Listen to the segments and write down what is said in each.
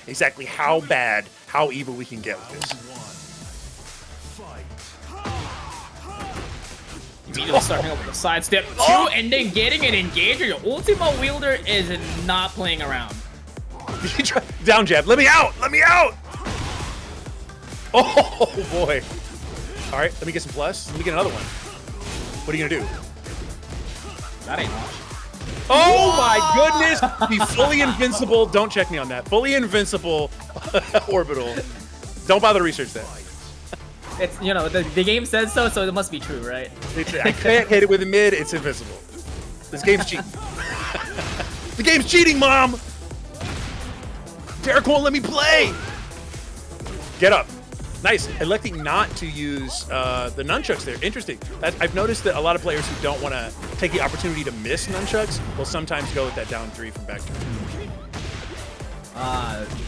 exactly how bad, how evil we can get with this. Immediately starting up with a sidestep 2 and then getting an engager. Your UltimaWielder is not playing around. Down jab. Let me out. Let me out. Oh, boy. All right, let me get some plus. Let me get another one. What are you going to do? That ain't much. Oh, my goodness. The fully invincible. Don't check me on that. Fully invincible orbital. Don't bother to research that. It's, you know, the game says so, so it must be true, right? I can't hit it with a mid. It's invincible. This game's cheating. The game's cheating, Mom. Derek won't let me play. Get up. Nice. Electing not to use the nunchucks there. Interesting. I've noticed that a lot of players who don't want to take the opportunity to miss nunchucks will sometimes go with that down 3 from back 2.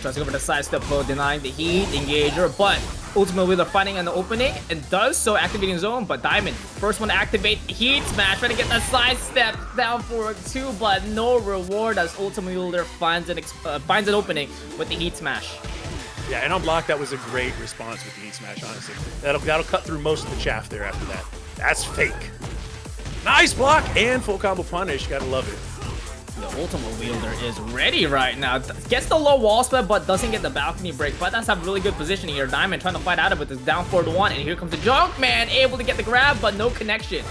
Tries to go for the sidestep blow, denying the heat engager, but UltimaWielder finding an opening and does so, activating zone. But Dymon, first one to activate, heat smash, trying to get that sidestep down for 2, but no reward as UltimaWielder finds an opening with the heat smash. Yeah, and on block, that was a great response with the heat smash, honestly. That'll cut through most of the chaff there after that. That's fake. Nice block and full combo punish. Gotta love it. The UltimaWielder is ready right now. Gets the low wall spread, but doesn't get the balcony break. But that's a really good position here. Dymon trying to fight out of it with his down 4-1. And here comes the Junkman, able to get the grab, but no connection.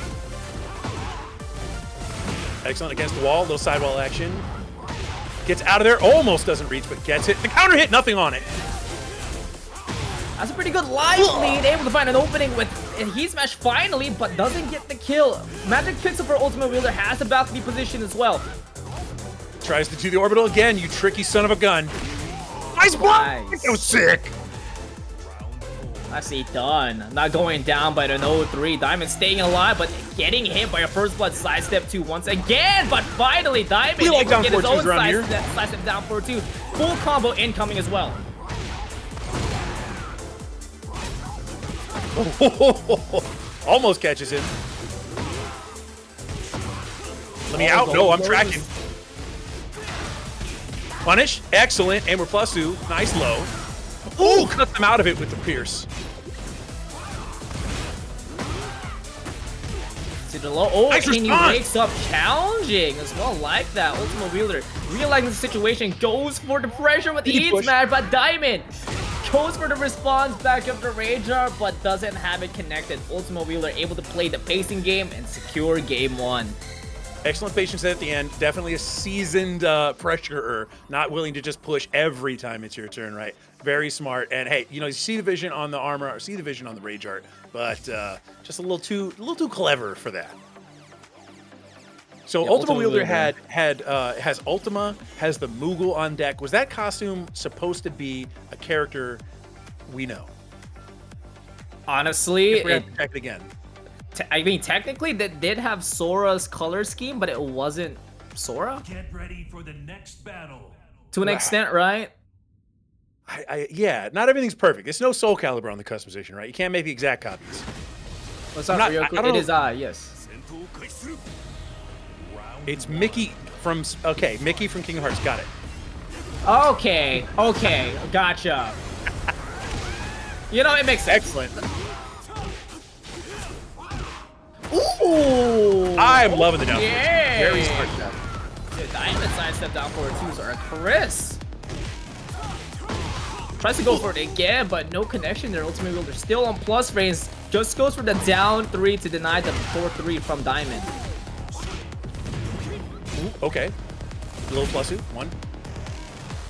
Excellent against the wall. Little sidewall action. Gets out of there. Almost doesn't reach, but gets it. The counter hit, nothing on it. That's a pretty good live lead. Able to find an opening with a heat smash finally, but doesn't get the kill. Magic Pixel for UltimaWielder has the balcony position as well. Tries to do the orbital again, you tricky son of a gun. Nice block! Nice. That was sick! I see, done. Not going down by an 0-3. Dymon staying alive, but getting hit by a first blood sidestep 2 once again. But finally, Dymon We like able to down get his own 4-2s around here. sidestep down 4-2. Full combo incoming as well. Almost catches him. Let me out. No, I'm tracking. Punish. Excellent. And we're +2. Nice low. Ooh, cut them out of it with the Pierce. To the low. Oh, nice and he response. wakes up challenging as well, like that. UltimaWielder realizing the situation, goes for the pressure with the heat smash, but Dymon goes for the response back up the Rager, but doesn't have it connected. UltimaWielder able to play the pacing game and secure game 1. Excellent patience at the end. Definitely a seasoned pressurer, not willing to just push every time it's your turn, right? Very smart. And hey, you know, you see the vision on the armor, or see the vision on the Rage Art, but just a little too clever for that. So yeah, UltimaWielder has Ultima, has the Moogle on deck. Was that costume supposed to be a character we know? Honestly, check it again. I mean, technically, that did have Sora's color scheme, but it wasn't Sora. Get ready for the next battle. To an extent, right? Yeah, not everything's perfect. It's no Soul Calibur on the customization, right? You can't make the exact copies. What's up, Ryoko? It is yes. It's Mickey from Mickey from Kingdom Hearts. Got it. Okay, gotcha. You know, it makes sense. Excellent. Ooh! I'm loving the down. Yeah. Very smart shot. The Diamond sidestep down forward 2s are Chris. Tries to go for it again, but no connection there. UltimaWielder still on plus range. Just goes for the down 3 to deny the 4-3 from Dymon. Ooh, okay. A little +2. 1.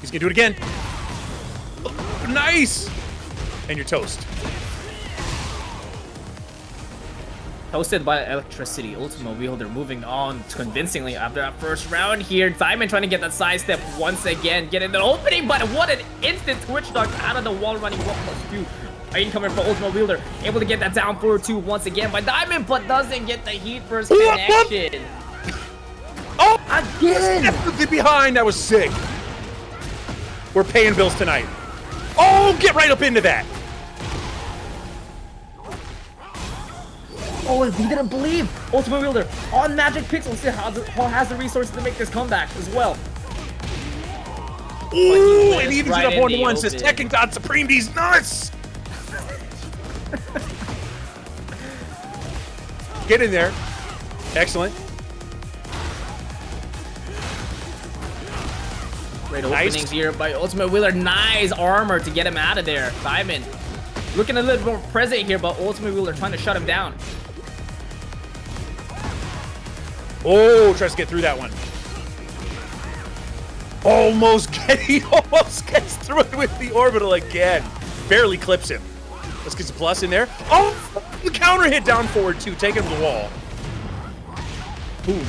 He's gonna do it again. Oh, nice! And you're toast. Toasted by electricity. UltimaWielder moving on convincingly after that first round here. Dymon trying to get that sidestep once again. Getting the opening, but what an instant Twitch dodge out of the wall running 1+2. Incoming for UltimaWielder. Able to get that down 4-2 once again by Dymon, but doesn't get the heat first connection. Oh! Again! Stepped behind. That was sick. We're paying bills tonight. Oh, get right up into that. Oh, he didn't believe. UltimaWielder on Magic Pixel still has the resources to make this comeback as well. Ooh, it evens right it up in the 1-1. Says open. Tekken God Supreme, these nuts! Get in there. Excellent. Great Nice. openings here by UltimaWielder. Nice armor to get him out of there. Dymon looking a little more present here, but UltimaWielder trying to shut him down. Oh, tries to get through that one. Almost gets through it with the orbital again. Barely clips him. Let's get some plus in there. Oh, the counter hit down forward too, taking him to the wall. Boom.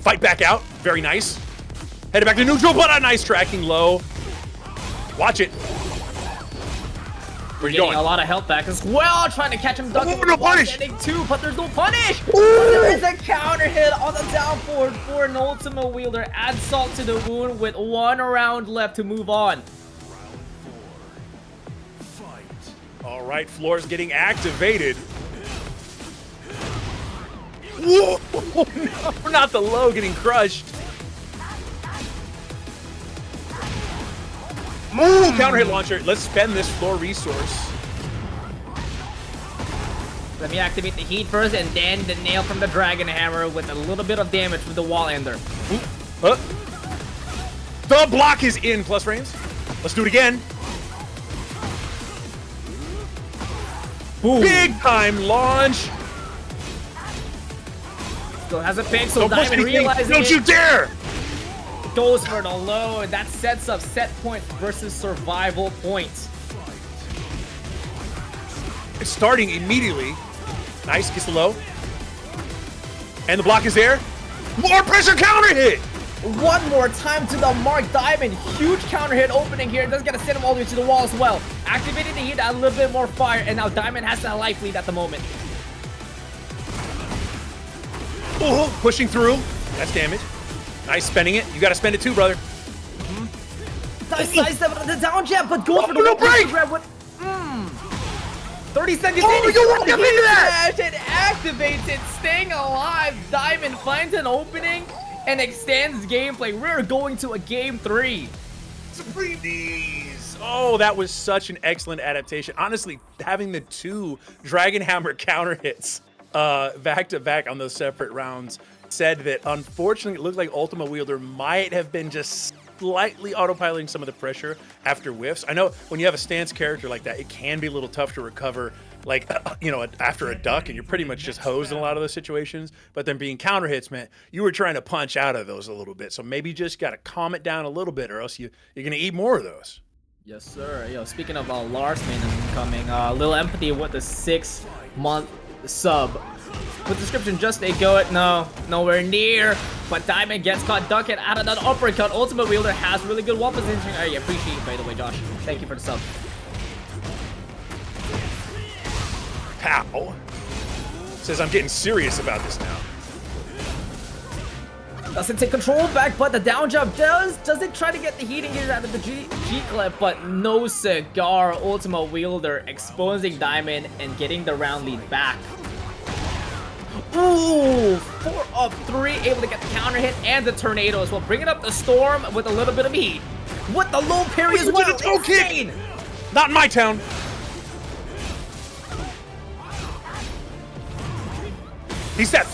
Fight back out. Very nice. Headed back to neutral, but a nice tracking low. Watch it. Where you Getting going? a lot of health back as well, trying to catch him ducking. Oh, no punish! Too, but there's no punish. Ooh. But there is a counter hit on the down forward for an UltimaWielder. Add salt to the wound with 1 round left to move on. All right, floor's getting activated. Whoa! No, not the low getting crushed. Ooh, counter hit launcher. Let's spend this floor resource. Let me activate the heat first and then the nail from the Dragon Hammer with a little bit of damage with the wall ender. The block is in plus frames. Let's do it again. Boom. Big time launch. Still has a pick, so Don't push Dymon anything. realizes Don't you dare! goes for the low, and that sets up set point versus survival points. It's starting immediately. Nice, gets the low. And the block is there. More pressure counter hit! One more time to the mark. Dymon, huge counter hit opening here. Does gotta send him all the way to the wall as well. Activating the heat, a little bit more fire, and now Dymon has the life lead at the moment. Oh, pushing through. That's damage. Nice spending it. You gotta spend it too, brother. Nice sidestep on the down jab, but goes for the no break! grab with 30 seconds Oh, in. you walked up into that! It activates it, staying alive. Dymon finds an opening and extends gameplay. We're going to a game 3. Supreme knees. Oh, that was such an excellent adaptation. Honestly, having the 2 Dragon Hammer counter hits back to back on those separate rounds said that unfortunately it looked like UltimaWielder might have been just slightly autopiloting some of the pressure after whiffs. I know when you have a stance character like that, it can be a little tough to recover, like, you know, after a duck, and you're pretty much just hosed in a lot of those situations. But then being counter hits meant you were trying to punch out of those a little bit. So maybe you just got to calm it down a little bit, or else you're going to eat more of those. Yes, sir. Yo, speaking of Lars maintenance coming, little empathy with the 6-month sub. With description, just a go it. No, nowhere near. But Dymon gets caught ducking out of that uppercut. UltimaWielder has really good wall positioning. I appreciate it, by the way, Josh. Thank you for the sub. Pow. Says I'm getting serious about this now. Doesn't take control back, but the down jump doesn't try to get the heating gear out of the G clip, but no cigar. UltimaWielder exposing Dymon and getting the round lead back. Ooh, 4 of 3, able to get the counter hit and the tornado as well, bringing up the storm with a little bit of heat. With the low parry as well. Toe kick. Not in my town. He's set.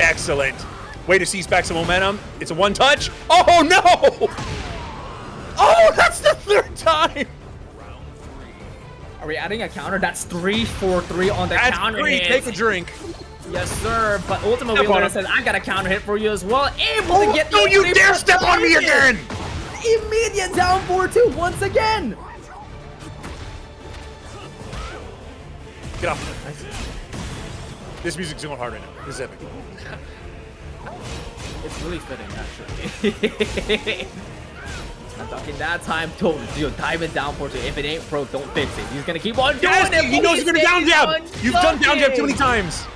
Excellent. Way to seize back some momentum. It's a 1 touch. Oh no! Oh, that's the 3rd time. Are we adding a counter? That's 3 for 3 on the That's counter 3. hit. Take a drink. Yes, sir. But UltimaWielder says, I got a counter hit for you as well. Able to get the Don't you opening dare for step on me Dymon. again! Immediate down 4-2 once again. Get off. This music's going hard right now. This is epic. It's really fitting, actually. I'm talking that time told you, Dymon down 4-2. If it ain't broke, don't fix it. He's gonna keep on doing it. He knows you're gonna down jab. You've done down jab too many times.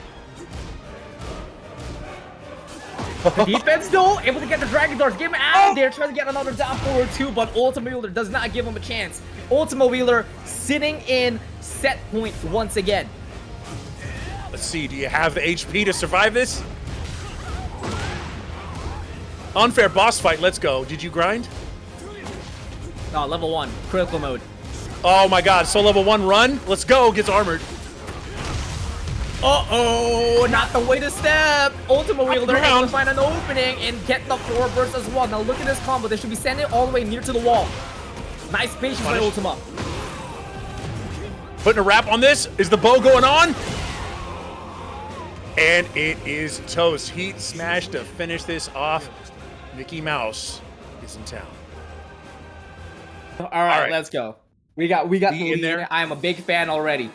The defense though, able to get the Dragon Darts, get him out of there, trying to get another down 4-2, but UltimaWielder does not give him a chance. UltimaWielder sitting in set point once again. Let's see, do you have the HP to survive this? Unfair boss fight. Let's go. Did you grind? No, level 1. Critical mode. Oh my god. So level 1 run. Let's go. Gets armored. Uh-oh, not the way to step. UltimaWielder able to find an opening and get the 4 bursts as well. Now look at this combo. They should be standing all the way near to the wall. Nice patience by Ultima. Putting a wrap on this. Is the bow going on? And it is toast. Heat smash to finish this off. Mickey Mouse is in town. All right, let's go. We got the in lead. there. I am a big fan already.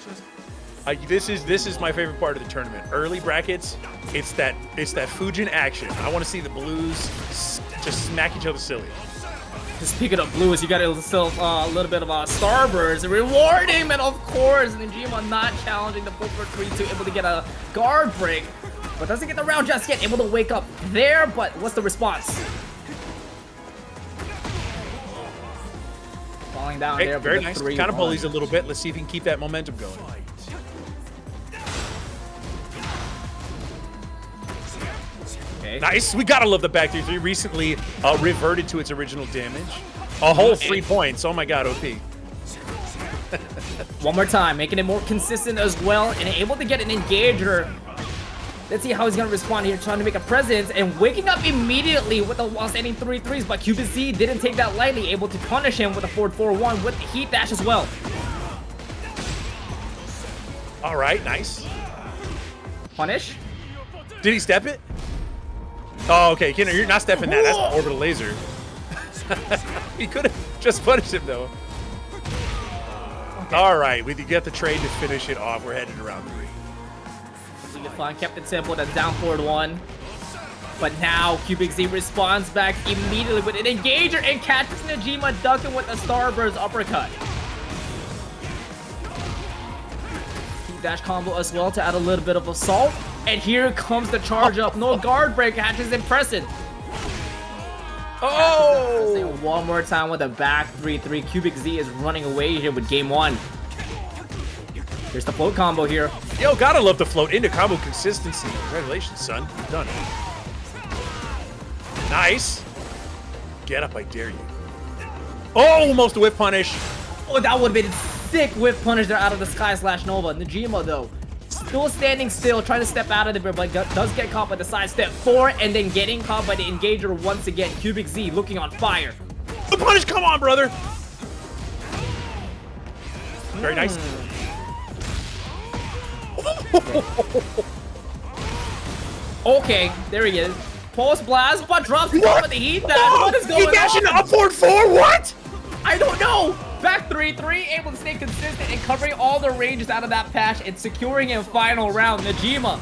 This is my favorite part of the tournament. Early brackets, it's that Fujin action. I want to see the Blues just smack each other silly. Speaking of Blues, you got yourself a little bit of a Starburst, rewarding, and of course, Niijima not challenging the 4-4-3 to able to get a guard break, but doesn't get the round just yet. Able to wake up there, but what's the response? Falling down there. Very nice. Kind of bullies a little bit. Let's see if he can keep that momentum going. Okay. Nice. We gotta love the back 3-3. Recently reverted to its original damage. A whole 3 points. Oh my god, OP. One more time, making it more consistent as well, and able to get an engager. Let's see how he's gonna respond here, trying to make a presence and waking up immediately with the while-standing 3-3s, but QBZ didn't take that lightly, able to punish him with a 4-4-1 with the heat dash as well. All right, nice. Punish. Did he step it? Oh, okay. You're not stepping that. That's the orbital laser. He could have just punished him, though. Okay. All right, we get the trade to finish it off. We're headed to round 3. Fun, kept it simple, the down forward 1. But now QBZ responds back immediately with an engager and catches Niijima ducking with a Starburst uppercut. Heat dash combo as well to add a little bit of assault. And here comes the charge up. No guard break, catches impressive. Oh! One more time with a back 3-3. QBZ is running away here with game 1. Here's the float combo here. Yo, gotta love the float into combo consistency. Congratulations, son. You've done it. Nice. Get up, I dare you. Oh, almost a whip punish. Oh, that would have been sick whip punish there out of the sky / Nova. Niijima, though, still standing still, trying to step out of the bit, but does get caught by the side step 4, and then getting caught by the engager once again. QBZ looking on fire. The punish, come on, brother. Very nice. Okay, there he is. Pulse blast, but drops the with the heat dash. What is going on? He dashing upward 4, what? I don't know. Back 3-3, able to stay consistent and covering all the ranges out of that patch and securing in final round. Niijima,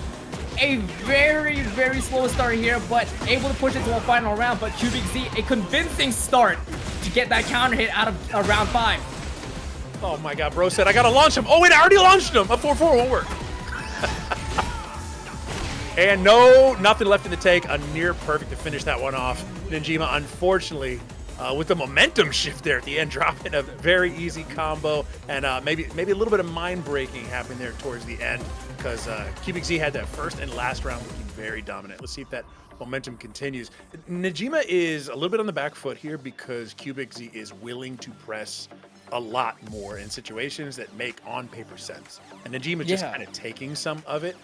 a very, very slow start here, but able to push it to a final round. But QBZ, a convincing start to get that counter hit out of round 5. Oh my god, bro said I gotta launch him. Oh wait, I already launched him. A 4-4 won't work. And no, nothing left in the tank. A near perfect to finish that one off. Niijima, unfortunately, with the momentum shift there at the end, dropping a very easy combo, and maybe a little bit of mind breaking happening there towards the end, because QBZ had that first and last round looking very dominant. Let's see if that momentum continues. Niijima is a little bit on the back foot here because QBZ is willing to press a lot more in situations that make on paper sense, and Niijima just kind of taking some of it.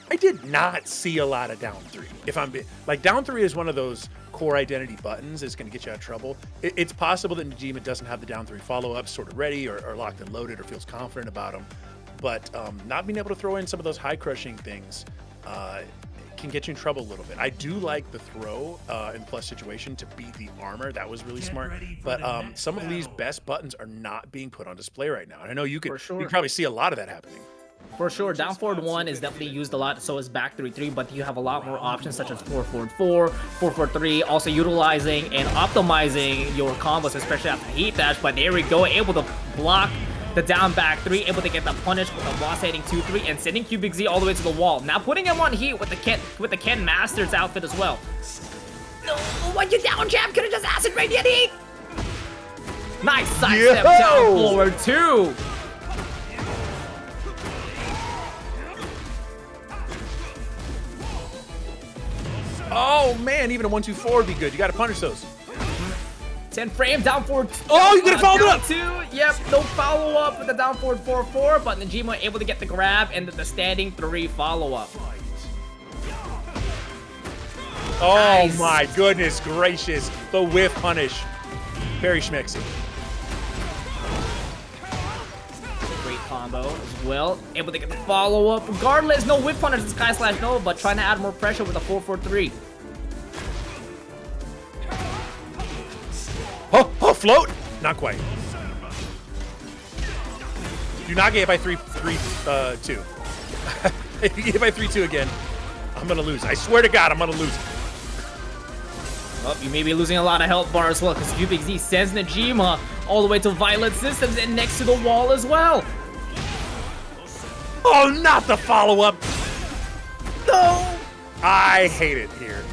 I did not see a lot of down 3. If I'm like, down 3 is one of those core identity buttons that's going to get you out of trouble. It's possible that Niijima doesn't have the down 3 follow-ups sort of ready or locked and loaded or feels confident about them, but not being able to throw in some of those high crushing things can get you in trouble a little bit. I do like the throw in plus situation to beat the armor. That was really smart. But some of these best buttons are not being put on display right now. And I know you could you probably see a lot of that happening. For sure, down forward 1 is definitely used a lot, so is back 3-3, but you have a lot more options such as 4-4-4, 4-4-3, also utilizing and optimizing your combos, especially after the heat dash. But there we go, able to block the down back 3, able to get the punish with the boss hitting 2-3 and sending QBZ all the way to the wall. Now putting him on heat with the Ken Masters outfit as well. No, what you down, champ? Could have just acid rain the heat. Nice sidestep down forward 2. Oh, Oh man, even a 1-2-4 would be good. You got to punish those. 10 frame, down forward. Oh, you could have followed up. 2. Yep, no follow up with the down forward 4-4, but Niijima able to get the grab and the standing 3 follow up. Oh Nice. my goodness gracious. The whiff punish. Very schmexy. Great combo as well. Able to get the follow up. Regardless, no whip punish to Sky/Nova, but trying to add more pressure with a 4-4-3. Oh, float? Not quite. Do not get hit by 3-2. If you get hit by 3-2 again, I'm gonna lose. I swear to God, I'm gonna lose. Oh, you may be losing a lot of health bar as well, because Cubic Z sends Niijima all the way to Violet Systems and next to the wall as well. Oh, not the follow-up. No! I hate it here.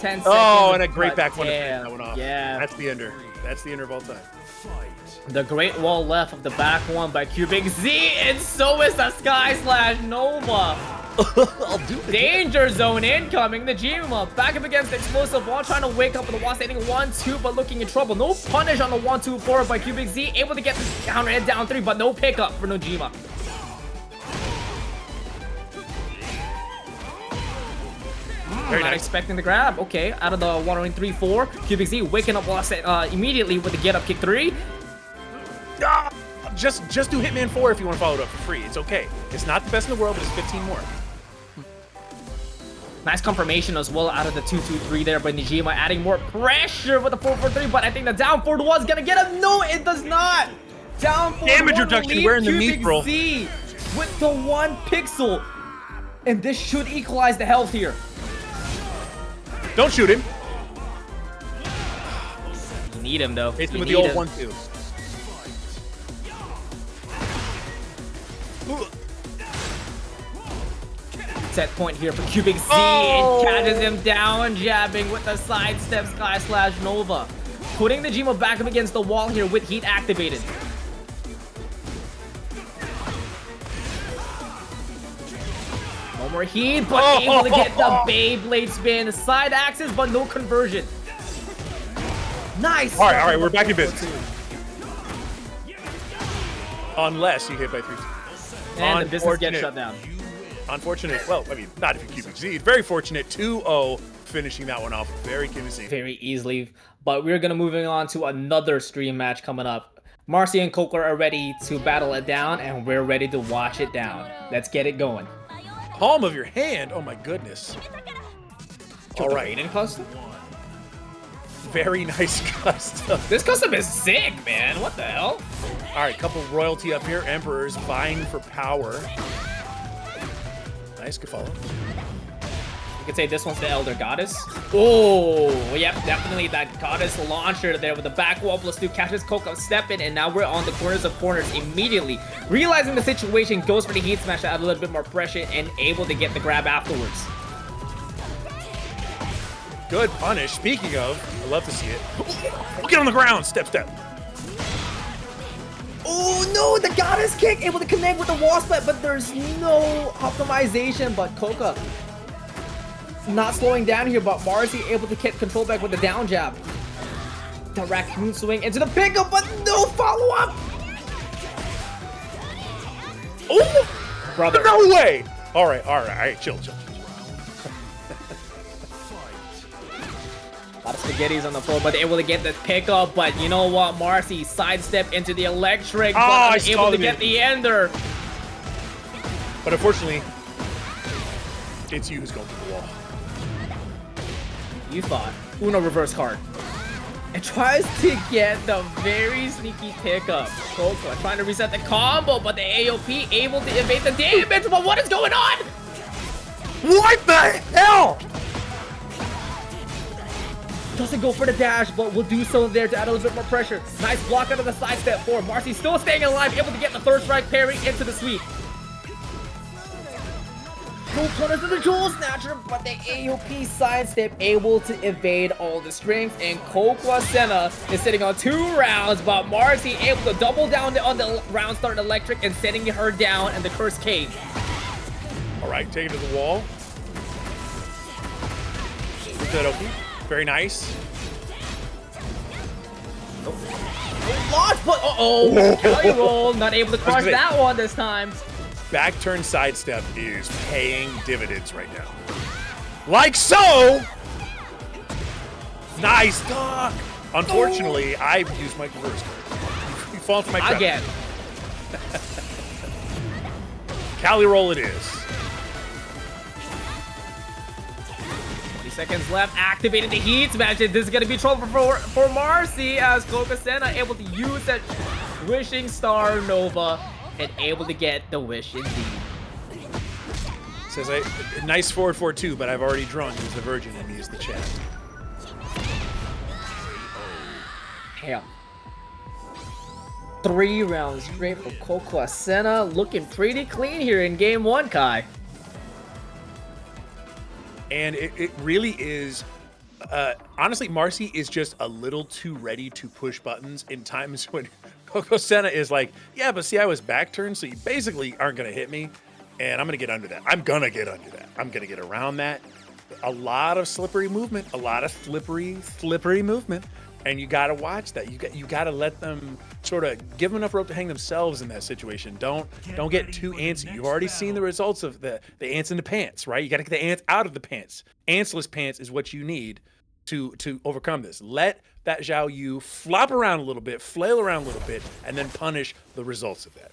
10 seconds. Oh, and a great but back one to finish damn, that one off. Yeah. That's the ender. That's the ender of all time. The great wall left of the back one by Cubic Z, and so is the Sky/Nova. I'll do it. Danger zone incoming. Niijima back up against the explosive wall, trying to wake up with the wall standing 1-2, but looking in trouble. No punish on the 1-2-4 by Cubic Z, able to get the counter hit down 3, but no pickup for Niijima. Very Not nice. expecting the grab. Okay, out of the 1-3-4, Cubic Z waking up immediately with the get up kick 3. Ah, just do Hitman 4 if you want to follow it up for free. It's okay. It's not the best in the world, but it's 15 more. Nice confirmation as well out of the 2-2-3 there by Niijima, adding more pressure with the 4-4-3, but I think the down forward was gonna get him. No, it does not. Down forward Damage one reduction, leave wearing the Cubic mithril. Z with the 1 pixel. And this should equalize the health here. Don't shoot him. You need him though. Hit him You with the need old him. 1-2. Set point here for Cubic Z, Oh! and catches him down, jabbing with the sidestep Sky/Nova. Putting Niijima back up against the wall here with heat activated. No more heat, but able to get the Beyblade spin. Side axis, but no conversion. Nice! All right, we're back in business. Unless you hit by 3-2. And the business gets shut down. Unfortunate. Well, I mean, not if you Cubic Z. Very fortunate. 2-0, finishing that one off very convincing. Very easily. But we're gonna moving on to another stream match coming up. Marcy and Coker are ready to battle it down, and we're ready to watch it down. Let's get it going. Palm of your hand. Oh my goodness. All right. Raiden custom? Very nice custom. This custom is sick, man. What the hell? All right, couple royalty up here. Emperors vying for power. Nice, good follow. You could say this one's the Elder Goddess. Oh, yep, definitely that Goddess launcher there with the back wall +2 catches Coco stepping, and now we're on the corners of corners immediately. Realizing the situation, goes for the heat smash to add a little bit more pressure and able to get the grab afterwards. Good punish. Speaking of, I love to see it. Get on the ground. Step, step. Oh no, the Goddess kick able to connect with the wall split, but there's no optimization. But Coca not slowing down here, but Marcy able to get control back with the down jab. The raccoon swing into the pickup, but no follow up. Oh, Brother. no way. All right, chill. A lot of spaghettis on the floor, but able to get the pickup. But you know what, Marcy sidestep into the electric, I but saw able to the get move. the ender. But unfortunately, it's you who's going through the wall. You thought. Uno reverse card. And tries to get the very sneaky pickup. Coco trying to reset the combo, but the AOP able to evade the damage. But what is going on? What the hell? Doesn't go for the dash, but will do so there to add a little bit more pressure. Nice block out of the side step for Marcy, still staying alive, able to get the third strike parry into the sweep. No punish to the Jewel Snatcher, but the AOP sidestep able to evade all the strings, and Kokwa Senna is sitting on 2 rounds, but Marcy able to double down on the round start electric and sending her down in the cursed cave. All right, take it to the wall. Keep that open. Very nice. Launch, but Kelly roll, not able to crush that one this time. Back turn sidestep is paying dividends right now. Like so! Nice duck! Unfortunately, I used my reverse card. You fall for my trap. Again. Cali roll it is. 20 seconds left. Activating the heat. Imagine this is going to be trouble for Marcy as Kokosena able to use that Wishing Star Nova and able to get the wish indeed. Says a nice forward 4-2, but I've already drawn. Use the Virgin and use the chat. Damn. 3 rounds straight for Kokosena. Looking pretty clean here in game 1, Kai. And it really is. Honestly, Marcy is just a little too ready to push buttons in times when Kokosena is like, yeah, but see, I was back turned, so you basically aren't going to hit me, and I'm going to get under that. I'm going to get under that. I'm going to get around that. A lot of slippery movement, a lot of slippery movement, and you got to watch that. You got to let them sort of give them enough rope to hang themselves in that situation. Don't get too antsy. You've already seen the results of the ants in the pants, right? You got to get the ants out of the pants. Antsless pants is what you need to overcome this. Let that Xiaoyu flop around a little bit, flail around a little bit, and then punish the results of that.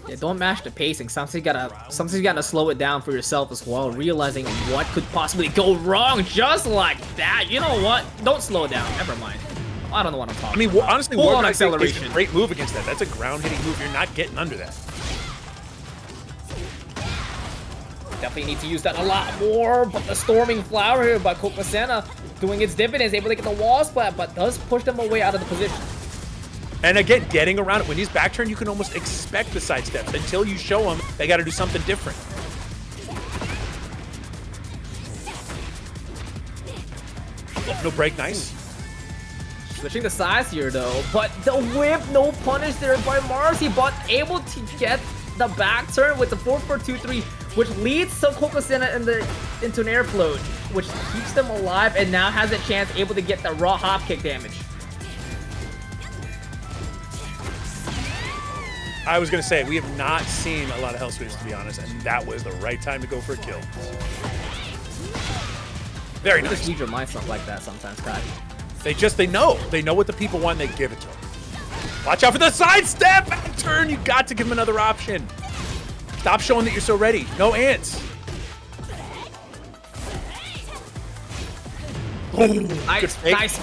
Yeah, don't mash the pacing. Sometimes you gotta slow it down for yourself as well, realizing what could possibly go wrong just like that. You know what? Don't slow it down. Never mind. I don't know what I'm talking about. I mean, honestly, Full on Hwoarang acceleration. is a great move against that. That's a ground hitting move. You're not getting under that. Definitely need to use that a lot more, but the Storming Flower here by Kokosena doing its dividends, able to get the wall splat, but does push them away out of the position. And again, getting around it. When he's back turn, you can almost expect the side steps until you show them they got to do something different. Oh, no break, nice. Switching the sides here though, but the whip, no punish there by Marcy, but able to get the back turn with the 4-4-2-3, which leads to Kokosena into an air float, which keeps them alive and now has a chance able to get the raw hop kick damage. I was going to say, we have not seen a lot of Hell Switches, to be honest, and that was the right time to go for a kill. Very nice. Just need your mind stuff like that sometimes, Kai. They know what the people want, they give it to them. Watch out for the sidestep, back turn, you got to give them another option. Stop showing that you're so ready. No ants. Nice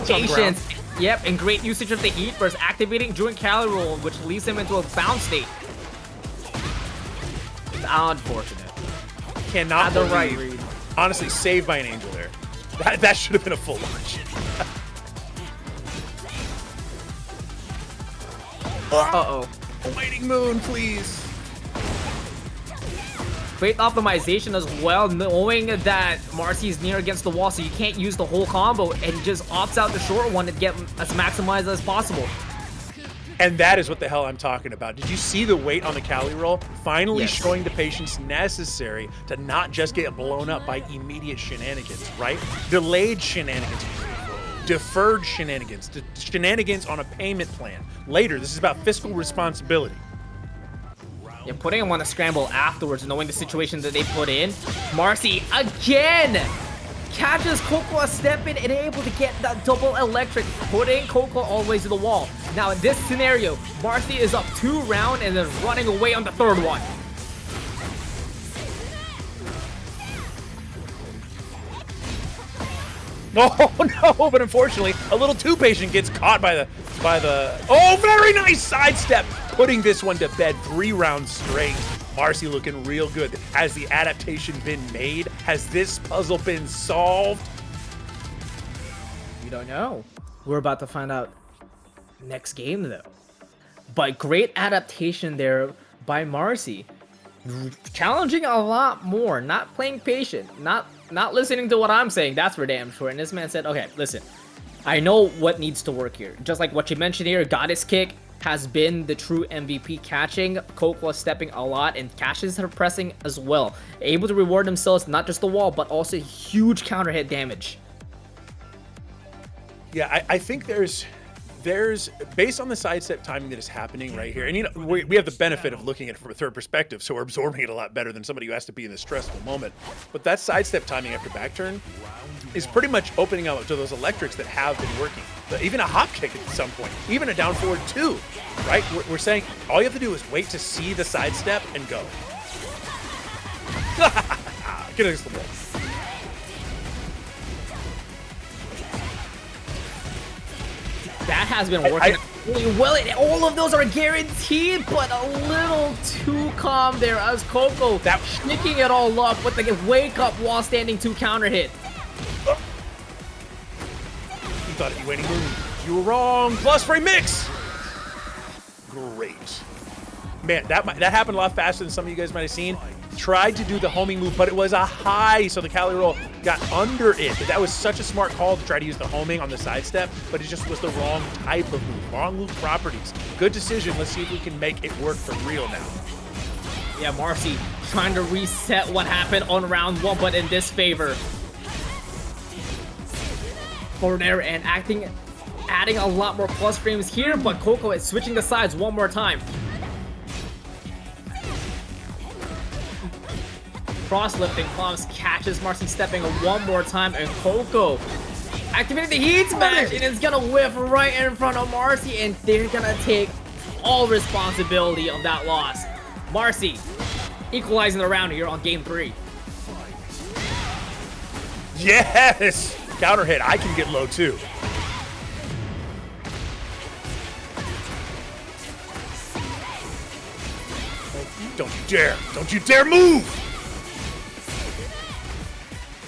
patience. Yep, and great usage of the heat burst, activating during Cali roll, which leads him into a bounce state. It's unfortunate. Cannot the believe. right read. Honestly, saved by an angel there. That should have been a full launch. Uh-oh. Lightning Moon, please. Great optimization as well, knowing that Marcy's near against the wall, so you can't use the whole combo and just opts out the short one to get as maximized as possible. And that is what the hell I'm talking about. Did you see the weight on the Cali roll? Finally showing the patience necessary to not just get blown up by immediate shenanigans, right? Delayed shenanigans. Deferred shenanigans. Shenanigans on a payment plan. Later, this is about fiscal responsibility. Yeah, putting him on a scramble afterwards, knowing the situation that they put in. Marcy again catches Coco a step in and able to get that double electric, putting Coco all the way to the wall. Now in this scenario, Marcy is up 2 rounds and is running away on the 3rd one. No, but unfortunately, a little too patient gets caught by the oh, very nice sidestep, putting this one to bed 3 rounds straight. Marcy looking real good. Has the adaptation been made? Has this puzzle been solved? We don't know. We're about to find out next game though. But great adaptation there by Marcy. Challenging a lot more, not playing patient, not listening to what I'm saying, that's for damn sure. And this man said, okay, listen, I know what needs to work here. Just like what you mentioned here, Goddess Kick, has been the true MVP, catching. Coco stepping a lot, and catches her pressing as well. Able to reward themselves, not just the wall, but also huge counter hit damage. Yeah, I think there's based on the sidestep timing that is happening right here, and you know we have the benefit of looking at it from a third perspective, so we're absorbing it a lot better than somebody who has to be in this stressful moment. But that sidestep timing after back turn is pretty much opening up to those electrics that have been working. Even a hop kick at some point, even a down forward 2, right? We're saying all you have to do is wait to see the sidestep and go. Get against the wall. That has been working really well. All of those are guaranteed, but a little too calm there as Coco sneaking it all up with the wake up while standing 2 counter hit. You thought it'd be waiting move. You were wrong. Plus frame mix. Great. Man, that happened a lot faster than some of you guys might have seen. Tried to do the homing move, but it was a high, so the calorie roll got under it. But that was such a smart call to try to use the homing on the sidestep, but it just was the wrong type of move, wrong move properties. Good decision. Let's see if we can make it work for real now. Yeah, Marcy trying to reset what happened on round 1, but in disfavor. Forward air and adding a lot more plus frames here, but Coco is switching the sides one more time. Cross-lifting palms catches Marcy stepping one more time, and Coco activating the heat smash, and it's gonna whiff right in front of Marcy, and they're gonna take all responsibility of that loss. Marcy equalizing the round here on game 3. Yes! Counter hit. I can get low too. Don't you dare! Don't you dare move!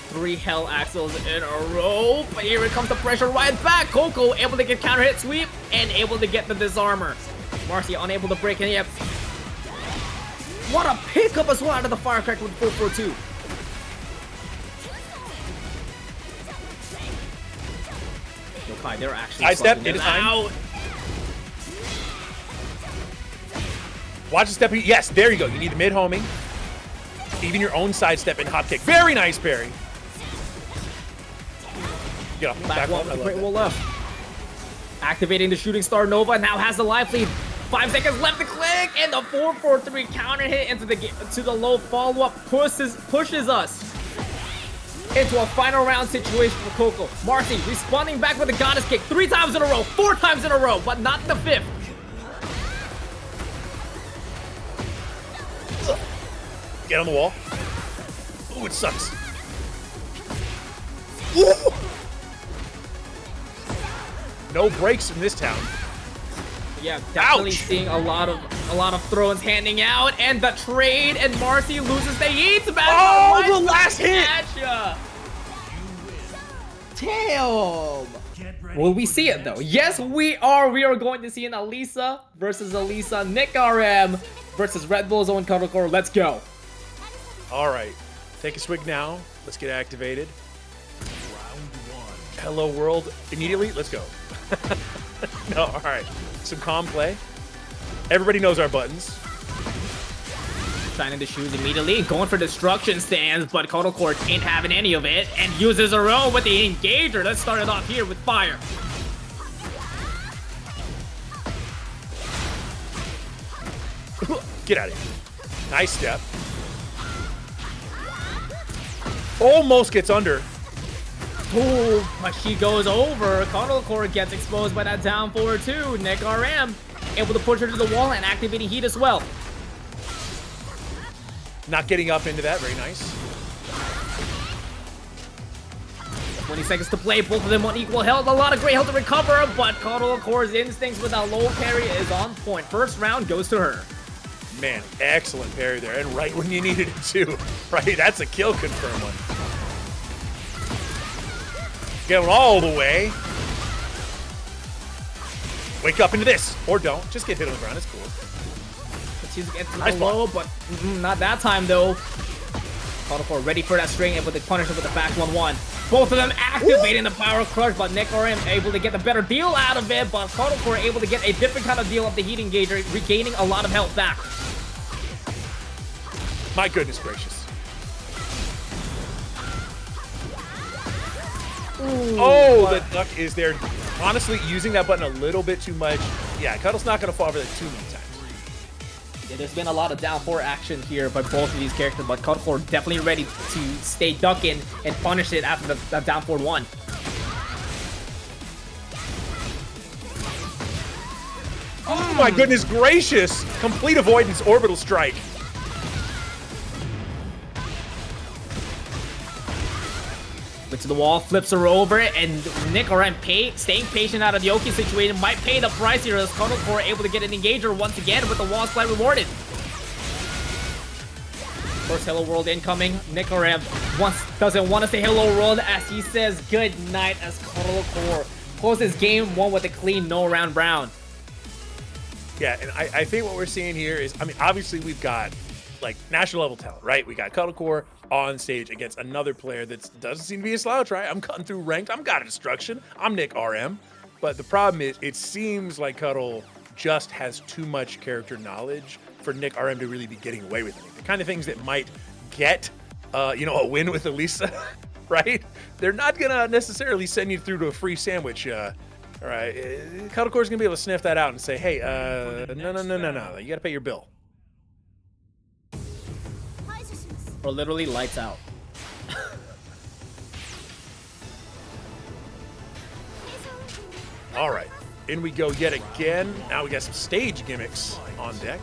3 hell axles in a row, but here it comes the pressure right back. Coco able to get counter hit sweep and able to get the disarmor. Marcy unable to break any up. What a pickup as well out of the firecracker with 442. Yokai, they're actually sidestep. It is out. Watch the step. Yes, there you go. You need the mid homing. Even your own sidestep and hop kick. Very nice, Barry. Get off. Back wall, great wall left. Activating the shooting star Nova, now has the life lead. 5 seconds left to click, and the 443 counter hit into the low follow-up pushes us into a final round situation for Coco. Marcy responding back with a goddess kick 3 times in a row, 4 times in a row, but not the 5th. Get on the wall. Ooh, it sucks. Ooh. No breaks in this town. Yeah, definitely Ouch. seeing a lot of throws handing out, and the trade, and Marcy loses the heat smash. Oh, right the last hit! Damn. Will we see it though? Yes, we are. We are going to see an Alisa versus Alisa, Nick RM versus Red Bull's own Kodokoro. Let's go. All right, take a swig now. Let's get activated. Hello world, immediately. Let's go. No, all right. Some calm play. Everybody knows our buttons. Shining the shoes immediately, going for destruction stands, but Kodokoro ain't having any of it, and uses her own with the engager. Let's start it off here with fire. Get out of here. Nice step. Almost gets under. Oh, but she goes over. Kodokoro gets exposed by that down forward too. Nick RM able to push her to the wall and activating heat as well. Not getting up into that. Very nice. 20 seconds to play. Both of them on equal health. A lot of great health to recover, but Kodokoro's instincts with that low carry is on point. First round goes to her. Man, excellent parry there, and right when you needed it too. Right, that's a kill confirm one. Going all the way. Wake up into this, or don't. Just get hit on the ground. It's cool. She's getting Nice low, but not that time though. Cuddlecore ready for that string, able to punish him with the back 1-1. Both of them activating the power crush, but Nick RM able to get the better deal out of it, but Cuddlecore able to get a different kind of deal of the heat engager, regaining a lot of health back. My goodness gracious. Ooh, oh, the duck is there. Honestly, using that button a little bit too much. Yeah, Cuddle's not going to fall for that too many times. Yeah, there's been a lot of down 4 action here by both of these characters, but Cuddlecore definitely ready to stay ducking and punish it after the down 4-1. Oh my goodness gracious! Complete avoidance, orbital strike. But to the wall, flips her over, and Nick RM staying patient out of the Oki situation might pay the price here as Cuddlecore able to get an engager once again with the wall slide rewarded. First Hello World incoming. Nick RM doesn't want to say Hello World as he says good night as Cuddlecore closes game 1 with a clean no round brown. Yeah, and I think what we're seeing here is, I mean, obviously we've got like national level talent, right? We got Cuddlecore on stage against another player that doesn't seem to be a slouch, right? I'm cutting through ranked. I'm God of Destruction. I'm Nick RM. But the problem is, it seems like Cuddle just has too much character knowledge for Nick RM to really be getting away with it. The kind of things that might get, you know, a win with Alisa, right? They're not gonna necessarily send you through to a free sandwich. All right, Cuddlecore's gonna be able to sniff that out and say, hey, no, you gotta pay your bill. Or literally lights out. All right, in we go yet again. Now we got some stage gimmicks on deck.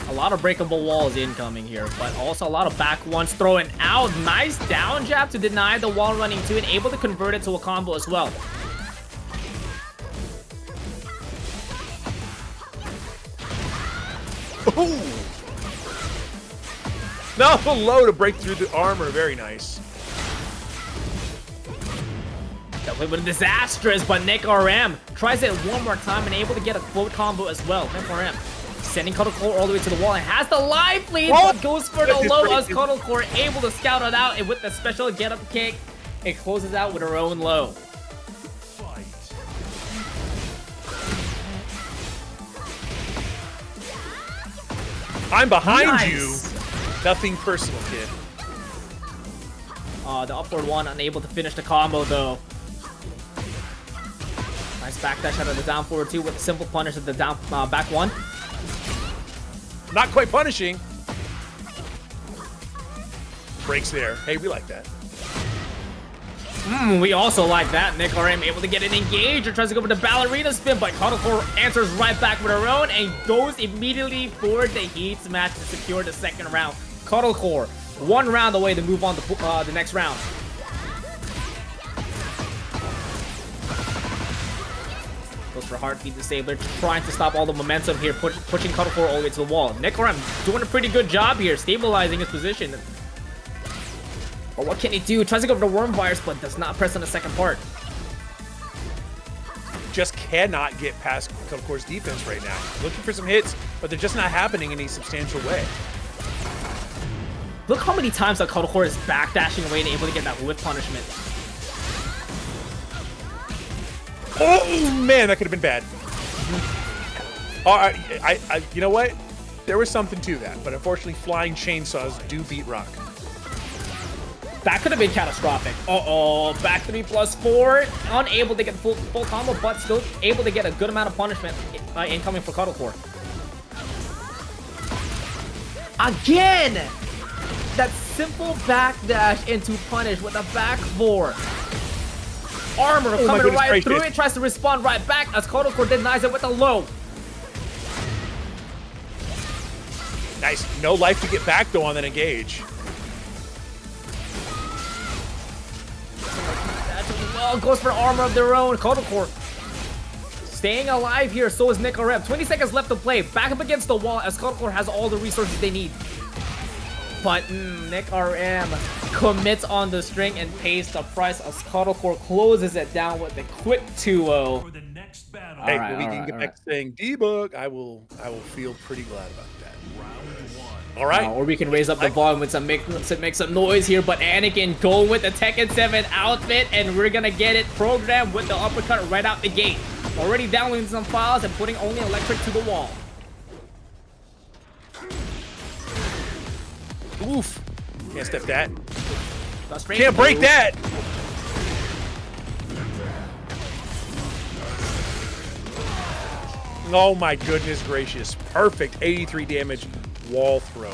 A lot of breakable walls incoming here, but also a lot of back ones throwing out. Nice down jab to deny the wall running too, and able to convert it to a combo as well. Ooh. No, low to break through the armor. Very nice. Definitely been disastrous, but Nick RM tries it one more time and able to get a float combo as well. Nick RM sending Cuddlecore all the way to the wall and has the life lead, but goes for the low as Cuddlecore able to scout it out, and with the special get up kick, it closes out with her own low. I'm behind Nice. you. Nothing personal, kid. The upward one unable to finish the combo though. Nice backdash out of the down forward two with a simple punish at the down back one. Not quite punishing. Breaks there. Hey, we like that. We also like that. Nick RM able to get an engage or tries to go for the ballerina spin, but Cuddlecore answers right back with her own and goes immediately for the heat match to secure the second round. Cuddlecore, 1 round away to move on to the next round. Goes for Heartbeat Disabler, trying to stop all the momentum here, pushing Cuddlecore all the way to the wall. Nick RM doing a pretty good job here, stabilizing his position. But what can he do? Tries to go for the worm virus, but does not press on the second part. Just cannot get past Cuddlecore's defense right now. Looking for some hits, but they're just not happening in a substantial way. Look how many times that Cuddlecore is backdashing away and able to get that whip punishment. Oh man, that could have been bad. All right, you know what? There was something to that, but unfortunately, flying chainsaws do beat rock. That could have been catastrophic. Uh-oh, back 3+4. Unable to get the full combo, but still able to get a good amount of punishment incoming for Cuddlecore. Again! That simple backdash into punish with a back 4. Armor coming right through it, tries to respond right back as Cuddlecore denies it with a low. Nice. No life to get back though on that engage. Well, goes for armor of their own. Cuddlecore staying alive here, so is Nick RM. 20 seconds left to play. Back up against the wall as Cuddlecore has all the resources they need. But Nick RM commits on the string and pays the price as Cuddlecore closes it down with a quick 2-0. For the next battle. Hey, we can get back to saying debug. I will feel pretty glad about that. Round 1. All right. Or we can raise up the volume with make some noise here, but Anakin going with the Tekken 7 outfit, and we're gonna get it programmed with the uppercut right out the gate. Already downloading some files and putting OnlyElectric to the wall. Oof. Can't step that. Frustrating Can't break move. that. Oh my goodness gracious. Perfect 83 damage wall throw.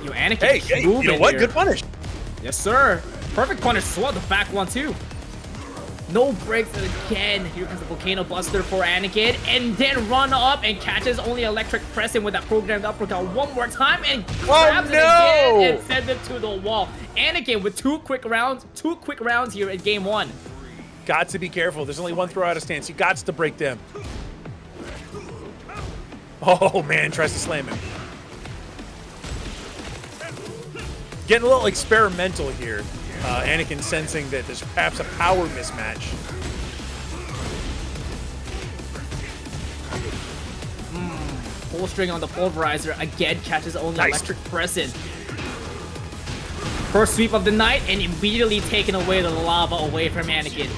Yo, Anakin. Hey, you know what? Here. Good punish. Yes, sir. Perfect punish as well. The back one, too. No breaks again. Here comes the Volcano Buster for Anakin. And then run up and catches OnlyElectric pressing with that programmed uppercut one more time. And grabs it again and sends it to the wall. Anakin with two quick rounds here in game one. Got to be careful. There's only one throw out of stance. You got to break them. Oh, man. Tries to slam him. Getting a little experimental here. Anakin sensing that there's perhaps a power mismatch. Full string on the pulverizer. Again, catches OnlyElectric pressing. First sweep of the night, and immediately taking away the lava away from Anakin.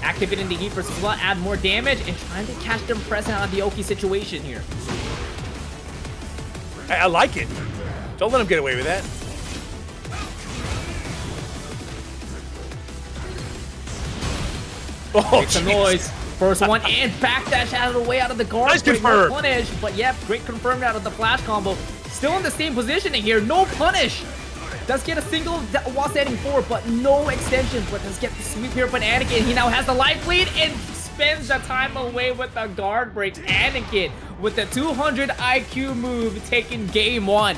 Activating the heat versus blood, add more damage, and trying to catch them pressing out of the Oki situation here. I like it. Don't let him get away with that. Oh, Make some noise. First one and backdash out of the way out of the guard. Nice confirm. No punish, but yep, great confirmed out of the flash combo. Still in the same positioning here. No punish. Does get a single while standing forward, but no extension. But does get the sweep here. But Anakin, he now has the life lead and spends the time away with the guard break. Anakin with the 200 IQ move taking game one.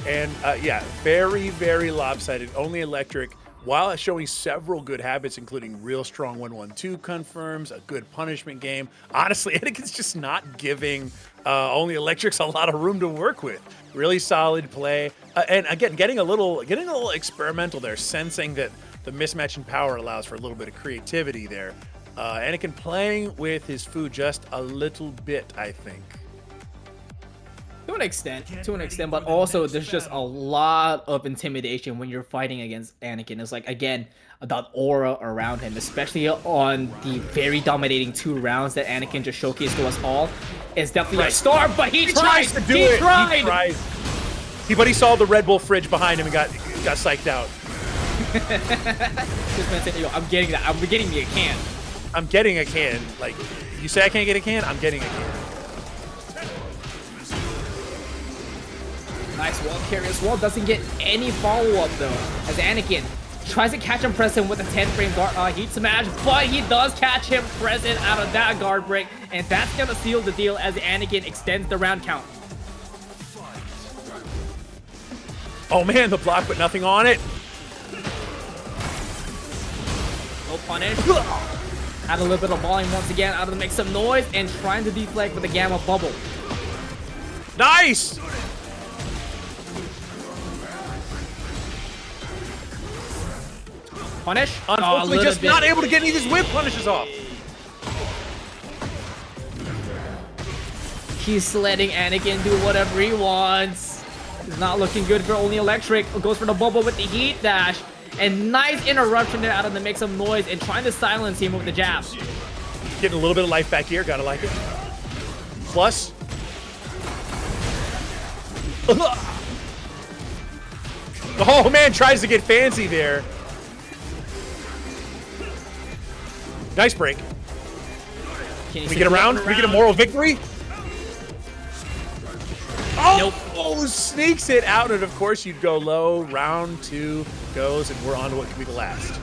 And yeah, very, very lopsided. OnlyElectric, while showing several good habits, including real strong 1-1-2 confirms, a good punishment game. Honestly, Anakin's just not giving OnlyElectric's a lot of room to work with. Really solid play. And again, getting a little experimental there, sensing that the mismatch in power allows for a little bit of creativity there. Anakin playing with his food just a little bit, I think. To an extent, but also there's just a lot of intimidation when you're fighting against Anakin. It's like, again, that aura around him, especially on the very dominating 2 rounds that Anakin just showcased to us all. It's definitely a star, but he tried to do it. He tried. But he saw the Red Bull fridge behind him and got psyched out. This man said, yo, I'm getting that. I'm getting me a can. I'm getting a can. Like, you say I can't get a can? I'm getting a can. Nice wall carry as well. Doesn't get any follow-up, though, as Anakin tries to catch him pressing with a 10-frame heat smash, but he does catch him present out of that guard break, and that's going to seal the deal as Anakin extends the round count. Oh, man, the block, but nothing on it. No punish. Add a little bit of volume once again out of the make some noise, and trying to deflect with the Gamma Bubble. Nice! Punish? Unfortunately, just not able to get any of these whip punishes off. He's letting Anakin do whatever he wants. It's not looking good for OnlyElectric. Goes for the bubble with the heat dash. And nice interruption there out of the make some noise and trying to silence him with the jab. Getting a little bit of life back here. Gotta like it. Plus. Oh, man, tries to get fancy there. Nice break. Can we get around? Can we get a moral victory? Oh, nope. Oh, sneaks it out. And of course, you'd go low. Round 2 goes, and we're on to what could be the last.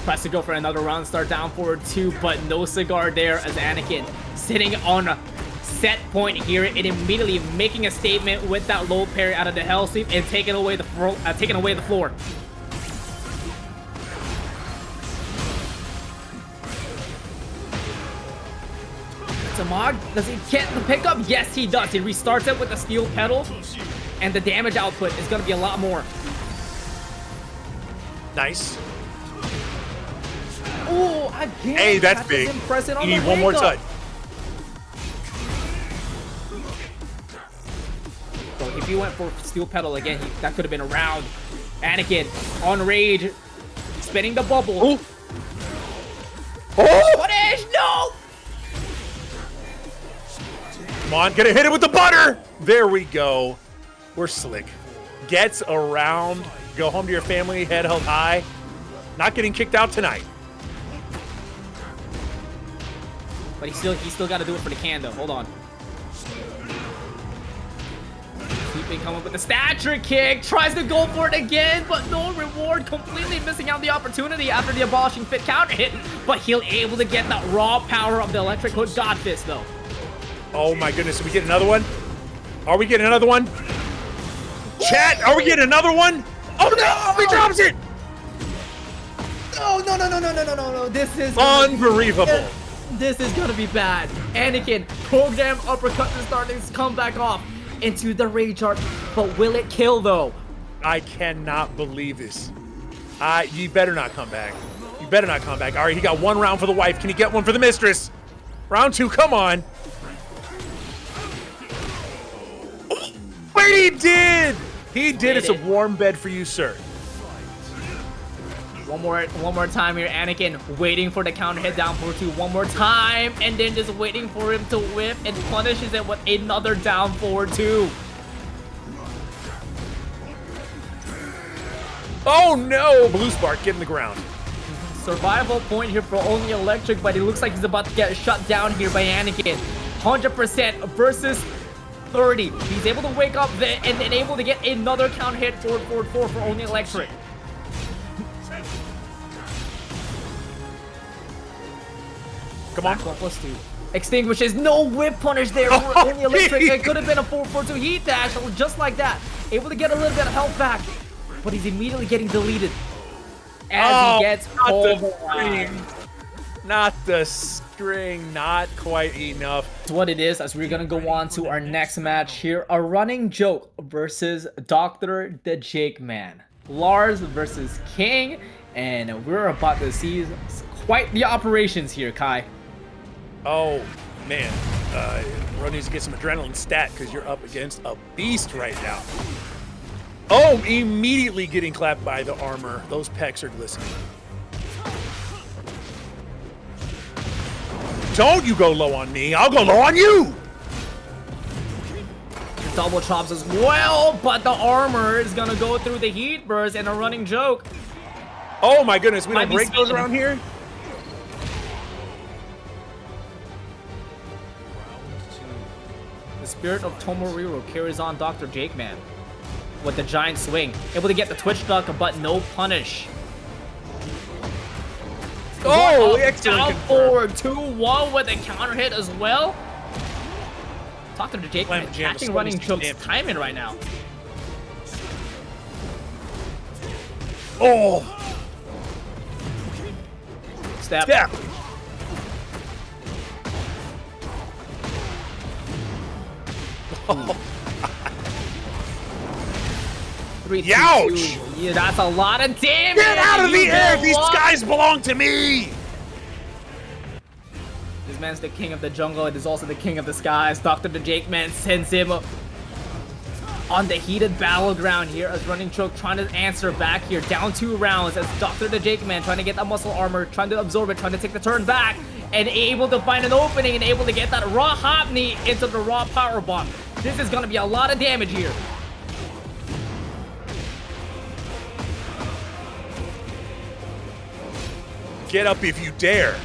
Tries to go for another round, start down forward 2, but no cigar there as Anakin sitting on a set point here and immediately making a statement with that low parry out of the hell sweep and taking away the floor. Samad, does he get the pickup? Yes, he does. He restarts it with the steel pedal, and the damage output is going to be a lot more. Nice. Oh, again. Hey, that's that big. doesn't press it on You the need one more wake-up. touch. So if he went for steel pedal again, that could have been a round. Anakin on rage, spinning the bubble. Ooh. Oh! Punish! No! Come on, gonna hit it with the butter. There we go. We're slick. Gets around. Go home to your family, head held high. Not getting kicked out tonight. But he still got to do it for the can though. Hold on. Keeping coming with the stature kick. Tries to go for it again, but no reward. Completely missing out the opportunity after the abolishing fit counter hit. But he'll able to get that raw power of the electric hook God Fist though. Oh my goodness, did we get another one? Are we getting another one? Chat, are we getting another one? Oh no, he drops it! No. This is Unbelievable. This is gonna be bad. Anakin, program uppercut to start this comeback off into the rage art. But will it kill though? I cannot believe this. You better not come back. You better not come back. All right, he got one round for the wife. Can he get one for the mistress? Round two, come on. Wait, he did! He did. It's a warm bed for you, sir. One more time here, Anakin waiting for the counter hit down 4-2 one more time, and then just waiting for him to whip and punishes it with another down 4-2. Oh no! Blue Spark getting the ground. Survival point here for OnlyElectric, but it looks like he's about to get shut down here by Anakin. 100% versus 30. He's able to wake up there and then able to get another counter hit 4-4-4 for OnlyElectric. Come on. 1+2. Extinguishes. No whip punish there for OnlyElectric. It could have been a 4-4-2 heat dash just like that. Able to get a little bit of health back, but he's immediately getting deleted as he gets pulverized. Not the string, not quite enough. That's what it is, as we're gonna go on to our next match here. A running joke versus Dr.theJAKEMAN. Lars versus King, and we're about to see quite the operations here, Kai. Oh, man. Ro needs to get some adrenaline stat because you're up against a beast right now. Oh, immediately getting clapped by the armor. Those pecs are glistening. Don't you go low on me. I'll go low on you. Double chops as well, but the armor is gonna go through the heat burst and a running joke. Oh my goodness, we don't Might be break those speeding. around here? The spirit of Tomoriru carries on Dr.theJAKEMAN with the giant swing. Able to get the twitch duck, but no punish. Oh, Down excellent. forward 2-1 with a counter hit as well. Dr.theJAKEMAN catching running jokes timing right now. Oh, Step. step. Three, two, Youch! two. Yeah, that's a lot of damage. Get out of the You air! know These what? guys belong to me! This man's the king of the jungle. It is also the king of the skies. Dr.theJAKEMAN sends him on the heated battleground here as Running Choke trying to answer back here. Down 2 rounds as Dr.theJAKEMAN trying to get that muscle armor, trying to absorb it, trying to take the turn back, and able to find an opening and able to get that raw hop knee into the raw power bomb. This is going to be a lot of damage here. Get up if you dare.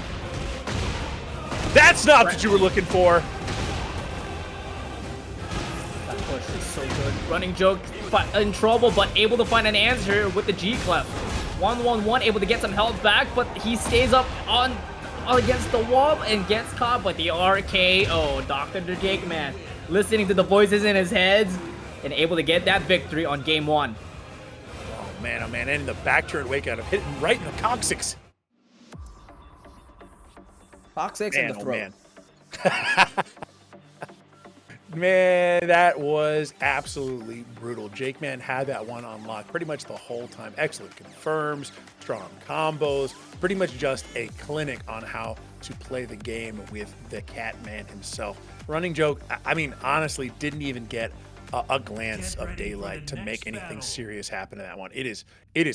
That's not what you were looking for. That push is so good. Running Joke in trouble, but able to find an answer with the G-Clef. 1-1-1, able to get some health back, but he stays up on against the wall and gets caught by the RKO. Dr.theJAKEMAN listening to the voices in his head and able to get that victory on game 1. Oh man, and the back turn wake out of hitting right in the coccyx. Coccyx in the throat. Man. Man, that was absolutely brutal. JAKEMAN had that one on lock pretty much the whole time. Excellent confirms, strong combos, pretty much just a clinic on how to play the game with the Catman himself. RunningJoke, I mean, honestly, didn't even get a glance of daylight to make anything serious happen to that one. It is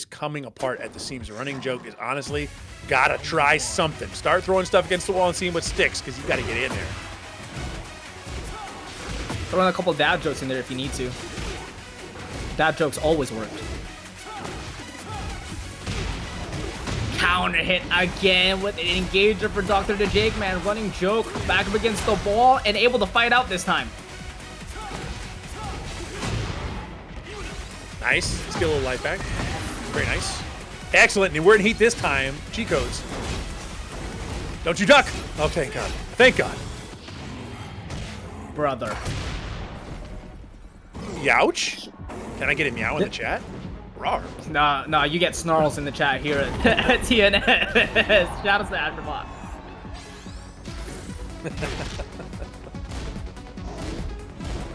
coming apart at the seams. RunningJoke is honestly gotta try something. Start throwing stuff against the wall and seeing what sticks, because you gotta get in there. Throw in a couple dab jokes in there if you need to. Dab jokes always work. Counter hit again with an engager for Dr.theJAKEMAN. RunningJoke back up against the wall and able to fight out this time. Nice. Let's get a little life back. Very nice. Excellent. And we're in heat this time. G-codes. Don't you duck. Oh, thank God. Thank God. Brother. Youch? Can I get a meow in the chat? Rawr. Nah, you get snarls in the chat here at TNS. Shout out to Afterbot.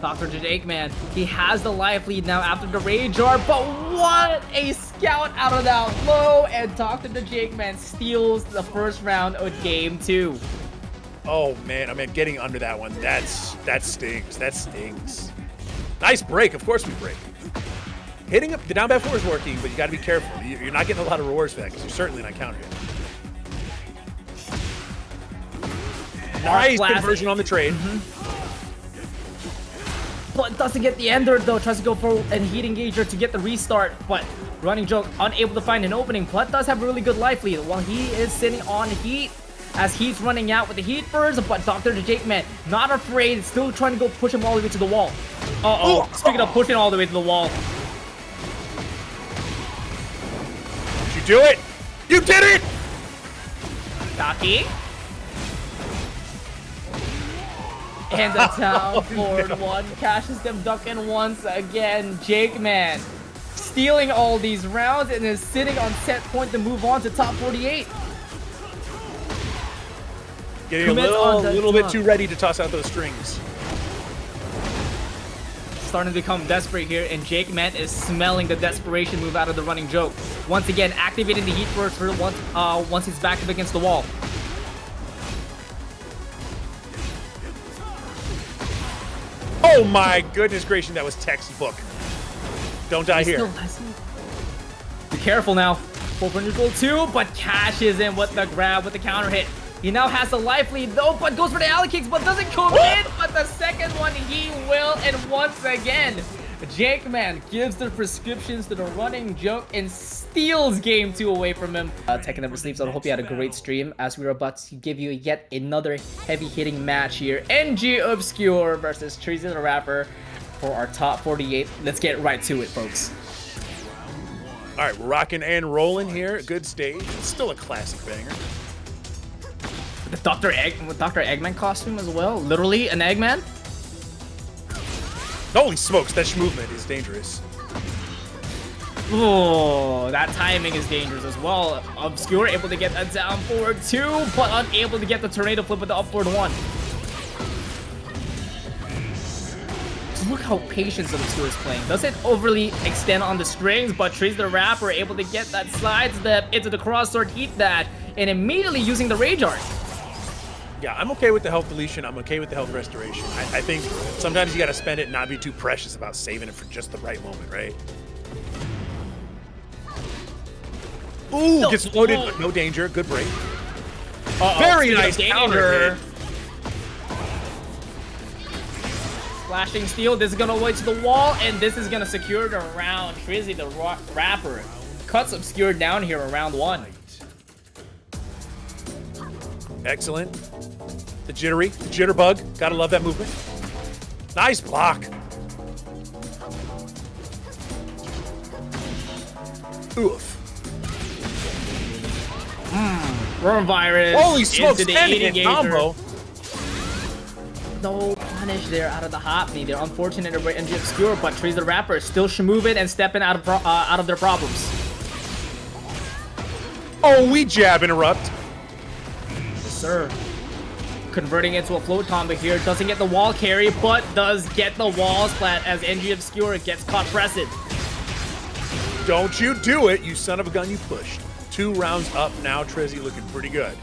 Dr.theJAKEMAN, he has the life lead now after the Rage Jar, but what a scout out of that low, and Dr.theJAKEMAN steals the first round of game 2. Oh man, I mean, getting under that one, that stings. That stings. Nice break. Of course we break. Hitting up the down back 4 is working, but you got to be careful. You're not getting a lot of rewards for that because you're certainly not countering it. Nice conversion on the trade. But doesn't get the ender though. Tries to go for a heat engager to get the restart, but RunningJoke unable to find an opening. Plut does have a really good life lead while he is sitting on heat as he's running out with the heat burst, but Dr.theJAKEMAN not afraid, still trying to go push him all the way to the wall. Uh-oh, speaking of pushing all the way to the wall. Did you do it? You did it! Taki. And the down forward one cashes them ducking once again. JAKEMAN stealing all these rounds and is sitting on set point to move on to top 48. Getting a little bit too ready to toss out those strings. Starting to become desperate here, and JAKEMAN is smelling the desperation move out of the RunningJoke. Once again, activating the heat burst for once he's back up against the wall. Oh my goodness gracious, that was textbook. Don't die here. Be careful now. 400 gold too, but cashes in with the grab with the counter hit. He now has the life lead though, but goes for the alley kicks, but doesn't commit. But the second one he will, and once again, JAKEMAN gives the prescriptions to the RunningJoke and steals game 2 away from him. Tekken Never Sleeps. I hope you had a great stream as we were about to give you yet another heavy-hitting match here. NG Obscure versus TrizzyTheRapper for our top 48. Let's get right to it, folks. All right, we're rocking and rolling here. Good stage. It's still a classic banger. The Dr. Eggman costume as well. Literally an Eggman. Holy smokes, that movement is dangerous. Oh, that timing is dangerous as well. Obscure able to get that down forward 2, but unable to get the tornado flip with the upward 1. Just look how patient Obscure is playing. Doesn't overly extend on the strings, but TrizzyTheRapper able to get that sidestep into the cross-sword, heat that, and immediately using the Rage Art. Yeah, I'm okay with the health deletion. I'm okay with the health restoration. I think sometimes you got to spend it and not be too precious about saving it for just the right moment, right? Ooh, no, gets loaded, but no danger. Good break. Very nice counter. Flashing steel. This is going to wait to the wall, and this is going to secure the round. TrizzyTheRapper cuts Obscure down here in round 1. Excellent. The jitterbug. Gotta love that movement. Nice block. Oof. Coronavirus. Holy smokes, into the combo. No punish there out of the hot knee. They're unfortunate to NG Obscure, but TrizzyTheRapper still moving and stepping out of their problems. Oh, we jab interrupt. Yes, sir. converting into a float combo here. Doesn't get the wall carry, but does get the wall splat as NG Obscure gets caught pressing. Don't you do it, you son of a gun, you pushed. 2 rounds up now, Trizzy looking pretty good.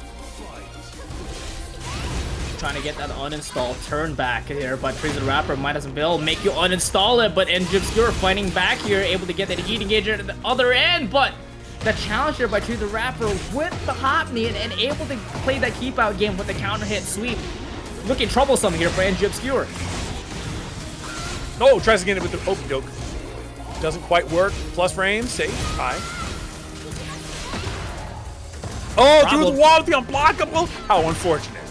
Trying to get that uninstall turn back here, but TrizzyTheRapper might as well make you uninstall it, but NG Obscure fighting back here, able to get that heat engager at the other end, but the challenge here by TrizzyTheRapper with the hop knee and able to play that keep out game with the counter hit sweep. Looking troublesome here for NG Obscure. Oh, tries to get it with the open joke. Doesn't quite work. Plus frames, safe, high. Oh, through the wall with the unblockable. How unfortunate.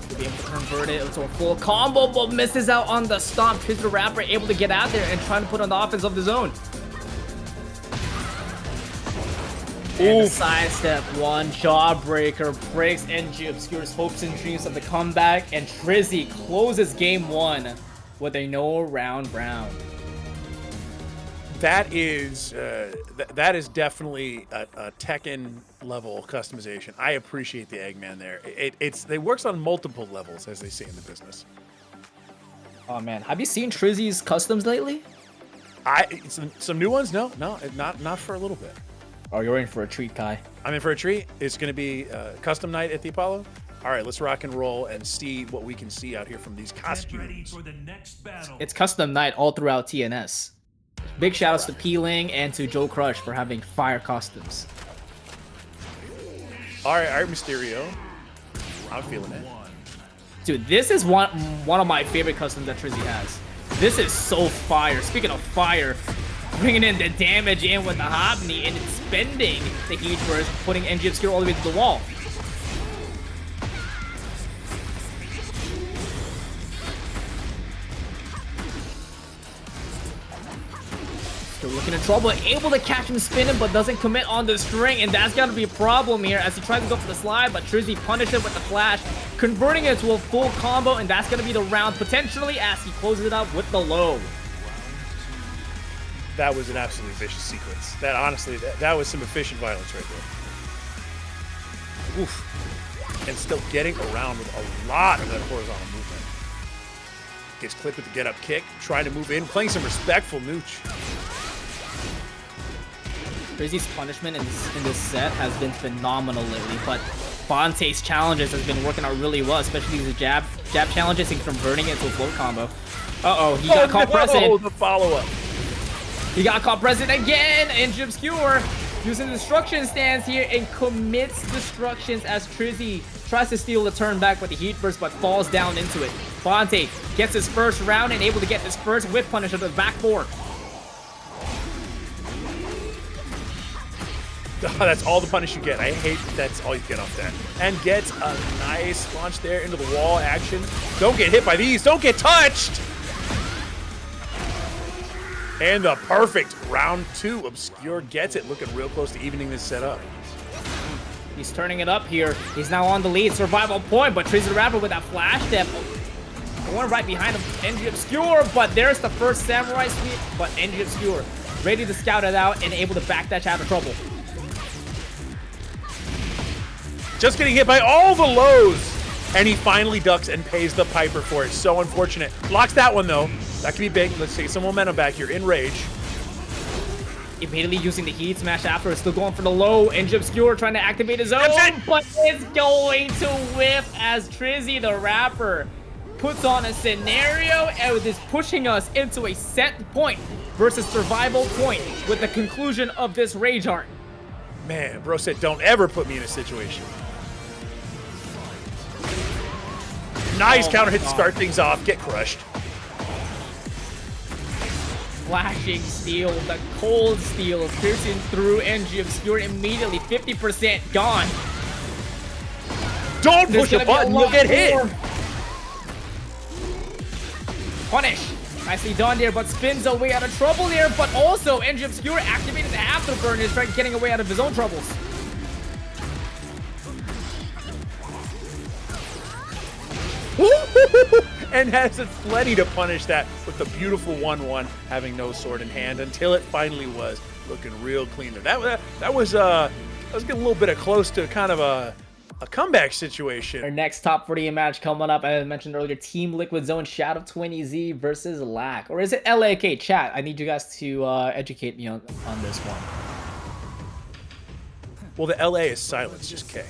To be able to convert it into a full combo, but misses out on the stomp. TrizzyTheRapper able to get out there and trying to put on the offense of the zone. And the sidestep, one jawbreaker breaks NG Obscure's hopes and dreams of the comeback, and Trizzy closes game 1 with a no round round. That is that is definitely a Tekken level customization. I appreciate the Eggman there. It works on multiple levels, as they say in the business. Oh man, have you seen Trizzy's customs lately? Some new ones? No, not for a little bit. Oh, you're in for a treat, Kai. I'm in for a treat. It's going to be custom night at the Apollo. All right, let's rock and roll and see what we can see out here from these costumes. Get ready for the next battle. It's custom night all throughout TNS. Big shout outs to Ling and to Joe Crush for having fire costumes. All right, Mysterio. I'm feeling it. Dude, this is one of my favorite customs that Trizzy has. This is so fire. Speaking of fire, bringing in the damage in with the hop knee and spending the heat burst, putting NG Obscure all the way to the wall. Still looking in trouble, able to catch him spinning, but doesn't commit on the string, and that's gotta be a problem here as he tries to go for the slide, but Trizzy punished it with the flash, converting it to a full combo, and that's gonna be the round potentially as he closes it up with the low. That was an absolutely vicious sequence. That honestly, that was some efficient violence right there. Oof. And still getting around with a lot of that horizontal movement. Gets clipped with the get up kick, trying to move in, playing some respectful nooch. Trizzy's punishment in this set has been phenomenal lately, but Fonte's challenges has been working out really well, especially the jab challenges and converting it into a float combo. Uh-oh, he got caught pressing. Oh, the follow-up. He got caught pressing again, and Obscure using destruction stance here and commits destructions as Trizzy tries to steal the turn back with the heat burst, but falls down into it. Fonte gets his first round and able to get his first whip punish of the back four. Oh, that's all the punish you get. I hate that's all you get off that. And gets a nice launch there into the wall action. Don't get hit by these. Don't get touched. And the perfect round 2. Obscure gets it. Looking real close to evening this set up. He's turning it up here. He's now on the lead. Survival point, but TrizzyTheRapper with that flash step. Going right behind him. NG Obscure, but there's the first samurai sweep. But NG Obscure ready to scout it out and able to backdash out of trouble. Just getting hit by all the lows. And he finally ducks and pays the piper for it. So unfortunate. Blocks that one, though. That could be big. Let's take some momentum back here. In rage. Immediately using the heat smash after. Still going for the low. NG Obscure trying to activate his own. But it's going to whiff as TrizzyTheRapper puts on a scenario and is pushing us into a set point versus survival point with the conclusion of this rage art. Man, bro said don't ever put me in a situation. Nice counter hit to start things off. Get crushed. Flashing steel, the cold steel piercing through NG Obscure immediately. 50% gone. Don't push a button, you'll get hit. Punish. Nicely done there, but spins away out of trouble here. But also, NG Obscure activated the afterburn and is trying getting away out of his own troubles. And has plenty to punish that with the beautiful 1-1, having no sword in hand until it finally was. Looking real clean there. That was getting a little bit of close to kind of a a comeback Our situation. next top 40 match coming up, as I mentioned earlier, Team Liquid Zone Shadow20Z versus Lack. Or is it LAK? Chat, I need you guys to educate me on this one. Well, the LA is silence, just K.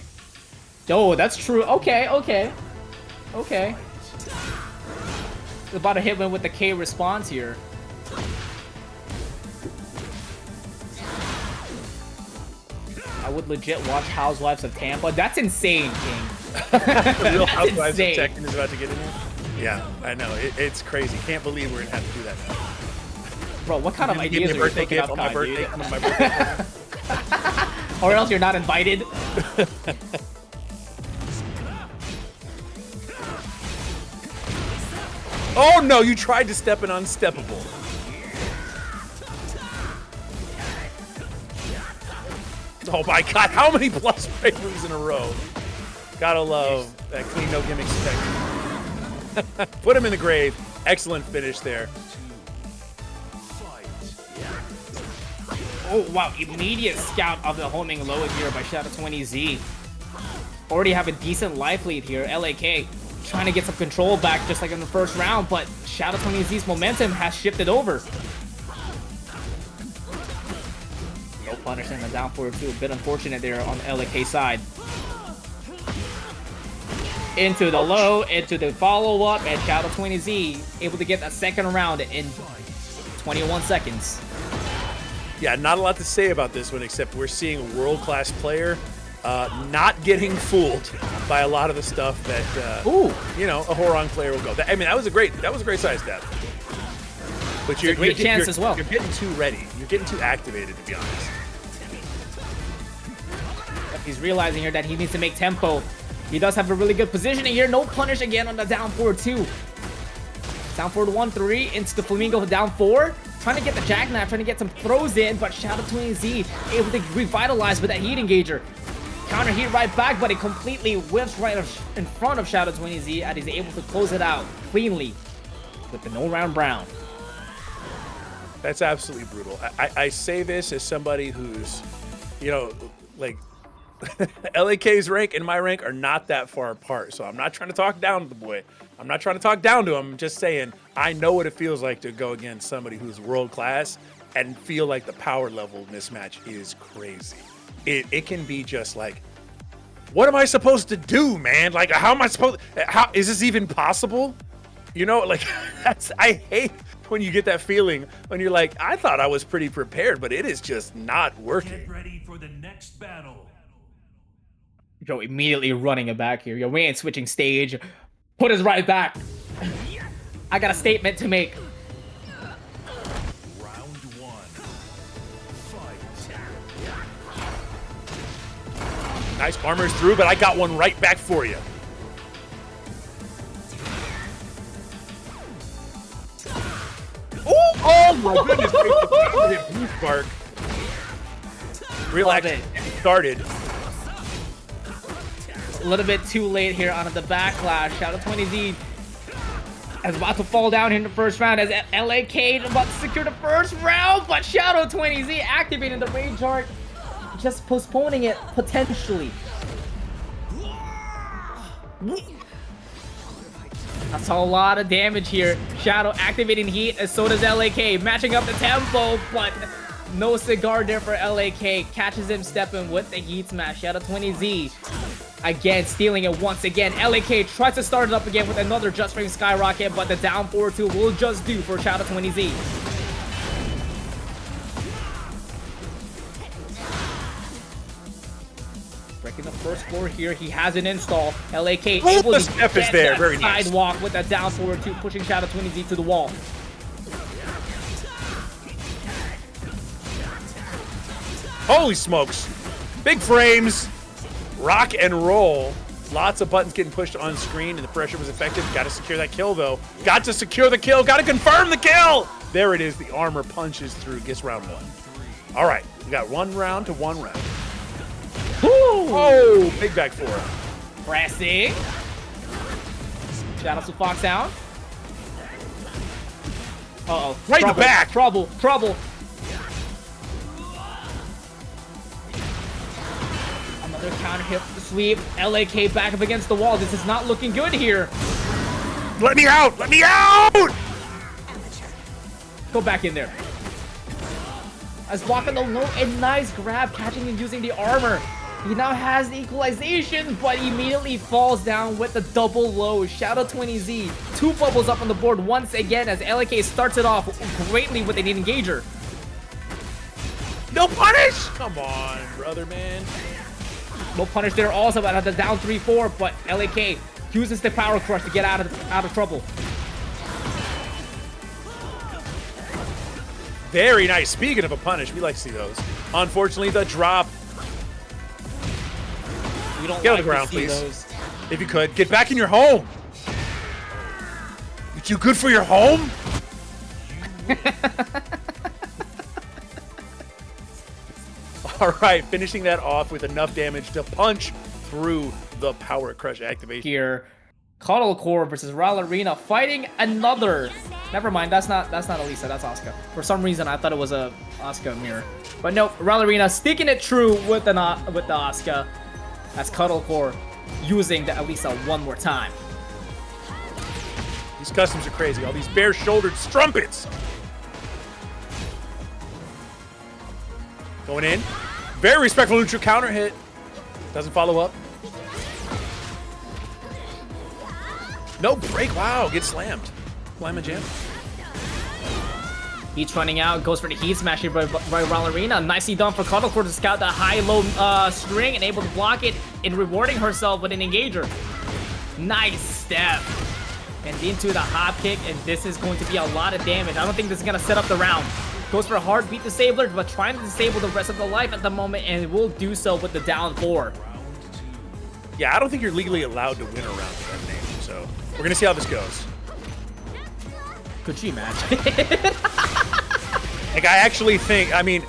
Oh, that's true. Okay. About to hit one with the K response here. I would legit watch Housewives of Tampa. That's insane, King. The Real That's Housewives of insane. Tekken is about to get in here. Yeah, I know. It's crazy. Can't believe we're gonna have to do that now. Bro, what kind of Give me ideas a are you birthday cooking gift up, on my guy, birthday. dude? On my birthday. Or else you're not invited. Oh no! You tried to step in unsteppable. Oh my god, how many plus break moves in a row? Gotta love that clean no gimmicks tech. Put him in the grave. Excellent finish there. Oh, wow. Immediate scout of the homing low here by Shadow20Z. Already have a decent life lead here. LAK trying to get some control back just like in the first round, but Shadow20Z's momentum has shifted over. No punish in the down forward too. A bit unfortunate there on the LAK side. Into the low, into the follow-up, and Shadow20Z able to get that second round in 21 seconds. Yeah, not a lot to say about this one except we're seeing a world-class player not getting fooled by a lot of the stuff that you know, a Hwoarang player will go. I mean, that was a great side step. But you're great chance as well. You're getting too ready. You're getting too activated, to be honest. He's realizing here that he needs to make tempo. He does have a really good positioning here. No punish again on the down forward 2. Down forward 1-3 into the Flamingo down 4. Trying to get the jackknife, trying to get some throws in, but Shadow20Z able to revitalize with that heat engager. Counter heat right back, but it completely whiffs right in front of Shadow20Z and he's able to close it out cleanly with the no round brown. That's absolutely brutal. I say this as somebody who's, you know, like, LAK's rank and my rank are not that far apart, so I'm not trying to talk down to the boy. I'm not trying to talk down to him. I'm just saying I know what it feels like to go against somebody who's world class and feel like the power level in this match is crazy. It can be just like, what am I supposed to do, man? Like, how am I supposed? How is this even possible? You know, like I hate when you get that feeling when you're like, I thought I was pretty prepared, but it is just not working. Get ready for the next battle. Joe immediately running it back here. Yo, we ain't switching stage. Put us right back. I got a statement to make. Round 1. Fight. Nice armor's through, but I got one right back for you. Oh my goodness! Blue spark. Relax. Started. A little bit too late here on the backlash. Shadow20Z is about to fall down here in the first round as LAK is about to secure the first round, but Shadow20Z activating the Rage Art, just postponing it potentially. That's a lot of damage here. Shadow activating heat, and so does LAK, matching up the tempo, but no cigar there for LAK. Catches him stepping with the heat smash. Shadow20Z again stealing it once again. LAK tries to start it up again with another Just Frame Skyrocket, but the down forward 2 will just do for Shadow20Z. Breaking the first floor here, he has an install. LAK able to get that very nice sidewalk with that down forward 2, pushing Shadow20Z to the wall. Holy smokes. Big frames. Rock and roll. Lots of buttons getting pushed on screen, and the pressure was effective. Got to secure that kill, though. Got to secure the kill. Got to confirm the kill. There it is. The armor punches through. Gets round 1. All right. We got 1 round to 1 round. Woo! Oh, big back 4. Pressing. Shout out to Fox down. Uh-oh. Right in the back. Trouble. Another counter hit with the sweep. LAK back up against the wall. This is not looking good here. Let me out! Let me out! Go back in there. As blocking the low and nice grab, catching and using the armor. He now has the equalization, but immediately falls down with the double low. Shout out to Z. 2 bubbles up on the board once again as LAK starts it off greatly with an engager. No punish! Come on, brother, man. No punish there also, but at the down 3-4, but LAK uses the power crush to get out of trouble. Very nice. Speaking of a punish, we like to see those. Unfortunately, the drop. We don't Get on like the ground, to see please. those. If you could, get back in your home. You too good for your home? All right, finishing that off with enough damage to punch through the power crush activation. Here, Cuddlecore versus Ralerina fighting another. Never mind, that's not Alisa, that's Asuka. For some reason, I thought it was a Asuka mirror, but nope. Ralerina sticking it true with the Asuka, as Cuddlecore using the Alisa one more time. These customs are crazy. All these bare-shouldered strumpets. Going in. Very respectful neutral counter hit. Doesn't follow up. No break. Wow, gets slammed. Slam and jam. Heat's running out, goes for the heat smash here by Ralerina. Nicely done for Cuddlecore to scout the high-low string and able to block it in rewarding herself with an engager. Nice step. And into the hop kick, and this is going to be a lot of damage. I don't think this is going to set up the round. Goes for a hard beat disabler, but trying to disable the rest of the life at the moment, and will do so with the down 4. Yeah, I don't think you're legally allowed to win a round with that name, so we're going to see how this goes. Could you imagine? Like, I actually think, I mean,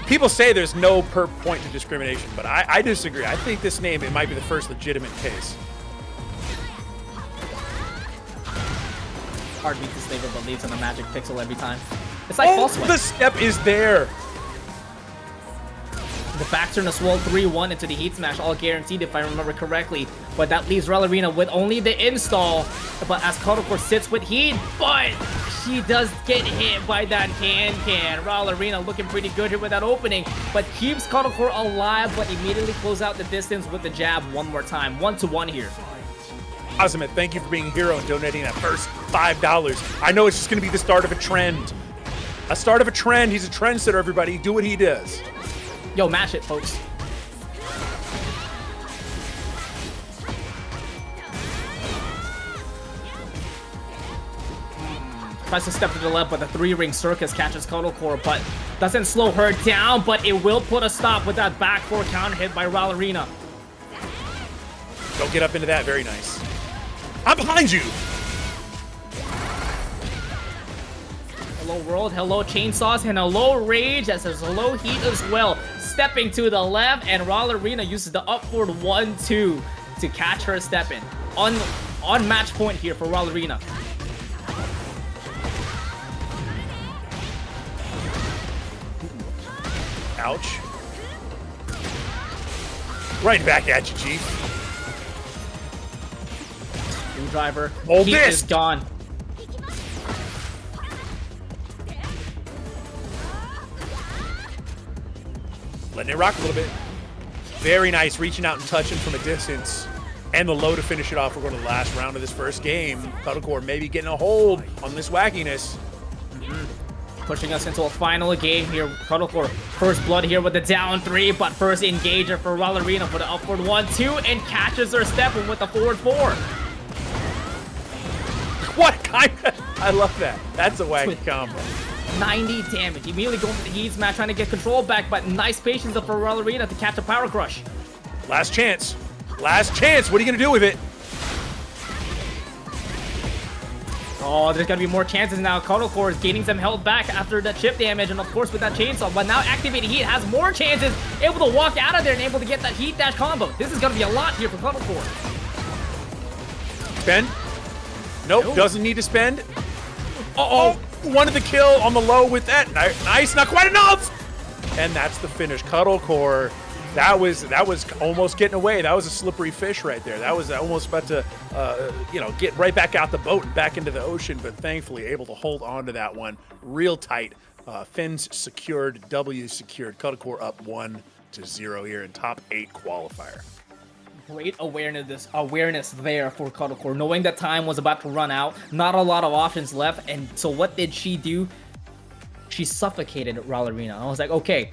people say there's no per point of discrimination, but I disagree. I think this name, it might be the first legitimate case. Hard beat disabler, but leaves on a magic pixel every time. It's like false the step is there. The back turn to swell 3-1 into the heat smash, all guaranteed if I remember correctly. But that leaves Ralerina with only the install. But as Cuddlecore sits with heat, but she does get hit by that can. Ralerina looking pretty good here with that opening, but keeps Cuddlecore alive, but immediately close out the distance with the jab one more time. 1-1 here. Awesome, thank you for being a hero and donating that first $5. I know it's just going to be the start of a trend. A start of a trend. He's a trendsetter, everybody. Do what he does. Yo, mash it, folks. Tries to step to the left, but the 3-ring circus catches Cuddlecore, but doesn't slow her down, but it will put a stop with that back 4 counter hit by Ralerina. Don't get up into that. Very nice. I'm behind you. Hello world, hello chainsaws, and hello rage, as there's hello heat as well. Stepping to the left, and Ralerina uses the up forward 1-2 to catch her stepping. On match point here for Ralerina. Ouch. Right back at you, Chief. Driver. Hold Heat this. is gone. Letting it rock a little bit. Very nice, reaching out and touching from a distance. And the low to finish it off. We're going to the last round of this first game. Cuddlecore maybe getting a hold on this wackiness. Pushing us into a final game here. Cuddlecore, first blood here with the down 3, but first engager for Ralerina for the upward 1-2, and catches her stepping with the forward 4. What kind of... I love that. That's a wacky combo. 90 damage. Immediately going for the heat smash, trying to get control back, but nice patience up for Ralerina to catch a power crush. Last chance. Last chance. What are you going to do with it? Oh, there's going to be more chances now. Cuddlecore is gaining some health back after that chip damage, and of course with that chainsaw, but now activating heat has more chances, able to walk out of there and able to get that heat dash combo. This is going to be a lot here for Cuddlecore. Spend. Nope, doesn't need to spend. Uh-oh, wanted the kill on the low with that. Nice, not quite enough. And that's the finish. Cuddlecore That was almost getting away. That was a slippery fish right there. That was almost about to, get right back out the boat and back into the ocean, but thankfully able to hold on to that one real tight. Fins secured, W secured. Cuddlecore up 1-0 here in top 8 qualifier. Great awareness there for Cuddlecore, knowing that time was about to run out. Not a lot of options left, and so what did she do? She suffocated Ralerina. I was like, okay,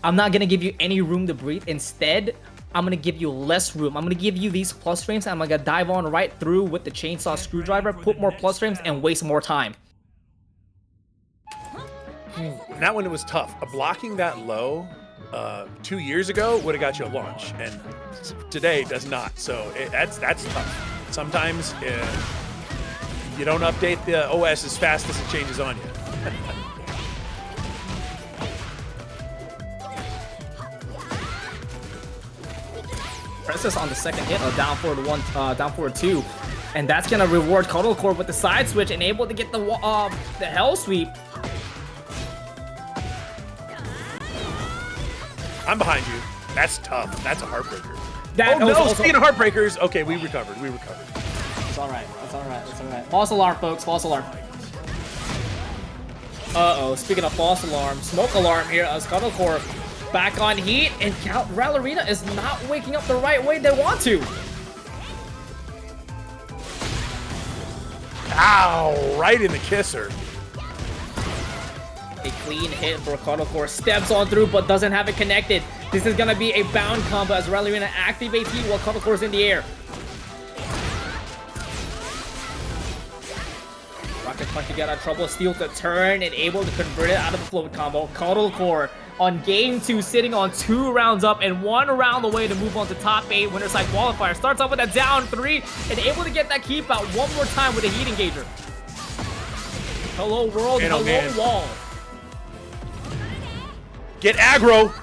I'm not gonna give you any room to breathe. Instead, I'm gonna give you less room. I'm gonna give you these plus frames. I'm gonna dive on right through with the chainsaw screwdriver, put more plus frames, and waste more time. And that one, it was tough. Blocking that low 2 years ago would have got you a launch, and today does not. So that's tough. Sometimes you don't update the OS as fast as it changes on you. Princess on the second hit, down forward 1, down forward 2, and that's gonna reward Cuddlecore with the side switch and able to get the hell sweep. I'm behind you. That's tough. That's a heartbreaker. That oh was no! also... Speaking of heartbreakers, okay, we recovered. It's all right. It's all right. It's all right. False alarm, folks. False alarm. Uh-oh. Speaking of false alarm, smoke alarm here as Cuddlecore back on heat, and Ralerina is not waking up the right way they want to. Ow! Right in the kisser. A clean hit for Cuddlecore. Steps on through, but doesn't have it connected. This is gonna be a bound combo as Ralerina activates heat while Cuddlecore's in the air. Rocket Punch to get out of trouble. Steal to turn and able to convert it out of the float combo. Cuddlecore on game 2, sitting on 2 rounds up and 1 round away to move on to top 8 winner side qualifier. Starts off with a down 3 and able to get that keep out one more time with a heat engager. Hello world, and hello wall. Get aggro.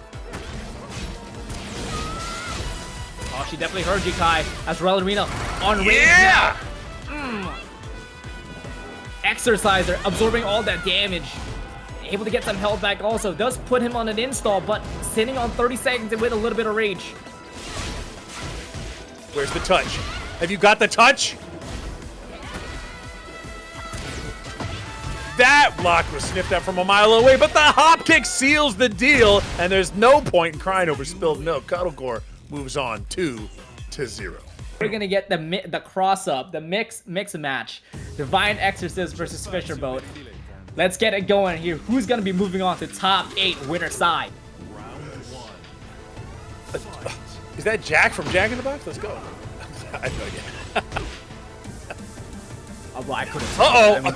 Oh, she definitely heard you, Kai, as Ralerina on range. Yeah! Exerciser, absorbing all that damage. Able to get some health back also. Does put him on an install, but sitting on 30 seconds with a little bit of rage. Where's the touch? Have you got the touch? That block was sniffed out from a mile away, but the hop kick seals the deal, and there's no point in crying over spilled milk. Cuddlecore moves on 2-0. We're gonna get the cross up, the mix match. Divine Exorcist versus Fisherboat. Let's get it going here. Who's gonna be moving on to top 8 winner side? Is that Jack from Jack in the Box? Let's go. I have no idea. Oh, well, I couldn't. Uh-oh. I mean,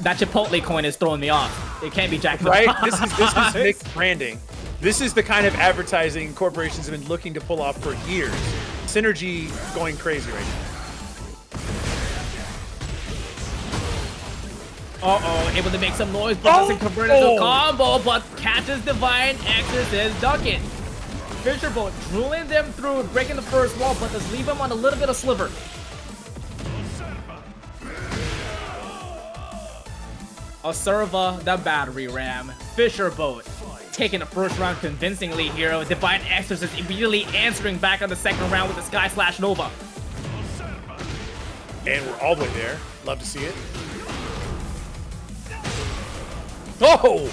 that Chipotle coin is throwing me off. It can't be Jack in the Right? Box. This is mixed branding. This is the kind of advertising corporations have been looking to pull off for years. Synergy going crazy right now. Uh-oh, able to make some noise, but doesn't convert into a combo, but catches Divine Exorcist, duck it. Fisherboat drilling them through, breaking the first wall, but does leave him on a little bit of sliver. Asurva, the battery ram. Fisherboat taking the first round convincingly here. Divine Exorcist immediately answering back on the second round with the Sky Slash Nova. And we're all the way there. Love to see it. Oh!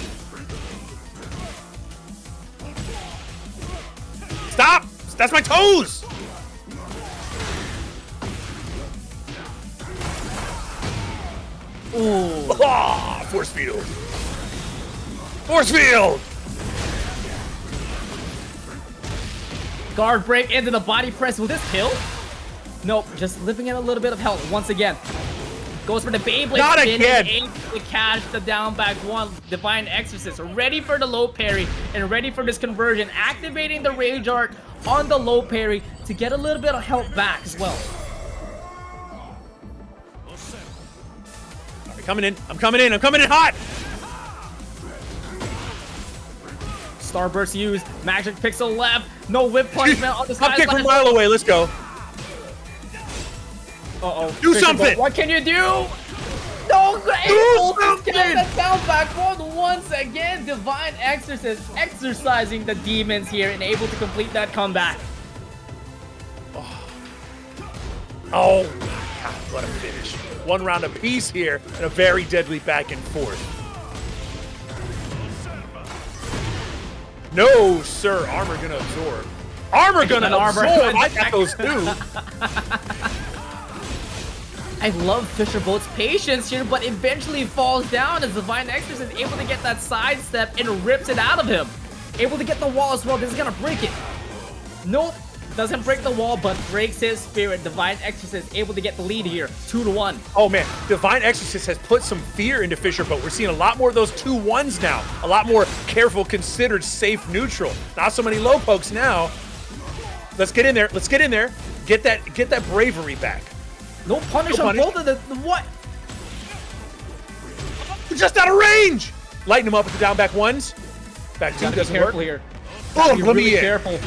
Stop! That's my toes! Ooh. Ah, force field. Force field! Guard break into the body press. Will this kill? Nope, just living in a little bit of health once again. Goes for the Beyblade. Not spin again! And aims to catch the down back one. Divine Exorcist ready for the low parry and ready for this conversion. Activating the Rage Art on the low parry to get a little bit of health back as well. All right, coming in. I'm coming in hot! Starburst used. Magic Pixel left. No whip punishment on the side. Hop kick from a mile away. Let's go. Uh-oh. Do something! What can you do? No, able to something! get that down back one once again. Divine Exorcist exercising the demons here and able to complete that comeback. Oh, God, what a finish. One round apiece here and a very deadly back and forth. No, sir. Armor gonna absorb. Armor gonna absorb. I got those too. I love Fisherboat's patience here, but eventually falls down as Divine Exorcist is able to get that sidestep and rips it out of him. Able to get the wall as well. This is gonna break it. Nope. Doesn't break the wall, but breaks his spirit. Divine Exorcist able to get the lead here, 2-1. Oh man, Divine Exorcist has put some fear into Fisherboat. We're seeing a lot more of those 2-1s now. A lot more careful, considered, safe, neutral. Not so many low pokes now. Let's get in there. Let's get in there. Get that bravery back. No punish on both of the what? We're just out of range. Lighten him up with the down back ones. Back two doesn't work. Here. Oh, Be let really me in. careful.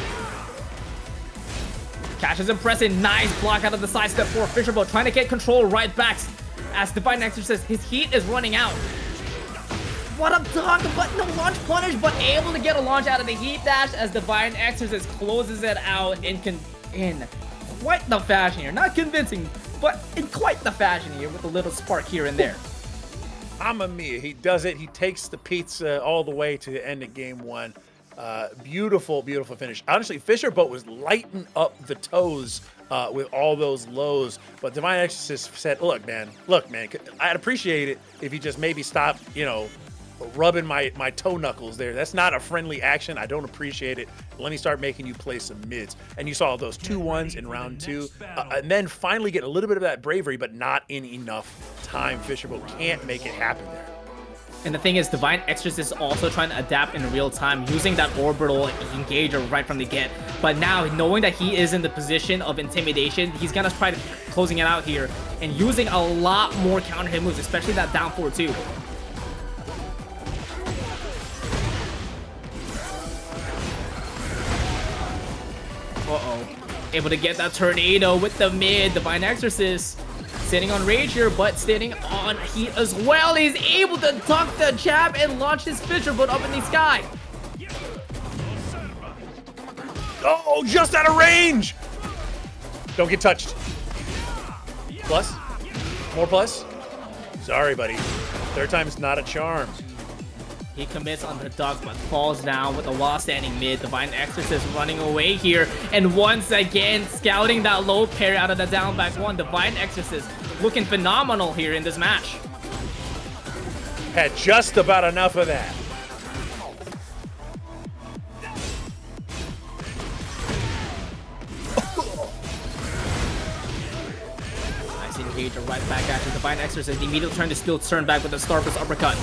Cash is impressive. Nice block out of the side step for Fisherboat. Trying to get control right back as Divine Exorcist. His heat is running out. What I'm talking about. No launch punish, but able to get a launch out of the heat dash as Divine Exorcist closes it out in quite the fashion here. Not convincing, but in quite the fashion here with a little spark here and there. Mamma mia, he does it. He takes the pizza all the way to the end of game one. Beautiful, beautiful finish. Honestly, Fisherboat was lighting up the toes with all those lows, but Divine Exorcist said, look, man, I'd appreciate it if you just maybe stop, rubbing my toe knuckles there. That's not a friendly action. I don't appreciate it. Let me start making you play some mids. And you saw those 2-1s in round two, and then finally get a little bit of that bravery, but not in enough time. Fisherboat can't make it happen there. And the thing is, Divine Exorcist is also trying to adapt in real time, using that orbital engager right from the get. But now, knowing that he is in the position of intimidation, he's gonna try closing it out here and using a lot more counter hit moves, especially that down forward too. Able to get that tornado with the mid. Divine Exorcist sitting on rage here, but sitting on heat as well. He's able to duck the jab and launch his Fisherboat up in the sky. Oh, just out of range. Don't get touched. Plus? More plus? Sorry, buddy. Third time's not a charm. He commits on the duck, but falls down with the wall standing mid. Divine Exorcist running away here. And once again, scouting that low parry out of the down back one. Divine Exorcist looking phenomenal here in this match. Had just about enough of that. Nice engager right back at you. Divine Exorcist immediately trying to still turn back with the Starburst uppercut.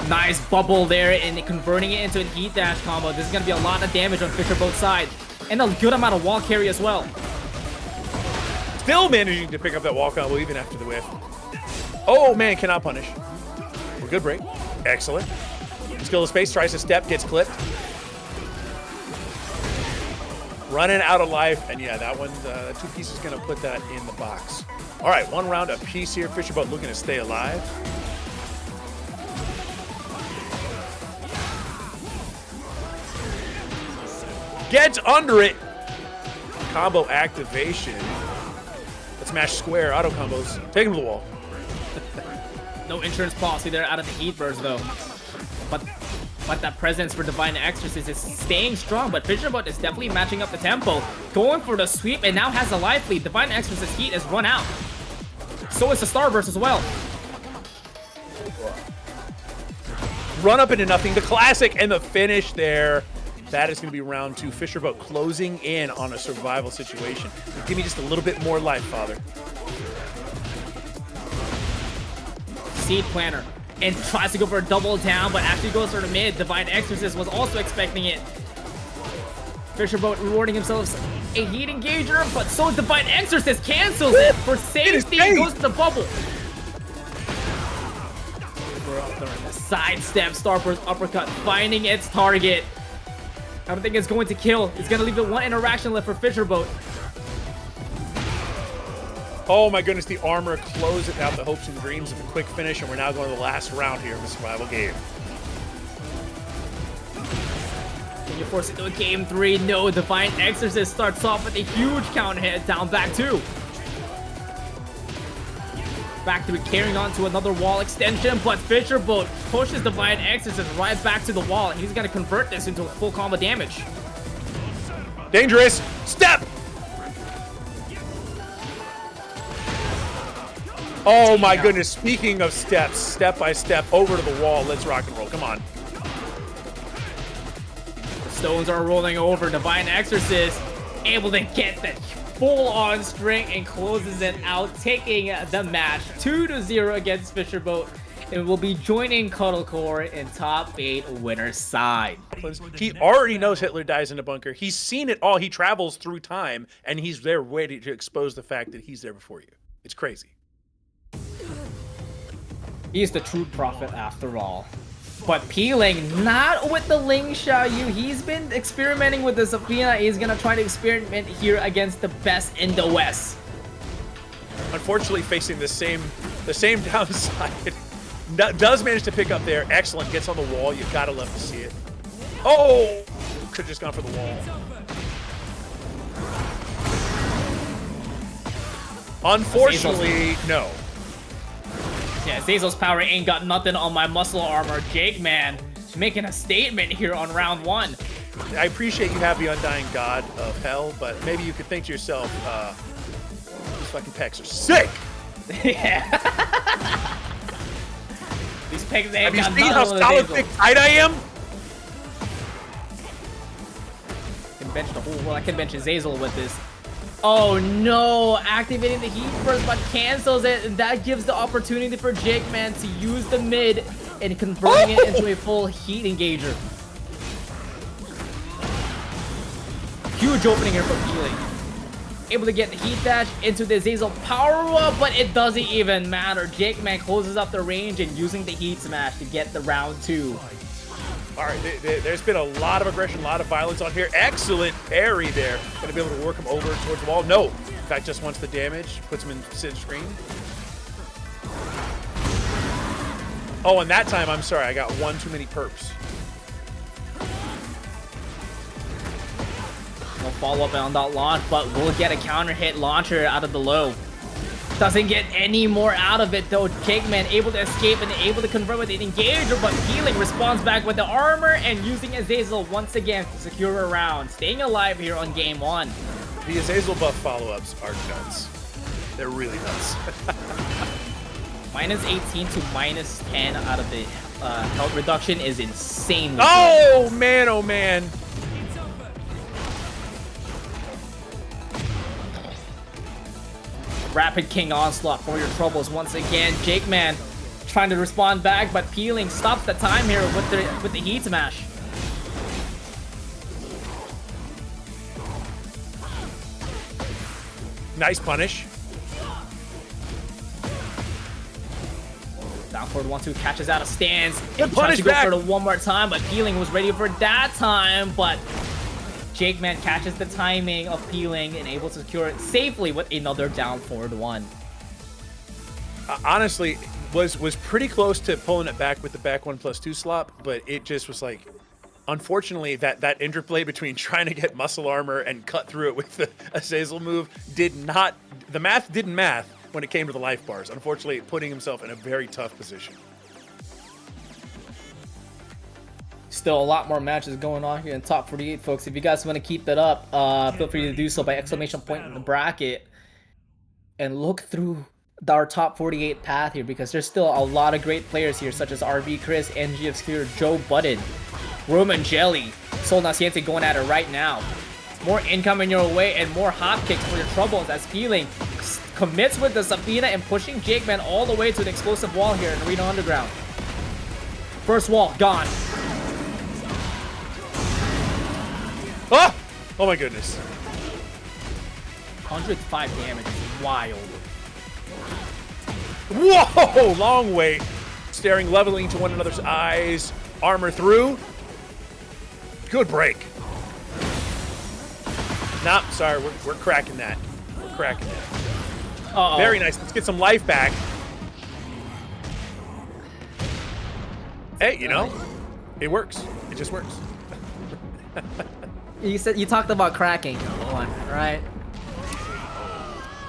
Nice bubble there and converting it into a heat dash combo. This is going to be a lot of damage on Fisherboat's side. And a good amount of wall carry as well. Still managing to pick up that wall combo even after the whiff. Oh man, cannot punish. We're good break. Excellent. Skill of space, tries to step, gets clipped. Running out of life. And yeah, that one, that two piece is going to put that in the box. All right, one round apiece here. Fisherboat looking to stay alive. Gets under it. Combo activation. Let's mash square auto combos. Take him to the wall. No insurance policy there out of the heat burst though. But that presence for Divine Exorcist is staying strong, but Fisherboat is definitely matching up the tempo. Going for the sweep and now has a life lead. Divine Exorcist heat is run out. So is the Starburst as well. Run up into nothing. The classic and the finish there. That is going to be round two. Fisherboat closing in on a survival situation. Give me just a little bit more life, Father. Seed Planner. And tries to go for a double down, but actually goes for the mid. Divine Exorcist was also expecting it. Fisherboat rewarding himself a heat engager, but so Divine Exorcist cancels it for safety. Goes to the bubble. Sidestep, Starburst uppercut, finding its target. I don't think it's going to kill. It's going to leave it one interaction left for Fisherboat. Oh my goodness, the armor closes out the hopes and dreams of a quick finish, and we're now going to the last round here of the survival game. Can you force it to a game 3? No, Divine Exorcist starts off with a huge counter hit, down back 2. Back to it, carrying on to another wall extension, but Fisherboat pushes Divine Exorcist right back to the wall, and he's gonna convert this into full combo damage. Dangerous! Step! Oh my goodness, speaking of steps, step by step, over to the wall, let's rock and roll, come on. The stones are rolling over, Divine Exorcist able to get the full-on string and closes it out, taking the match 2-0 against Fisherboat, and will be joining Cuddlecore in top 8 winner's side. He already knows Hitler dies in a bunker. He's seen it all. He travels through time, and he's there waiting to expose the fact that he's there before you. It's crazy. He's the true prophet after all. But Peeling, not with the Ling Xiaoyu. He's been experimenting with the Zafina. He's gonna try to experiment here against the best in the West. Unfortunately, facing the same downside. Does manage to pick up there. Excellent. Gets on the wall. You gotta love to see it. Oh! Could have just gone for the wall. Unfortunately, no. Yeah, Zazel's power ain't got nothing on my muscle armor. JAKEMAN making a statement here on round 1. I appreciate you have the Undying God of Hell, but maybe you could think to yourself, these fucking pecs are sick! Yeah. These pecs ain't have you got seen how nothing on solid Zazel. thick tight I am? I can bench the whole world. I can bench Zazel with this. Oh no, activating the heat burst but cancels it, and that gives the opportunity for JAKEMAN to use the mid and converting it into a full heat engager. Huge opening here for Peeling. Able to get the heat dash into the Zazel power up, but it doesn't even matter. JAKEMAN closes up the range and using the heat smash to get the round 2. All right, there's been a lot of aggression, a lot of violence on here. Excellent parry there. Gonna be able to work him over towards the wall. No, in fact, just wants the damage, puts him in Sid screen. Oh, and that time, I'm sorry, I got one too many perps. No follow-up on that launch, but we'll get a counter hit launcher out of the low. Doesn't get any more out of it though. JAKEMAN able to escape and able to convert with an engager, but Peeling responds back with the armor and using Azazel once again to secure a round. Staying alive here on game 1. The Azazel buff follow-ups are nuts. They're really nuts. Minus 18 to minus 10 out of the health reduction is insane. Oh man, oh man. Rapid King onslaught for your troubles once again. JAKEMAN trying to respond back, but Peeling stops the time here with the heat smash. Nice punish. Down forward 1-2 catches out of stance. Good Tries to punish go back. for it one more time, but Peeling was ready for that time, but JAKEMAN catches the timing of Peeling and able to secure it safely with another down forward 1. Honestly, was pretty close to pulling it back with the back 1+2 slop, but it just was like, unfortunately, that interplay between trying to get muscle armor and cut through it with the Azazel move the math didn't math when it came to the life bars. Unfortunately, putting himself in a very tough position. Still a lot more matches going on here in top 48, folks. If you guys want to keep that up, feel free to do so by exclamation point in the bracket and look through our top 48 path here, because there's still a lot of great players here, such as RV Chris, NG Obscure, Joe Budden, Roman Jelly, Sol Naciente going at it right now. More incoming your way and more hot kicks for your troubles as Peeling commits with the Zafina and pushing JAKEMAN all the way to an explosive wall here in Arena Underground. First wall gone. Ah! Oh my goodness. 105 damage is wild. Whoa! Long wait. Staring leveling to one another's eyes. Armor through. Good break. Nah, sorry, we're cracking that. We're cracking that. Uh-oh. Very nice. Let's get some life back. Hey, you know, it works. It just works. You talked about cracking one, right?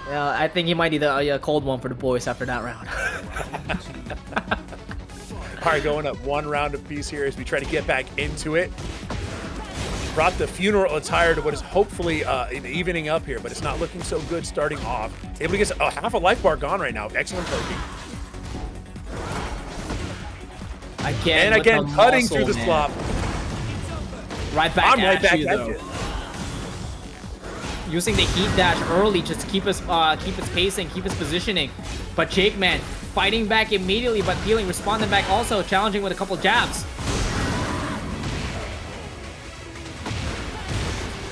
Yeah, I think he might need a cold one for the boys after that round. All right, going up 1 round apiece here as we try to get back into it. Brought the funeral attire to what is hopefully an evening up here, but it's not looking so good starting off. Able to get half a life bar gone right now. Excellent poking. Again, and again, cutting muscle, through the man. slop. Right back I'm right at back you, at though. you. Using the heat dash early just to keep its pacing, keep its positioning. But JAKEMAN fighting back immediately, but healing, responding back also, challenging with a couple jabs.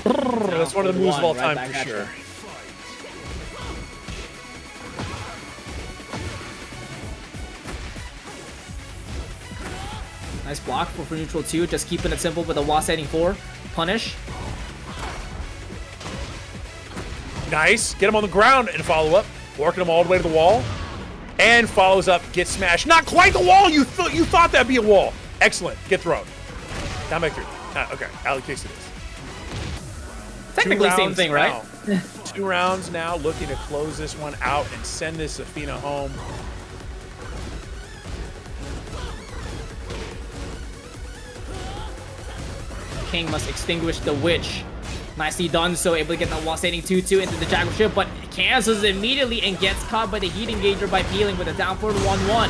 That's one of the moves of all Right time back for at sure. you. Nice block for neutral 2, just keeping it simple with a wall setting 4. Punish. Nice. Get him on the ground and follow up. Working him all the way to the wall. And follows up. Get smashed. Not quite the wall. You thought that'd be a wall. Excellent. Get thrown. Down back 3. Okay. Alley kicks it is. Technically same thing, right? 2 rounds now. Looking to close this one out and send this Zafina home. King must extinguish the witch. Nicely done, so able to get that wall standing 2-2 into the Jaguar ship, but cancels immediately and gets caught by the heat engager by peeling with a down forward 1-1.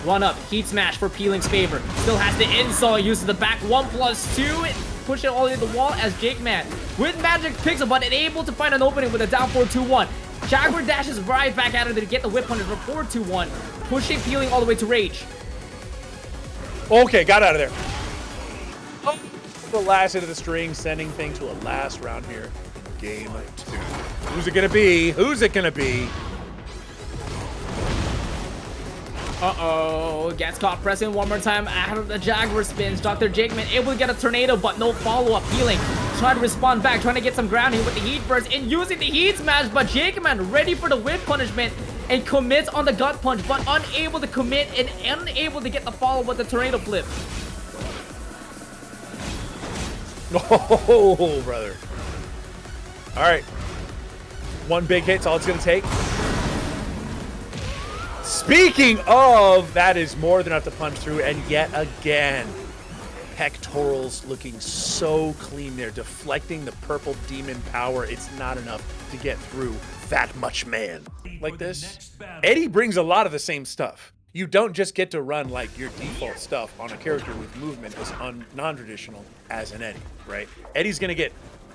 Run up, heat smash for peeling's favor. Still has the insult, uses the back 1+2, push it all the way to the wall as JAKEMAN with magic picks up, but unable to find an opening with a down forward 2-1. Jaguar dashes right back at her to get the whip punish for 4-2-1, pushing peeling all the way to rage. Okay, got out of there. Oh, the last hit of the string, sending things to a last round here. Game 2. Who's it gonna be? Who's it gonna be? Uh-oh, gets caught pressing one more time out of the Jaguar spins. TheJAKEMAN able to get a tornado, but no follow-up. Healing, try to respond back, trying to get some ground here with the heat burst and using the heat smash, but JAKEMAN ready for the whip punishment and commits on the gut punch, but unable to commit and unable to get the follow with the tornado flip. Oh, brother. All right. 1 big hit's all it's gonna take. Speaking of, that is more than enough to punch through, and yet again, pectorals looking so clean there, deflecting the purple demon power. It's not enough to get through that much man. Like this, Eddy brings a lot of the same stuff. You don't just get to run like your default stuff on a character with movement as non-traditional as an Eddy, right? Eddy's gonna get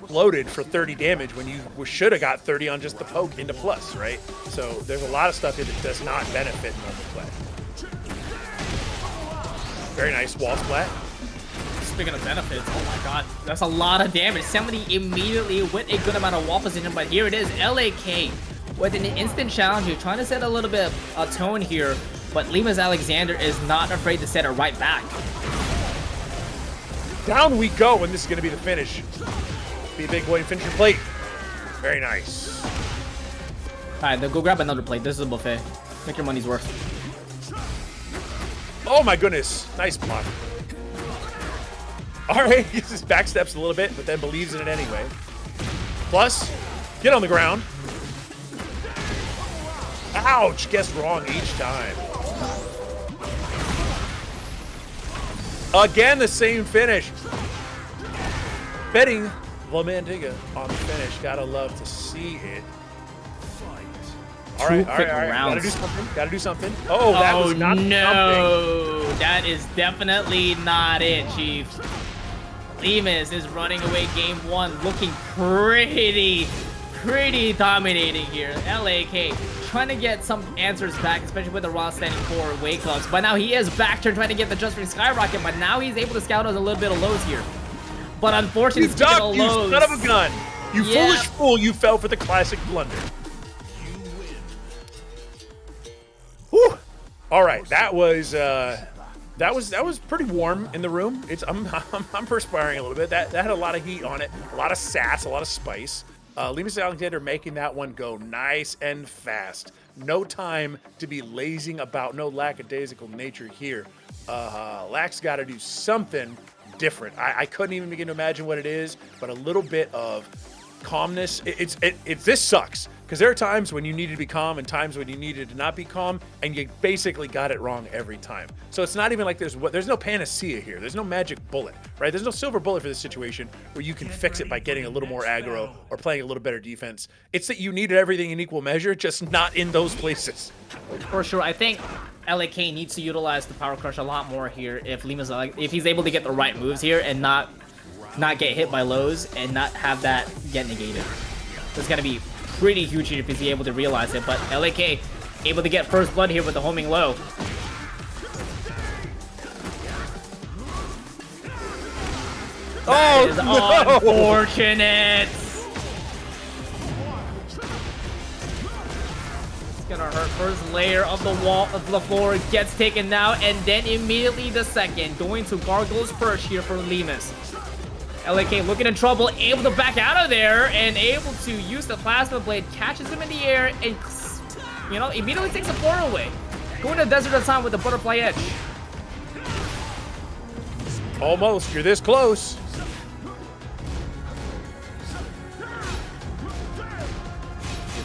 loaded for 30 damage when you should have got 30 on just the poke into plus, right? So there's a lot of stuff here that does not benefit normal play. Very nice wall splat. Speaking of benefits, oh my god, that's a lot of damage. Somebody immediately with a good amount of wall position, but here it is, LAK with an instant challenge. You're trying to set a little bit of a tone here, but LemusAlexander is not afraid to set it right back. Down we go, and this is going to be the finish. Be a big boy and finish your plate. Very nice. All right, then go grab another plate. This is a buffet. Make your money's worth. Oh my goodness, nice block. All right, he just backsteps a little bit, but then believes in it anyway. Plus, get on the ground. Ouch, guessed wrong each time. Again, the same finish. Betting LemusAlexander on the finish. Gotta love to see it. All right. Gotta do something. Oh, that was not no. That is definitely not it, Chief. Lemus is running away game 1, looking pretty dominating here. LAK trying to get some answers back, especially with the raw standing 4 weight clubs. But now he is back to trying to get the Just Ring Skyrocket, but now he's able to scout us a little bit of lows here. But unfortunately, you ducked, you son of a gun. You foolish fool, you fell for the classic blunder. Whew. All right, that was pretty warm in the room. I'm perspiring a little bit. That had a lot of heat on it, a lot of sass, a lot of spice. LemusAlexander making that one go nice and fast. No time to be lazing about, no lackadaisical nature here. Lax got to do something different. I couldn't even begin to imagine what it is, but a little bit of calmness. This sucks, because there are times when you needed to be calm and times when you needed to not be calm, and you basically got it wrong every time. So it's not even like there's no panacea here. There's no magic bullet, right? There's no silver bullet for this situation where you can fix it by getting a little more aggro or playing a little better defense. It's that you needed everything in equal measure, just not in those places. For sure, I think LAK needs to utilize the Power Crush a lot more here if he's able to get the right moves here and not get hit by lows and not have that get negated. It's gonna be pretty huge here if he's able to realize it, but LAK able to get first blood here with the homing low. That is unfortunate. It's gonna hurt. First layer of the wall of the floor gets taken now, and then immediately the second. Going to Gargoyle's Perch here for Lemus. LAK looking in trouble, able to back out of there, and able to use the Plasma Blade, catches him in the air, and, you know, immediately takes the floor away. Going to Desert of Time with the Butterfly Edge. Almost, you're this close.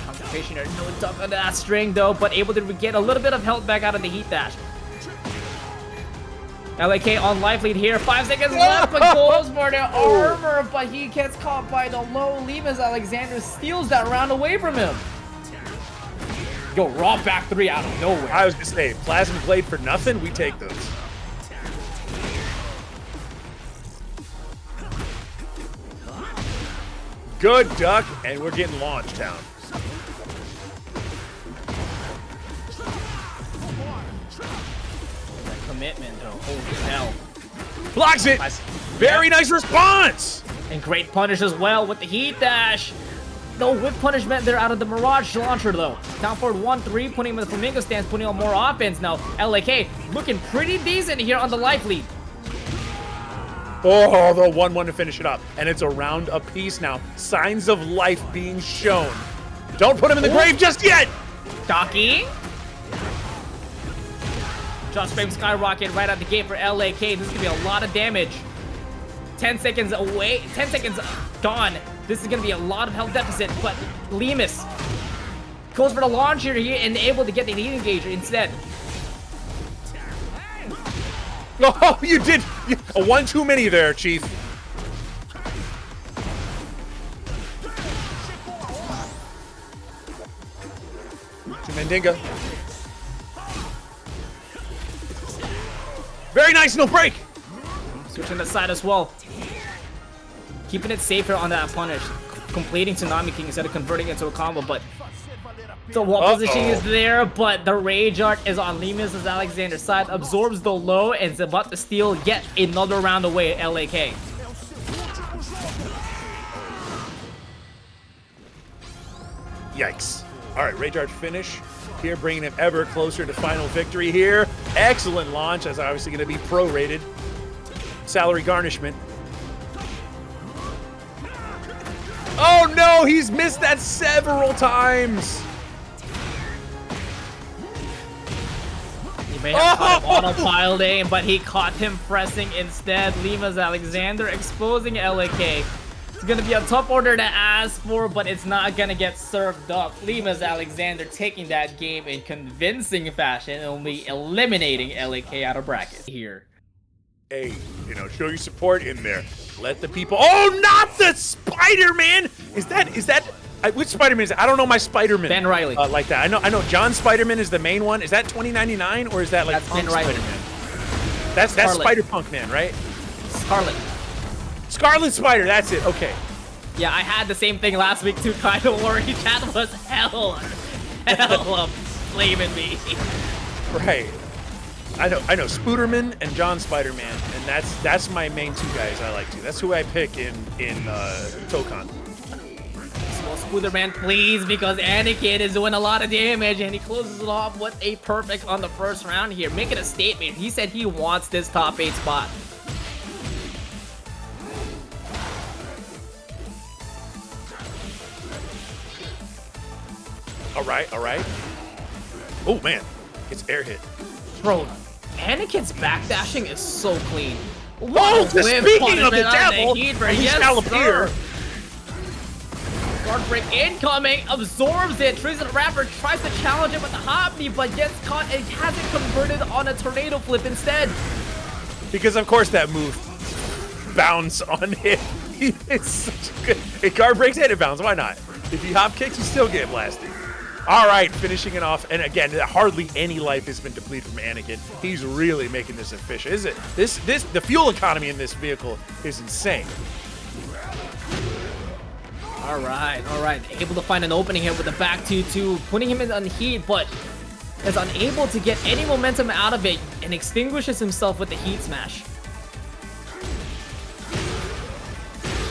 Concentration there, no duck on that string though, but able to get a little bit of health back out of the Heat Dash. LAK on life lead here, 5 seconds left, but goes for the armor, but he gets caught by the low. LemusAlexander steals that round away from him. Yo, raw back 3 out of nowhere. I was gonna say, Plasma Blade for nothing, we take those. Good duck, and we're getting launched down. Commitment though, holy hell. Blocks it! Very nice response! And great punish as well with the Heat Dash. No whip punishment there out of the Mirage Launcher though. Down forward 1-3, putting him in the Flamingo stance, putting on more offense now. LAK looking pretty decent here on the life lead. Oh, the 1-1 to finish it up. And it's a round apiece now. Signs of life being shown. Don't put him in the grave just yet! Docking. Just frame skyrocket right out the gate for LAK. This is gonna be a lot of damage. 10 seconds away, 10 seconds gone. This is gonna be a lot of health deficit, but Lemus goes for the launcher here and able to get the Heat Engager instead. Oh, you did a one too many there, Chief. To Mandinga. Very nice, no break. Switching the side as well. Keeping it safer on that punish. Completing Tsunami King instead of converting it into a combo, but the wall positioning is there, but the Rage Art is on LemusAlexander's side. Absorbs the low and is about to steal yet another round away at LAK. Yikes. All right, Rage Art finish here, bringing him ever closer to final victory here. Excellent launch, as obviously going to be prorated. Salary garnishment. Oh no, he's missed that several times. He may have caught him auto-piled aim, but he caught him pressing instead. LemusAlexander exposing LAK. It's gonna be a tough order to ask for, but it's not gonna get served up. LemusAlexander taking that game in convincing fashion and only eliminating LAK out of bracket here. Hey, you know, show your support in there. Let the people. Oh, not the Spider-Man! Is that which Spider-Man is that? I don't know my Spider-Man. Ben Reilly. Like that. I know John Spider-Man is the main one. Is that 2099 or is that like That's Ben Reilly. Spider-Man? That's Spider-Punk Man, right? Scarlet Spider, that's it. Okay. Yeah, I had the same thing last week too, kind of worried. That was hell of flaming me. Right. I know Spooderman and John Spider-Man, and that's my main two guys I like to. That's who I pick in Tokon. Well, Spooderman, please, because Anakin is doing a lot of damage, and he closes it off with a perfect on the first round here, making a statement. He said he wants this top 8 spot. All right, all right. Oh, man. It's air hit. Bro, Anakin's backdashing is so clean. Oh, speaking of the devil, yes, sir. Guard break incoming, absorbs it. TrizzyTheRapper tries to challenge it with the hop knee, but gets caught and has it converted on a tornado flip instead. Because, of course, that move bounds on him. It's such a good... It guard breaks and it bounds. Why not? If he hop kicks, you still get blasted. All right, finishing it off. And again, hardly any life has been depleted from Anakin. He's really making this efficient. Is it? The fuel economy in this vehicle is insane. All right. Able to find an opening here with the back 2-2, putting him in on heat, but is unable to get any momentum out of it and extinguishes himself with the heat smash.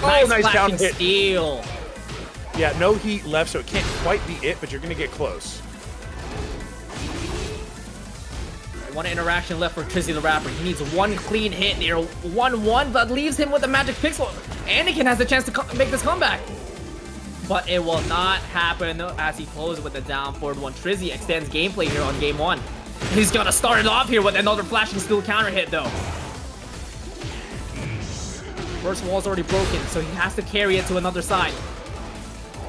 Nice down hit. Steal. Yeah, no heat left, so it can't quite be it, but you're going to get close. One interaction left for TrizzyTheRapper. He needs one clean hit there. 1-1, but leaves him with a magic pixel. Anakin has a chance to make this comeback. But it will not happen as he closes with the down forward one. Trizzy extends gameplay here on game 1. He's going to start it off here with another flashing steel counter hit, though. First wall's already broken, so he has to carry it to another side.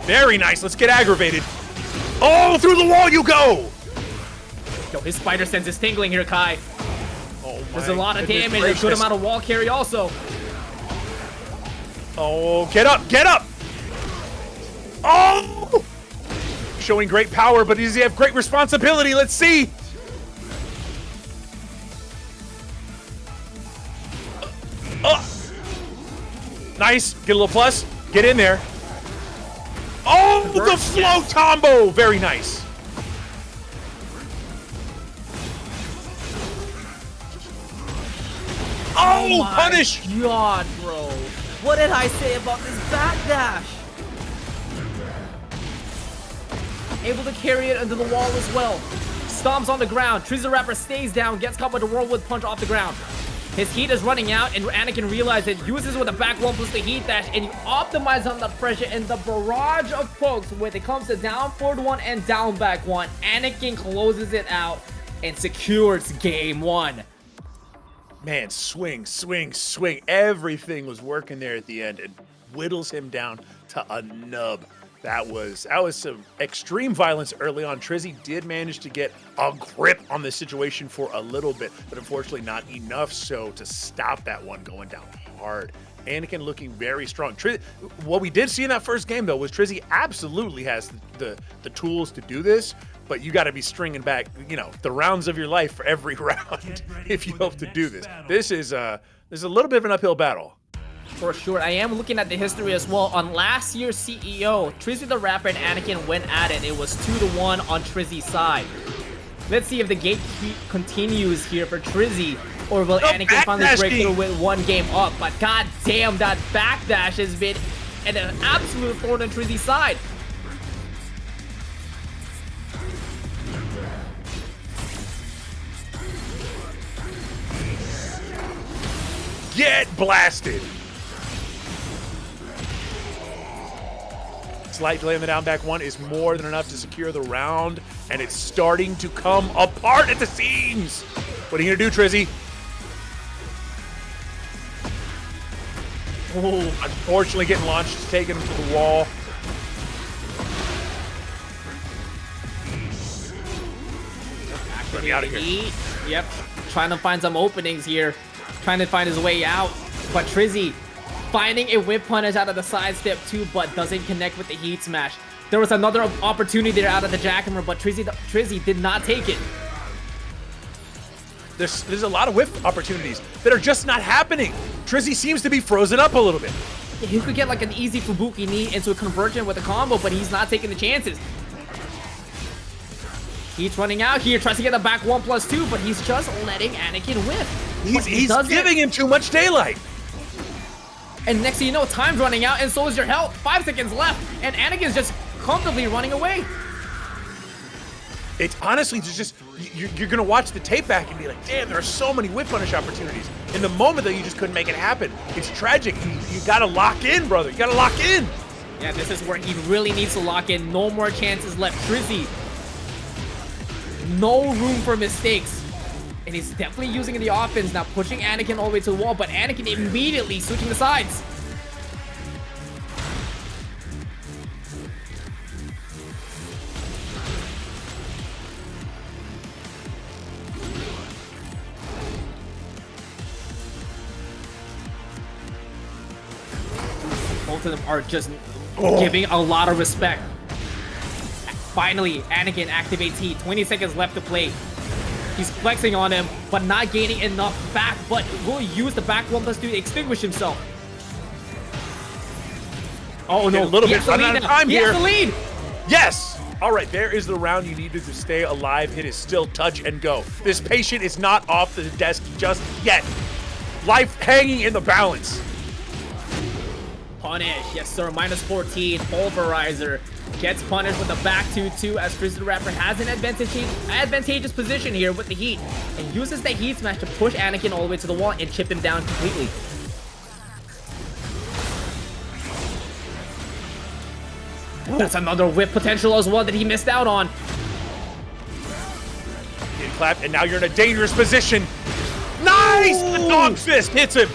Very nice. Let's get aggravated. Oh, through the wall you go! Yo, his spider sense is tingling here, Kai. Oh, there's a lot of damage. A good amount of wall carry also. Oh, get up, get up! Oh! Showing great power, but does he have great responsibility? Let's see. Nice. Get a little plus. Get in there. Oh, the flow combo. Very nice. Oh, punish. God, bro. What did I say about this backdash? Able to carry it into the wall as well. Stomps on the ground. TrizzyTheRapper stays down, gets caught with a whirlwind punch off the ground. His heat is running out, and Anakin realizes it, uses with a back one plus the heat dash, and you optimize on the pressure and the barrage of pokes when it comes to down forward one and down back one. Anakin closes it out and secures game 1. Man, swing, swing, swing. Everything was working there at the end and whittles him down to a nub. That was some extreme violence early on. Trizzy did manage to get a grip on the situation for a little bit, but unfortunately not enough so to stop that one going down hard. Anakin looking very strong. What we did see in that first game, though, was Trizzy absolutely has the tools to do this, but you got to be stringing back, the rounds of your life for every round if you hope to do this. This is a little bit of an uphill battle. For sure. I am looking at the history as well. On last year's CEO, TrizzyTheRapper and Anakin went at it. It was 2-1 on Trizzy's side. Let's see if the gate continues here for Trizzy, or will Anakin finally break through with one game up. But god damn, that backdash has been an absolute thorn on Trizzy's side. Get blasted. Slight delay on the down back one is more than enough to secure the round, and it's starting to come apart at the seams. What are you gonna do, Trizzy? Oh, unfortunately getting launched, taken him to the wall. Get me out of here. Yep, trying to find some openings here, trying to find his way out, but Trizzy finding a whip punish out of the sidestep too, but doesn't connect with the heat smash. There was another opportunity there out of the Jackhammer, but Trizzy did not take it. There's a lot of whip opportunities that are just not happening. Trizzy seems to be frozen up a little bit. Yeah, he could get like an easy Fubuki knee into a conversion with a combo, but he's not taking the chances. He's running out here, tries to get the back 1+2, but he's just letting Anakin whip. He's giving him too much daylight. And next thing you know, time's running out, and so is your health. 5 seconds left, and Anakin's just comfortably running away. It's honestly just, you're gonna watch the tape back and be like, damn, there are so many whip punish opportunities. In the moment, though, you just couldn't make it happen. It's tragic. You gotta lock in, brother. You gotta lock in. Yeah, this is where he really needs to lock in. No more chances left. Trizzy, no room for mistakes. And he's definitely using the offense now, pushing Anakin all the way to the wall, but Anakin immediately switching the sides. Both of them are just giving a lot of respect. Finally, Anakin activates heat. 20 seconds left to play. He's flexing on him, but not gaining enough back, but will use the back 1+2 to extinguish himself. Oh no, a little bit running out of time here. He has the lead. Yes! All right, there is the round you needed to stay alive. Hit is still touch and go. This patient is not off the desk just yet. Life hanging in the balance. Punish, yes sir, -14, Pulverizer gets punished with a back 2-2 as TrizzyTheRapper has an advantageous position here with the heat and uses the heat smash to push Anakin all the way to the wall and chip him down completely. That's another whip potential as well that he missed out on. Getting clapped, and now you're in a dangerous position. Nice! The dog fist hits him.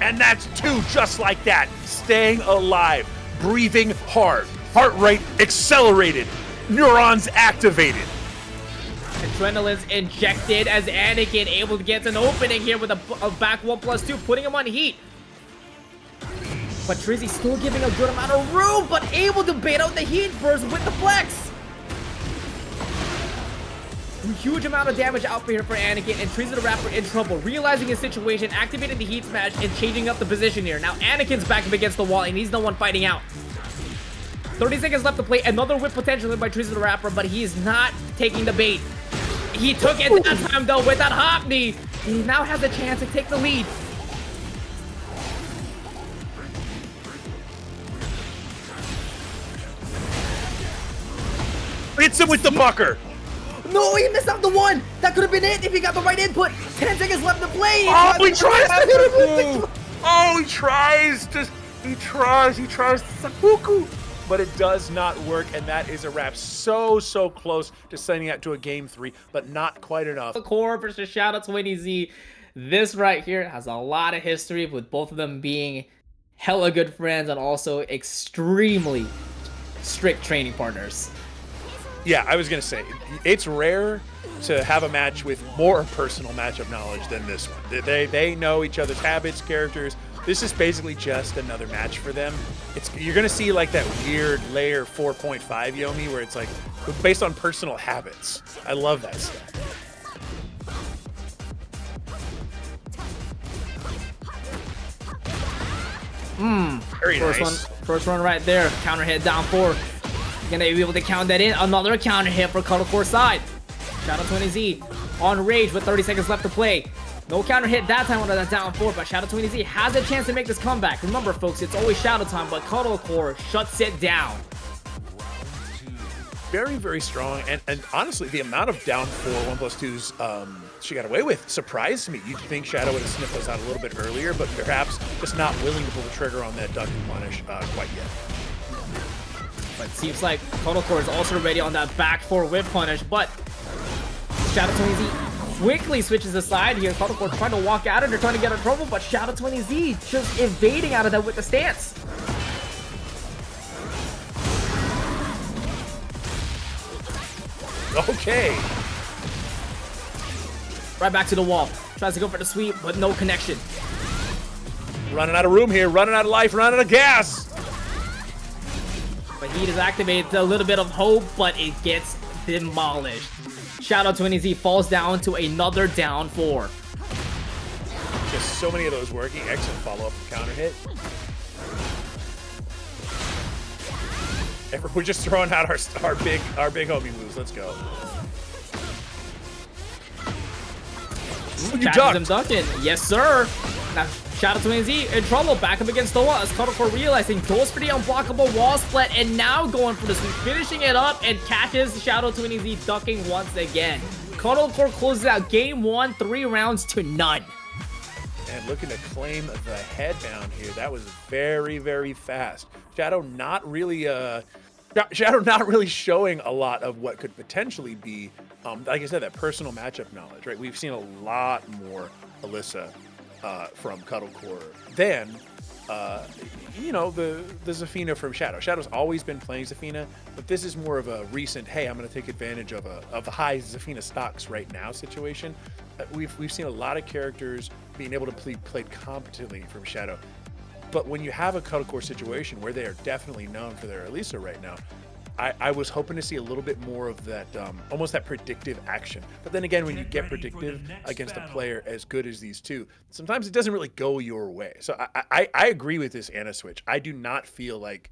And that's two just like that. Staying alive, breathing hard, heart rate accelerated, neurons activated. Adrenaline's injected as Anakin able to get an opening here with a back 1+2, putting him on heat. But Trizzy still giving a good amount of room, but able to bait out the heat burst with the flex. Huge amount of damage out here for Anakin, and TrizzyTheRapper in trouble, realizing his situation, activating the heat smash, and changing up the position here. Now Anakin's back up against the wall, and he's the one fighting out. 30 seconds left to play. Another whip potentially by TrizzyTheRapper, but he is not taking the bait. He took it that time, though, with that hop knee. He now has a chance to take the lead. Hits him with the bucker. No, he missed out the one. That could have been it if he got the right input. 10 seconds left to play. Oh, he tries to hit him. Oh, he tries seppuku. But it does not work, and that is a wrap. So close to sending that to a game 3, but not quite enough. Core versus Xiaoyu. This right here has a lot of history with both of them being hella good friends and also extremely strict training partners. Yeah, I was going to say, it's rare to have a match with more personal matchup knowledge than this one. They know each other's habits, characters. This is basically just another match for them. You're going to see like that weird layer 4.5 Yomi where it's like based on personal habits. I love that stuff. Very nice. First one right there. Counter hit down 4. Gonna be able to count that in. Another counter hit for Cuddle Core side. Xiaoyu on rage with 30 seconds left to play. No counter hit that time on that down 4, but Xiaoyu has a chance to make this comeback. Remember, folks, it's always Shadow time, but Cuddle Core shuts it down. Very strong, and honestly, the amount of down 4 1+2s she got away with surprised me. You'd think Shadow would have sniffed those out a little bit earlier, but perhaps just not willing to pull the trigger on that duck and punish quite yet. But it seems like Cuddle Core is also ready on that back 4 whip punish, but Xiaoyu quickly switches aside here. Cuddle Core trying to walk out of it, trying to get in trouble, but Xiaoyu just evading out of that with the stance. Okay. Right back to the wall. Tries to go for the sweep, but no connection. Running out of room here, running out of life, running out of gas. But heat is activated, a little bit of hope, but it gets demolished. Xiaoyu falls down to another down 4. Just so many of those working. Excellent follow-up counter hit. We're just throwing out our big homie moves. Let's go. Ooh, you ducked. Him ducking. Yes, sir. Now Xiaoyu in trouble, back up against the wall as Cuddle Core realizing goes for the unblockable wall split and now going for the sweep, finishing it up and catches Xiaoyu ducking once again. Cuddle Core closes out game 1, 3 rounds to none. and looking to claim the headbound here. That was very, very fast. Shadow not really showing a lot of what could potentially be, like I said, that personal matchup knowledge, right? We've seen a lot more Alisa from Cuddlecore than you know, the Zafina from Shadow. Shadow's always been playing Zafina, but this is more of a recent, hey, I'm going to take advantage of the high Zafina stocks right now situation. We've seen a lot of characters being able to play played competently from Shadow, but when you have a Cuddlecore situation where they are definitely known for their Alisa right now, I was hoping to see a little bit more of that, almost that predictive action. But then again, when you get predictive against a player as good as these two, sometimes it doesn't really go your way. So I agree with this Ana switch. I do not feel like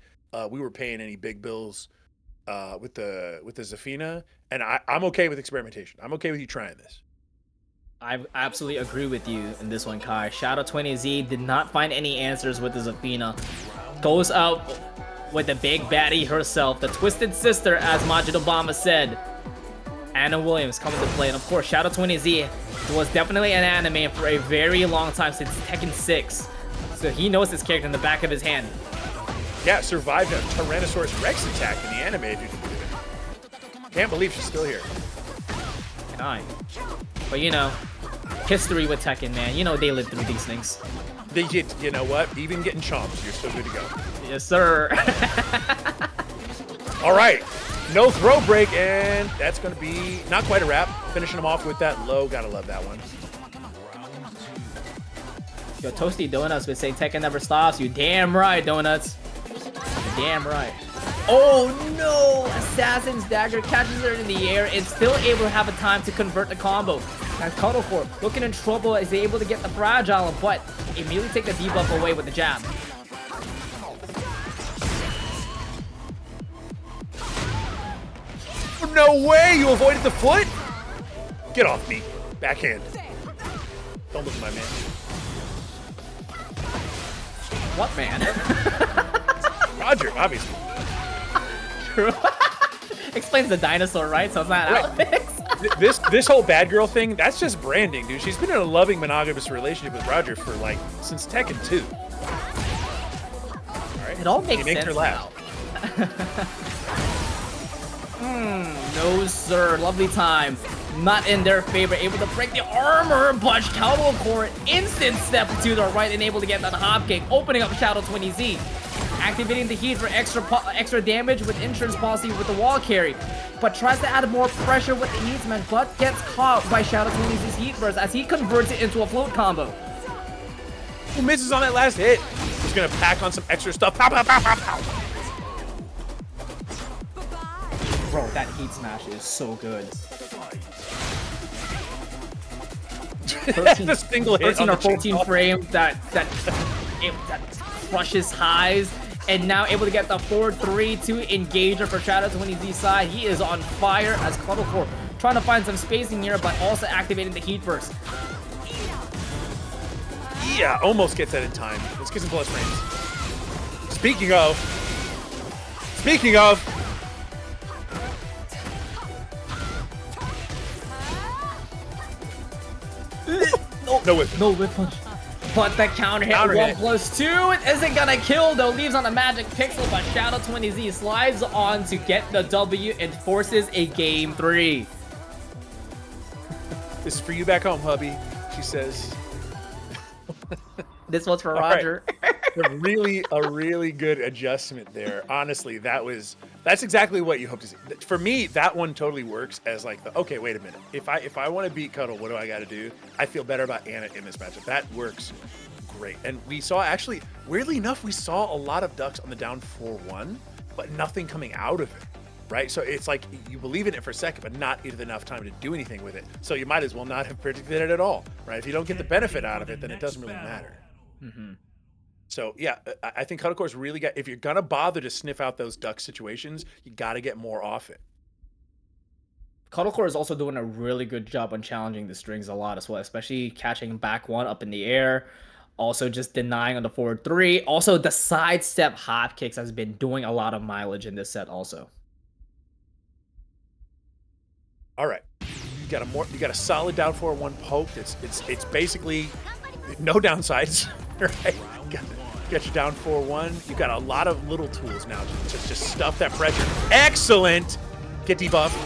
we were paying any big bills with the Zafina, and I'm okay with experimentation. I'm okay with you trying this. I absolutely agree with you in this one, Kai. Shadow 20Z did not find any answers with the Zafina. Goes out with the big baddie herself, the Twisted Sister, as Majid Obama said. Anna Williams coming to play, and of course, Shadow 20Z was definitely an anime for a very long time, since Tekken 6. So he knows this character in the back of his hand. Yeah, survived a Tyrannosaurus Rex attack in the anime, if you can believe it. Can't believe she's still here. Nine. But you know, history with Tekken, man. You know they live through these things. You know what? Even getting chomped, you're still good to go. Yes, sir. All right, no throw break, and that's going to be not quite a wrap. Finishing him off with that low. Gotta love that one. Yo, Toasty Donuts would say Tekken never stops. You damn right, Donuts. You're damn right. Oh no! Assassin's Dagger catches her in the air and still able to have a time to convert the combo. And Cuddlecore looking in trouble is able to get the fragile, but immediately take the debuff away with the jab. No way! You avoided the foot? Get off me. Backhand. Don't look at my man. What man? Roger, obviously. True. Explains the dinosaur, right? So it's not Alex. This whole bad girl thing, that's just branding, dude. She's been in a loving monogamous relationship with Roger for like since Tekken 2. All right. It all makes sense her laugh. No sir, lovely time. Not in their favor, able to break the armor, but Cuddlecore instant step to the right and able to get that hop kick, opening up Shadow 20Z. Activating the heat for extra damage with insurance policy with the wall carry, but tries to add more pressure with the Niijima, but gets caught by Shadow 20Z's heat burst as he converts it into a float combo. Who misses on that last hit? He's gonna pack on some extra stuff. Pow, pow, pow, pow, pow. Bro, that heat smash is so good. 13, the single hit 13 on or the 14 frame that crushes highs, and now able to get the 4-3-2 engager for Shadow 20Z side. He is on fire as Cuddlecore trying to find some spacing here, but also activating the heat burst. Yeah, almost gets that in time. Let's get some plus frames. Speaking of. No whip. No whip punch. But the counter hit 1+2 isn't gonna kill though. Leaves on the magic pixel, but Shadow 20Z slides on to get the W and forces a game 3. This is for you back home, hubby, she says. This one's for Roger. Right. a really good adjustment there. Honestly, that's exactly what you hope to see. For me, that one totally works as like the, okay, wait a minute. If I want to beat Cuddle, what do I got to do? I feel better about Ana in this matchup. That works great. And we saw, actually, weirdly enough, we saw a lot of ducks on the down 4-1, but nothing coming out of it. Right? So it's like you believe in it for a second, but not enough time to do anything with it. So you might as well not have predicted it at all. Right? If you don't get the benefit out of it, then it doesn't really matter. Mm-hmm. So yeah, I think Cuddlecore's really got, if you're gonna bother to sniff out those duck situations, you gotta get more off it. Cuddlecore is also doing a really good job on challenging the strings a lot as well, especially catching back one up in the air. Also just denying on the 4-3. Also the sidestep hop kicks has been doing a lot of mileage in this set also. All right, you got a solid down 4-1 poke. It's basically No downsides, right? Get you down 4-1. You've got a lot of little tools now to just stuff that pressure. Excellent! Get debuffed.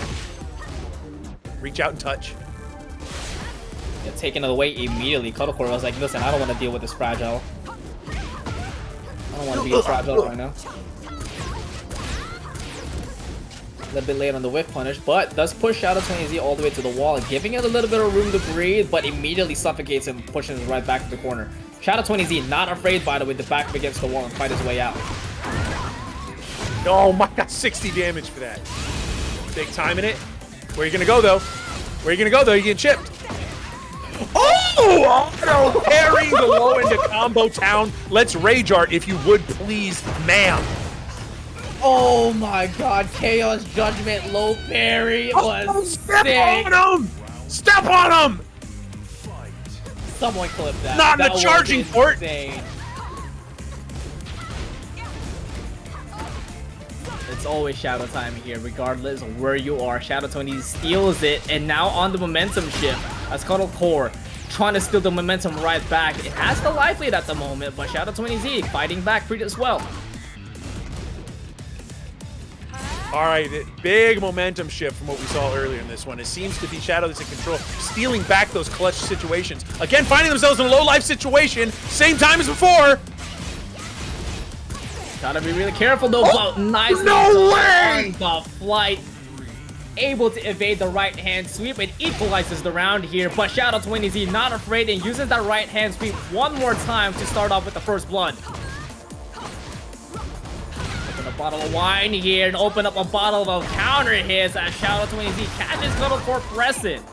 Reach out and touch. Yeah, taking it away immediately. Kodocore was like, listen, I don't want to deal with this fragile. I don't want to be a fragile right now. A little bit late on the whiff punish, but does push Shadow 20Z all the way to the wall, giving it a little bit of room to breathe, but immediately suffocates him, pushing him right back to the corner. Shadow 20Z not afraid, by the way, to back up against the wall and fight his way out. Oh my god, 60 damage for that. Big time in it. Where are you gonna go though? Where are you gonna go though? You get chipped. Oh! Carrying the low into combo town. Let's rage art if you would please, ma'am. Oh my god, Chaos Judgment low parry was Step sick. on him! Step on him! Someone clip that. Not in that the charging port. Insane. It's always Shadow time here, regardless of where you are. Shadow 20 steals it, and now on the momentum shift as Kodocore trying to steal the momentum right back. It has the life lead at the moment, but Shadow 20Z fighting back pretty as well. All right, big momentum shift from what we saw earlier in this one. It seems to be Shadow that's in control, stealing back those clutch situations. Again, finding themselves in a low life situation, same time as before. Gotta be really careful though. Oh, nicely no way! on the flight. Able to evade the right hand sweep and equalizes the round here, but Shadow 20Z not afraid and uses that right hand sweep one more time to start off with the first blood. Open a bottle of wine here and open up a bottle of counter hits as Shadow 20Z catches Kodocore pressing.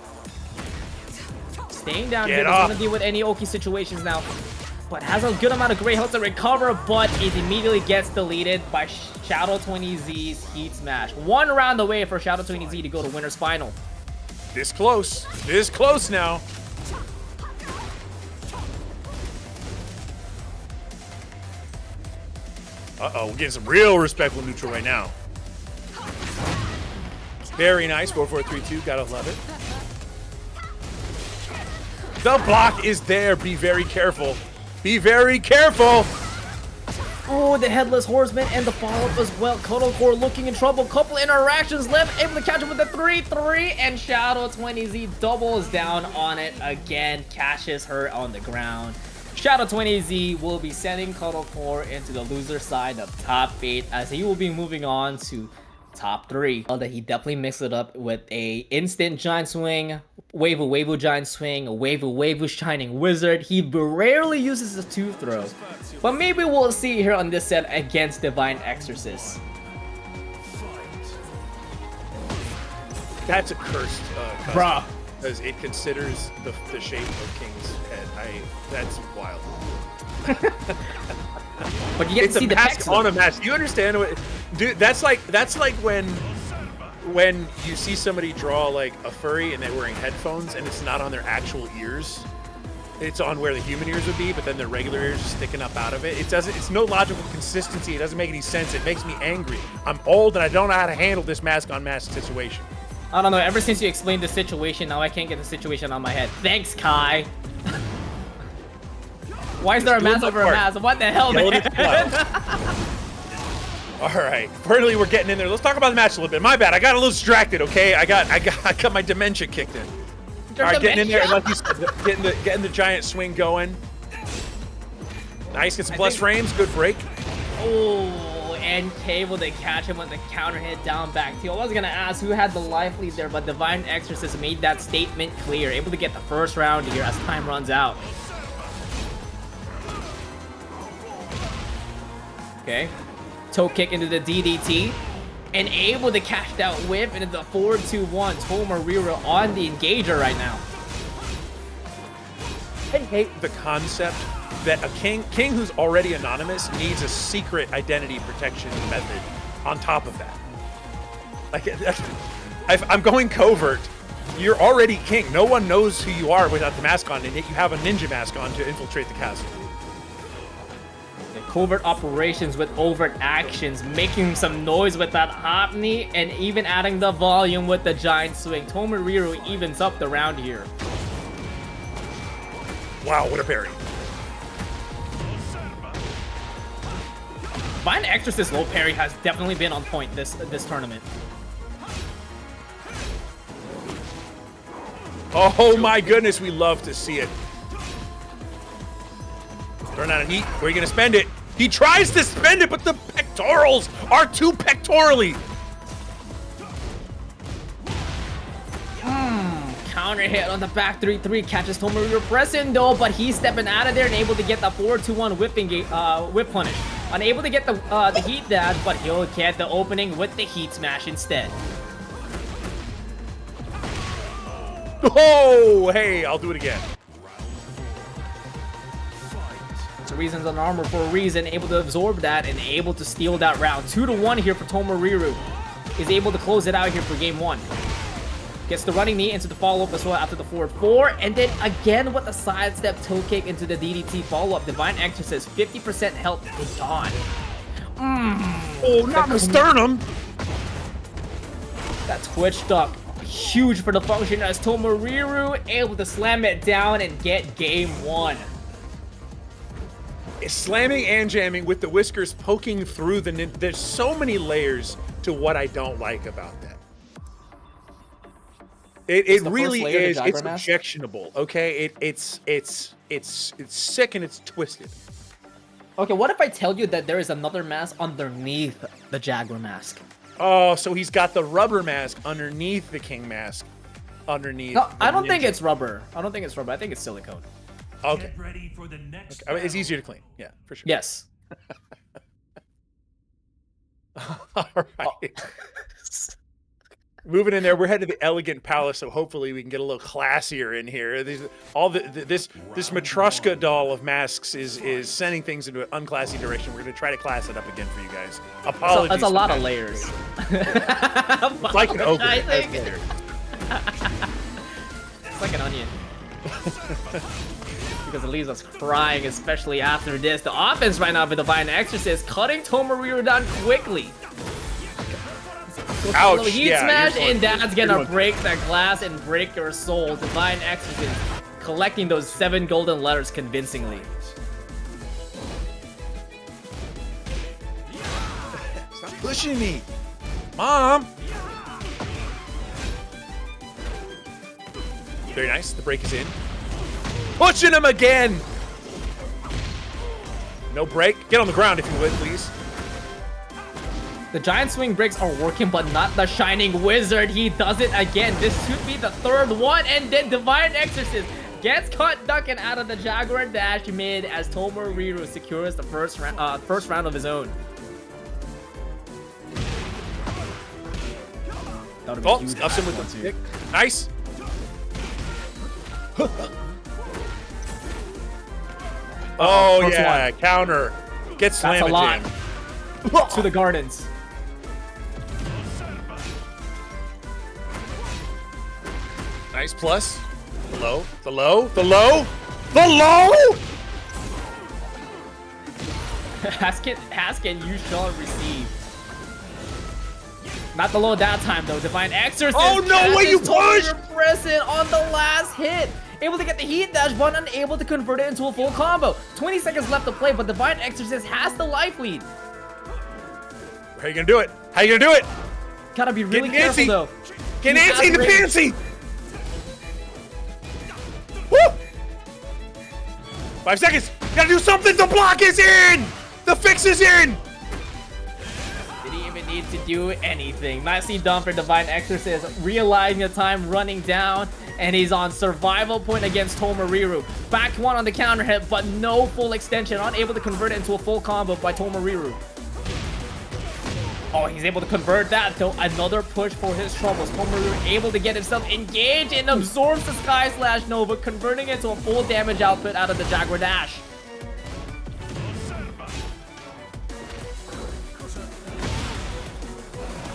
Staying down here, doesn't want to deal with any Oki situations now, but has a good amount of great health to recover, but it immediately gets deleted by Shadow 20Z's Heat Smash. One round away for Shadow 20Z to go to winner's final. This close now. Uh-oh, we're getting some real respectful neutral right now. Very nice, 4-4-3-2, gotta love it. The block is there, be very careful. Be very careful! Oh, the Headless Horseman and the follow-up as well. Kodocore looking in trouble. Couple interactions left. Able to catch him with the 3-3. And Shadow 20Z doubles down on it again. Catches her on the ground. Shadow 20Z will be sending Kodocore into the loser side of top 8 as he will be moving on to top 3. That he definitely mixed it up with a instant giant swing, Wavu giant swing, a Wavu shining wizard. He rarely uses a 2-throw, but maybe we'll see here on this set against Divine Exorcist. That's a cursed Bruh. because it considers the shape of King's head. That's wild. But you get It's to see a the mask text on a mask. You understand what, dude? That's like when you see somebody draw like a furry and they're wearing headphones and it's not on their actual ears. It's on where the human ears would be, but then their regular ears are sticking up out of it. It's no logical consistency. It doesn't make any sense. It makes me angry. I'm old and I don't know how to handle this mask on mask situation. I don't know, ever since you explained the situation, now I can't get the situation on my head. Thanks, Kai. Why is there a mask over a mask? What the hell, man? All right, finally we're getting in there. Let's talk about the match a little bit. My bad, I got a little distracted. Okay, I got my dementia kicked in. All right, getting in there, like you said, getting the giant swing going. Nice, get some plus frames. Good break. Oh, and able to catch him with the counter hit down back to. I was gonna ask who had the life lead there, but Divine Exorcist made that statement clear. Able to get the first round here as time runs out. Okay, toe kick into the DDT, and able to catch that whip into the 4-2-1. Tomoriru on the engager right now. I hate the concept that a king who's already anonymous needs a secret identity protection method on top of that. Like, I'm going covert. You're already king. No one knows who you are without the mask on, and yet you have a ninja mask on to infiltrate the castle. Covert operations with overt actions, making some noise with that hop knee, and even adding the volume with the giant swing. Tomoriru evens up the round here. Wow, what a parry. Divine Exorcist low parry has definitely been on point this tournament. Oh my goodness, we love to see it. Turn out a heat. Where are you going to spend it? He tries to spend it, but the pectorals are too pectorally. Counter hit on the back 3-3 catches Tomoriru pressing though, but he's stepping out of there and able to get the 4-2-1 whip punish. Unable to get the heat dash, but he'll get the opening with the heat smash instead. Oh, hey, I'll do it again. So reasons on armor for a reason, able to absorb that and able to steal that round. 2-1 here for Tomoriru. Is able to close it out here for game 1. Gets the running knee into the follow-up as well after the forward 4. And then again with the sidestep toe kick into the DDT follow-up. Divine Exorcist, 50% health is gone. Oh, not the sternum. That Twitch duck, huge for the function as Tomoriru able to slam it down and get game 1. Slamming and jamming with the whiskers poking through the... There's so many layers to what I don't like about that. It really is. It's objectionable. Okay, it's sick and it's twisted. Okay, what if I tell you that there is another mask underneath the Jaguar mask? Oh, so he's got the rubber mask underneath the king mask. Underneath. No, I don't think it's rubber. I don't think it's rubber. I think it's silicone. Okay. Get ready for the next I mean, it's easier to clean. Yeah, for sure. Yes. All right. Moving in there, we're headed to the Elegant Palace, so hopefully we can get a little classier in here. This Matryoshka doll of masks is sending things into an unclassy direction. We're going to try to class it up again for you guys. Apologies. That's a lot of layers. It's like an ogre. It's like an onion. Because Alisa's crying, especially after this. The offense right now for Divine Exorcist, cutting Tomoriru down quickly. Ouch, Heat yeah, smash, and that's gonna break that glass and break your soul. Divine Exorcist collecting those 7 golden letters convincingly. Stop pushing me, Mom. Very nice. The break is in. Pushing him again. No break. Get on the ground if you would, please. The giant swing breaks are working, but not the Shining Wizard. He does it again. This should be the 3rd one, and then Divine Exorcist gets caught ducking out of the Jaguar dash mid as Tomoriru secures the first round of his own. Oh, stuffs him with the stick. Nice. Oh yeah, counter. Get slammed. That's a lot. To the gardens. Nice plus. The low. The low. The low. The low. Haskin, you shall receive. Not the low that time though. Divine Exorcist. Oh no way you push! Pressing on the last hit. Able to get the heat dash, but unable to convert it into a full combo. 20 seconds left to play, but Divine Exorcist has the life lead. How you gonna do it? How you gonna do it? Gotta be really careful though. Get antsy in the pantsy! Woo! 5 seconds! Gotta do something! The block is in! The fix is in! Didn't even need to do anything. Nicely done for Divine Exorcist. Realizing the time running down, and he's on survival point against Tomoriru. Back 1 on the counter hit, but no full extension. Unable to convert it into a full combo by Tomoriru. Oh, he's able to convert that, though. Another push for his troubles. Tomoriru able to get himself engaged and absorbs the Sky Slash Nova, converting it to a full damage output out of the Jaguar Dash.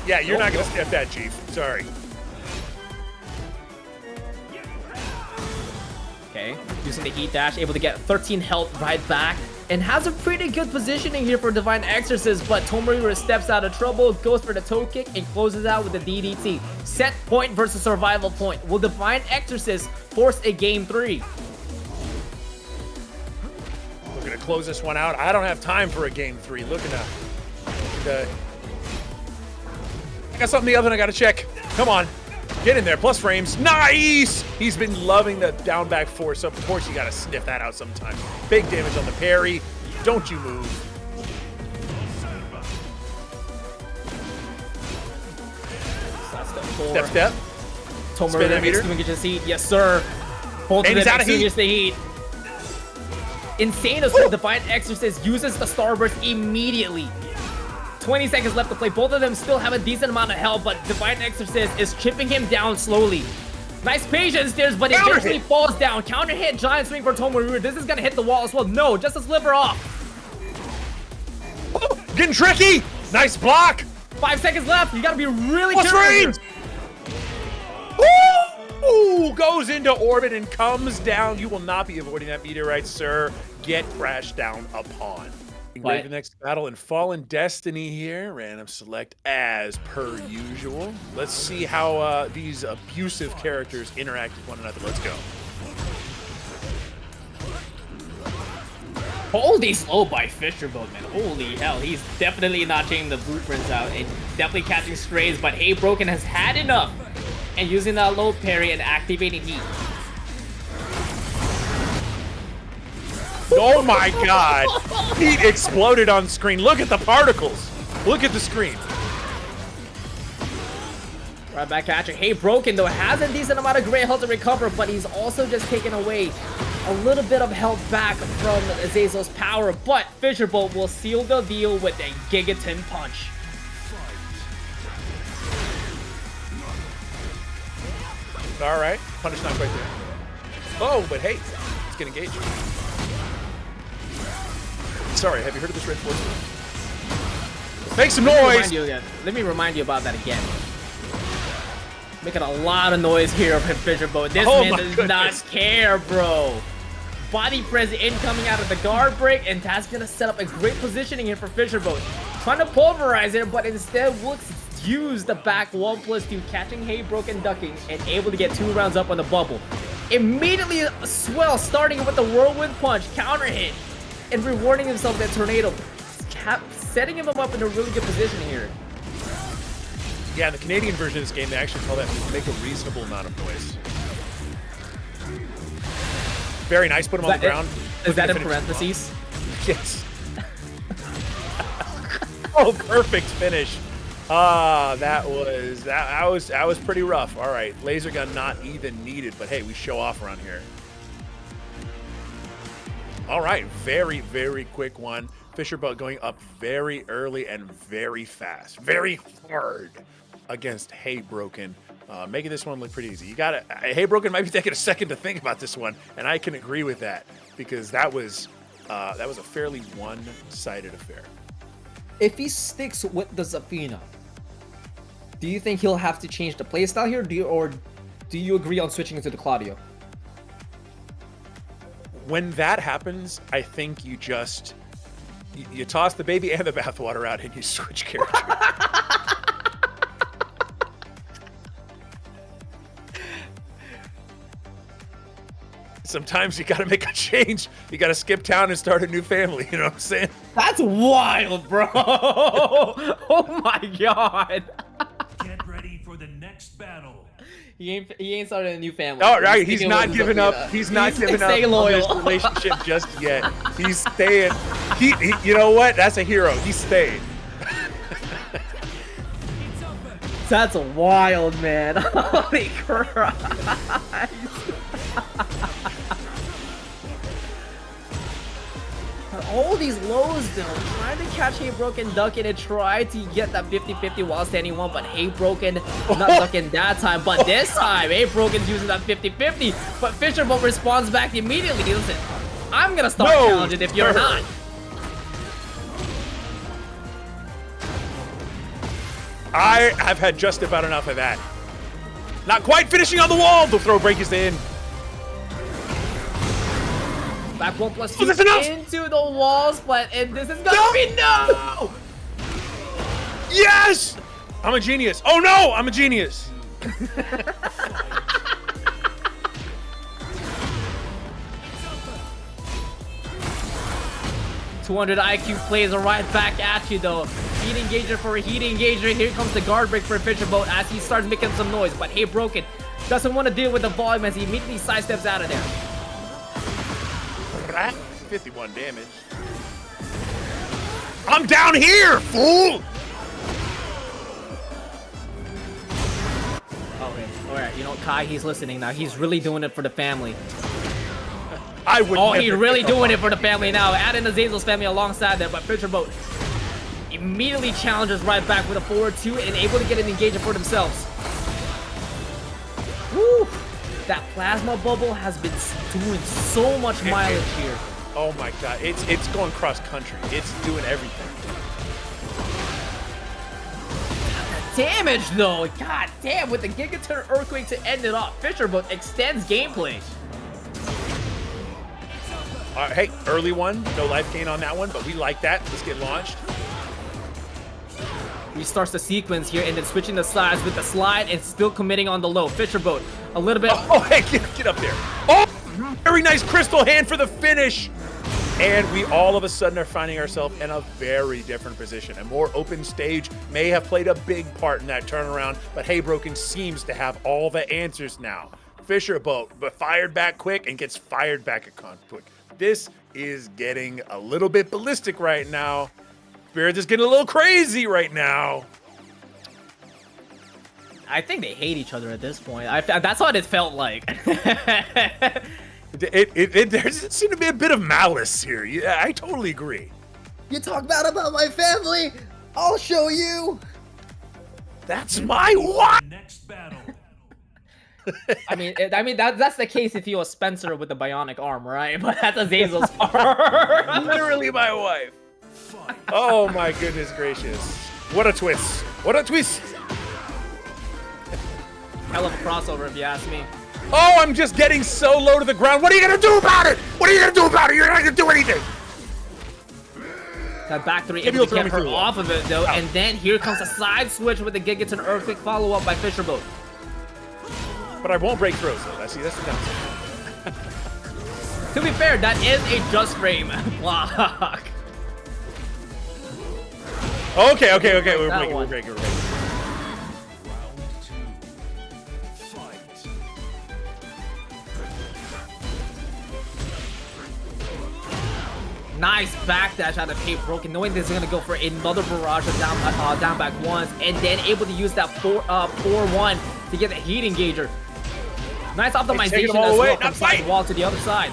Yeah, you're not gonna step that, Chief. Sorry. Okay, using the heat dash, able to get 13 health right back. And has a pretty good positioning here for Divine Exorcist, but Tomoriru steps out of trouble, goes for the toe kick, and closes out with the DDT. Set point versus survival point. Will Divine Exorcist force a game 3? gonna close this one out. I don't have time for a game 3. Look at that. I got something in the oven I gotta check. Come on. Get in there. Plus frames. Nice! He's been loving the down back 4, so of course you gotta sniff that out sometimes. Big damage on the parry. Don't you move. Step, step. Tomoriru extinguishes his heat. Yes, sir. Both of them extinguish the heat. Insane as well. Divine Exorcist uses the Starburst immediately. 20 seconds left to play. Both of them still have a decent amount of health, but Divine Exorcist is chipping him down slowly. Nice patience there, but it eventually falls down. Counter hit, giant swing for Tomoriru. This is gonna hit the wall as well. No, just a sliver off. Oh, getting tricky. Nice block. 5 seconds left. You gotta be really careful here. Ooh, goes into orbit and comes down. You will not be avoiding that meteorite, sir. Get crashed down upon. Ready for the next battle in Fallen Destiny here. Random select as per usual. Let's see how these abusive characters interact with one another. Let's go. Holy slow by Fisherboat, man. Holy hell. He's definitely not changing the blueprints out and definitely catching strays, but HeyBroken has had enough and using that low parry and activating heat. Oh my god! Heat exploded on screen. Look at the particles. Look at the screen. Right back at you. HeyBroken, though, has a decent amount of great health to recover, but he's also just taken away a little bit of health back from Azazel's power. But Fisherboat will seal the deal with a Gigaton punch. All right. Punish not quite there. Oh, but hey, it's gonna engage. Sorry, have you heard of this reinforcement? Make some noise! Let me remind you about that again. Making a lot of noise here from Fisherboat. This man does not care, bro. Body press incoming out of the guard break, and that's gonna set up a great positioning here for Fisherboat. Trying to pulverize it, but instead looks to use the back 1+2, catching HeyBroken ducking, and able to get 2 rounds up on the bubble. Immediately a swell, starting with the whirlwind punch, counter hit, and rewarding himself that tornado, setting him up in a really good position here. Yeah, in the Canadian version of this game, they actually call that make a reasonable amount of noise. Very nice. Put him on the ground. Is that in parentheses? Yes. Oh, perfect finish. That was pretty rough. All right, laser gun not even needed, but hey, we show off around here. All right, very, very quick one. Fisherboat going up very early and very fast, very hard against HeyBroken, making this one look pretty easy. You got it. HeyBroken might be taking a second to think about this one, and I can agree with that because that was a fairly one-sided affair. If he sticks with the Zafina, do you think he'll have to change the playstyle here, or do you agree on switching into the Claudio? When that happens, I think you just you toss the baby and the bathwater out and you switch character. Sometimes you gotta make a change. You gotta skip town and start a new family. You know what I'm saying? That's wild, bro. Oh my god. Get ready for the next battle. He ain't started a new family. Oh, right. He's not giving up. He's not giving up on this relationship just yet. He's staying. He you know what? That's a hero. He's staying. That's wild, man. Holy Christ. All these lows though, trying to catch HeyBroken ducking and try to get that 50-50 while standing one, but HeyBroken not ducking that time. But this time, HeyBroken's using that 50-50, but Fisherboat responds back immediately. Listen, I'm gonna start challenging if you're not. I have had just about enough of that. Not quite finishing on the wall. The throw break is in. Back 1+2 into the walls, but this is gonna be no! Yes! I'm a genius. Oh no, I'm a genius. 200 IQ plays are right back at you though. Heat engager for a heat engager. Here comes the guard break for Fisherboat as he starts making some noise. But HeyBroken doesn't want to deal with the volume as he immediately sidesteps out of there. 51 damage. I'm down here, fool! Okay, alright, you know, Kai, he's listening now. He's really doing it for the family. I would. Oh, he's really doing it for the family now. Add in the Azazel's family alongside there, but Fisherboat immediately challenges right back with a forward 2 and able to get an engagement for themselves. Woo! That plasma bubble has been doing so much mileage here. Oh my god, it's going cross country. It's doing everything. Damage though, god damn, with the Gigaton Earthquake to end it off. Fisherboat extends gameplay. Hey, early one, no life gain on that one, but we like that. Let's get launched. Restarts the sequence here and then switching the sides with the slide and still committing on the low. Fisherboat, a little bit. Oh, hey, get up there. Oh, very nice crystal hand for the finish. And we all of a sudden are finding ourselves in a very different position. A more open stage may have played a big part in that turnaround, but HeyBroken seems to have all the answers now. Fisherboat, but fired back quick and gets fired back at quick. This is getting a little bit ballistic right now. Spirit is getting a little crazy right now. I think they hate each other at this point. That's what it felt like. There seems to be a bit of malice here. Yeah, I totally agree. You talk bad about my family, I'll show you. That's my what? Next battle. I mean that's the case if you was Spencer with the bionic arm, right? But that's Azazel's arm. Literally my wife. Oh my goodness gracious. What a twist. What a twist. Hell of a crossover if you ask me. Oh, I'm just getting so low to the ground. What are you gonna do about it? What are you gonna do about it? You're not gonna do anything. That back 3 able to get her off of it though, and then here comes a side switch with the Gigaton Earthquake follow-up by Fisherboat. But I won't break throws though. That's the downside. To be fair, that is a just frame block. Okay. We're That breaking. one. We're breaking. Nice backdash out of HeyBroken, knowing this is gonna go for another barrage of down back ones, and then able to use that 4-1 to get the heat engager. Nice optimization as well from side wall to the other side.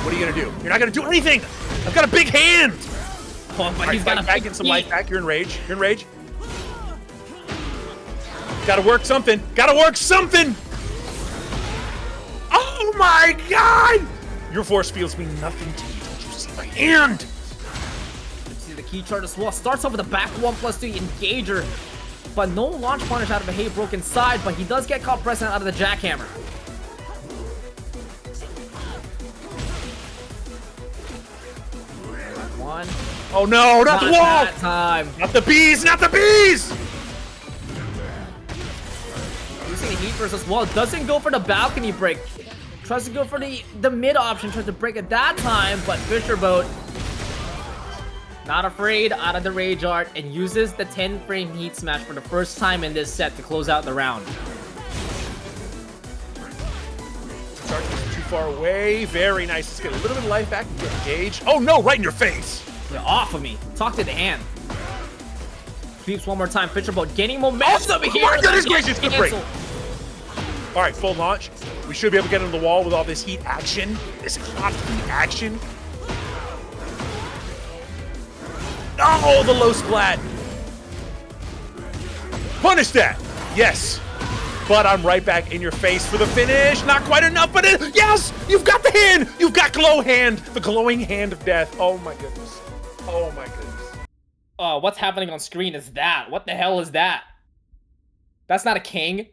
What are you gonna do? You're not gonna do anything. I've got a big hand. Oh, but he's got got back, get some life back. You're in rage. You're in rage. Gotta work something. Gotta work something. Oh my god! Your force fields mean nothing to me. Don't you see my hand? See the key chart as well. Starts off with a back 1+2 engager, but no launch punish out of a HeyBroken side, but he does get caught pressing out of the jackhammer. One. Oh no, not the wall! That time. Not the bees! Not the bees! Using the heat burst as well. Doesn't go for the balcony break. Tries to go for the mid option. Tries to break it that time, but Fisherboat not afraid out of the rage art and uses the 10-frame heat smash for the first time in this set to close out the round. Too far away. Very nice. Let's get a little bit of life back and get engaged. Oh no, right in your face. You're off of me. Talk to the hand. Sweeps one more time. Fisherboat gaining momentum here. Oh my goodness gracious, good break. Cancel. All right, full launch. We should be able to get into the wall with all this heat action. This hot heat action. Oh, the low splat. Punish that. Yes. But I'm right back in your face for the finish. Not quite enough, but yes! You've got the hand! You've got glow hand! The glowing hand of death. Oh my goodness. Oh my goodness. What's happening on screen is that? What the hell is that? That's not a king.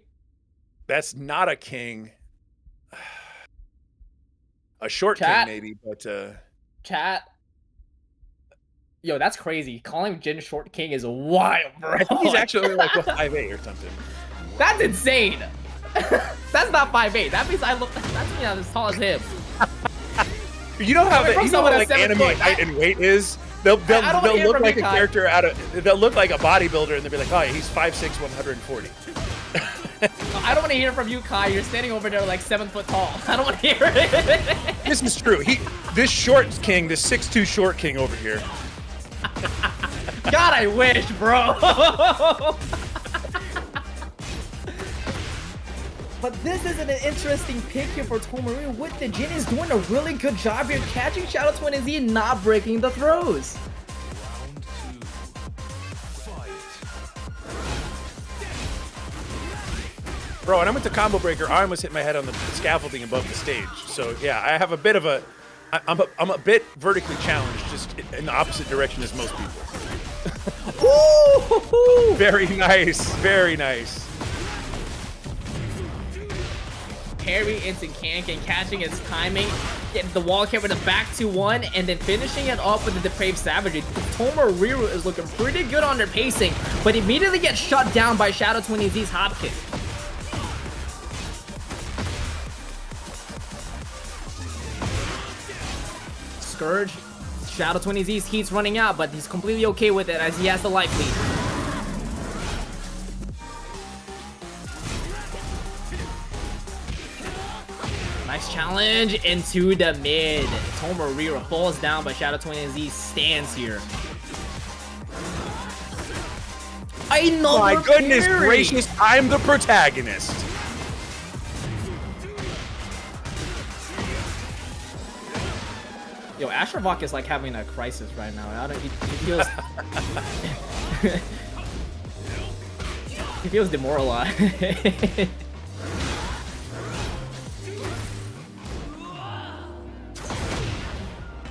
That's not a king. A short Chat. king maybe, but Chat. Yo, that's crazy. Calling Jin short king is wild, bro. I think he's actually only like 5'8" or something. That's insane. That's not 5'8". That means that's me as tall as him. You know how Coming from you know someone how that's like 7 anime foot. height and weight is. They'll I don't wanna hear look from like you, a Kai. character out of. They'll look like a bodybuilder, and they'll be like, oh, yeah, he's 5'6", 140. I don't want to hear from you, Kai. You're standing over there like 7 foot tall. I don't want to hear it. This is true. This short king, this 6'2" short king over here. God, I wish, bro. But this is an interesting pick here for Tomoriru with the Jin is doing a really good job here catching Shadow Twin Z and not breaking the throws. Bro, and I'm with the combo breaker. I almost hit my head on the scaffolding above the stage. So yeah, I have a bit of a. I'm a bit vertically challenged, just in the opposite direction as most people. Ooh! Very nice, very nice. Parry into Kank and catching its timing, getting the wall kick with a back 2-1, and then finishing it off with the Depraved Savagery. Tomoriru is looking pretty good on their pacing, but immediately gets shut down by Shadow Twin Z's hop kick. Scourge, Shadow Twin Z's heat's running out, but he's completely okay with it as he has the life lead. Nice challenge into the mid. Tomoriru falls down, but Shadow Twin Z stands here. Another My goodness parry. gracious, I'm the protagonist. Yo, Astrovok is like having a crisis right now. I don't. He feels. He feels demoralized.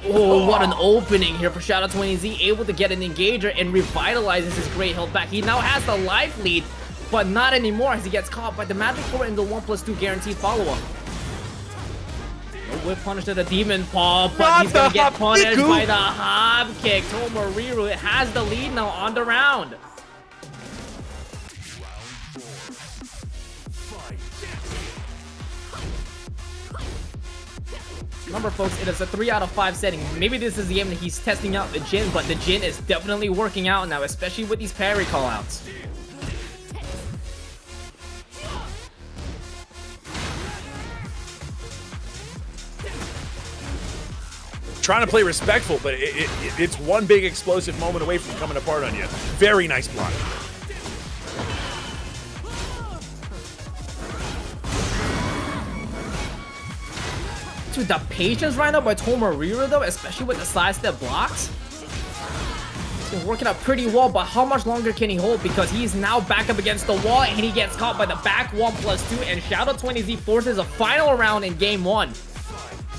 Oh, what an opening here for Shadow Twin Z, able to get an engager and revitalizes his great health back. He now has the life lead, but not anymore as he gets caught by the Magic 4 and the 1+2 guaranteed follow-up. No whip punish to the Demon Paw, but Not he's gonna the get hop punished kick. by the hop kick. Tomoriru has the lead now on the round. Remember, folks, it is a 3 out of 5 setting. Maybe this is the game that he's testing out the Jin, but the Jin is definitely working out now, especially with these parry callouts. Trying to play respectful, but it's one big explosive moment away from coming apart on you. Very nice block. Dude, the patience right now by Tomoriru, though, especially with the sidestep blocks. It's been working out pretty well, but how much longer can he hold? Because he's now back up against the wall, and he gets caught by the back 1+2, and Shadow Twin Z forces a final round in game 1.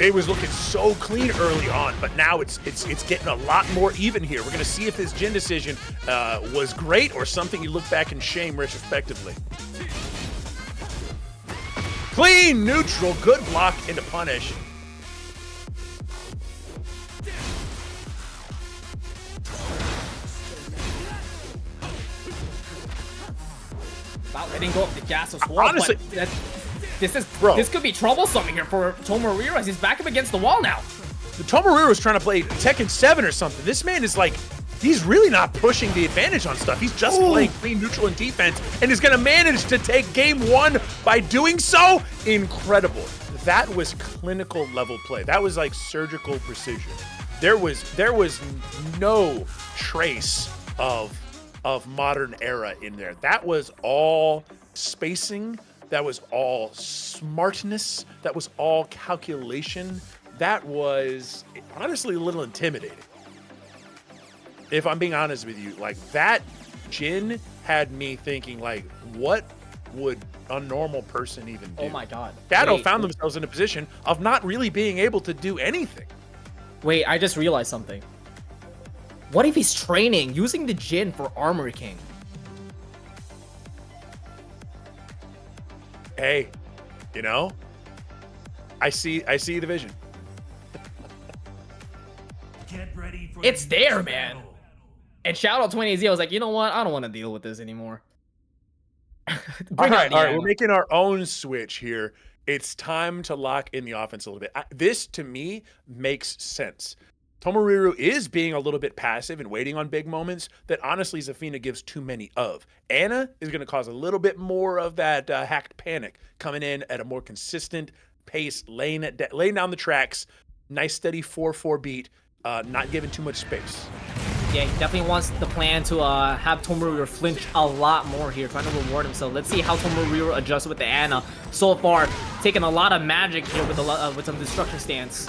It was looking so clean early on, but now it's getting a lot more even here. We're gonna see if his Jin decision was great or something you look back in shame retrospectively. Clean, neutral, good block into punish. About letting go of the gas as well. Honestly, but this bro, could be troublesome here for Tomoriru as he's back up against the wall now. the Tomoriru is trying to play Tekken 7 or something. This man is like, he's really not pushing the advantage on stuff. He's just playing clean, neutral, and defense, and is gonna manage to take game 1 by doing so. Incredible. That was clinical level play. That was like surgical precision. There was no trace of modern era in there. That was all spacing. That was all smartness. That was all calculation. That was honestly a little intimidating. If I'm being honest with you, like that Jin had me thinking like, what would a normal person even do? Oh my god. Shadow Wait, found themselves in a position of not really being able to do anything. Wait, I just realized something. What if he's training using the Jin for Armor King? Hey, you know, I see the vision. Get ready for It's the there, next man. battle. And Shadow 20Z was like, you know what? I don't want to deal with this anymore. All Bring right, out we're making our own switch here. It's time to lock in the offense a little bit. This, to me, makes sense. Tomoriru is being a little bit passive and waiting on big moments that honestly Zafina gives too many of. Anna is going to cause a little bit more of that hacked panic, coming in at a more consistent pace, laying down the tracks. Nice steady 4-4 beat, not giving too much space. Yeah, he definitely wants the plan to have Tomoriru flinch a lot more here, trying to reward himself. Let's see how Tomoriru adjusts with the Anna. So far, taking a lot of magic here with some destruction stance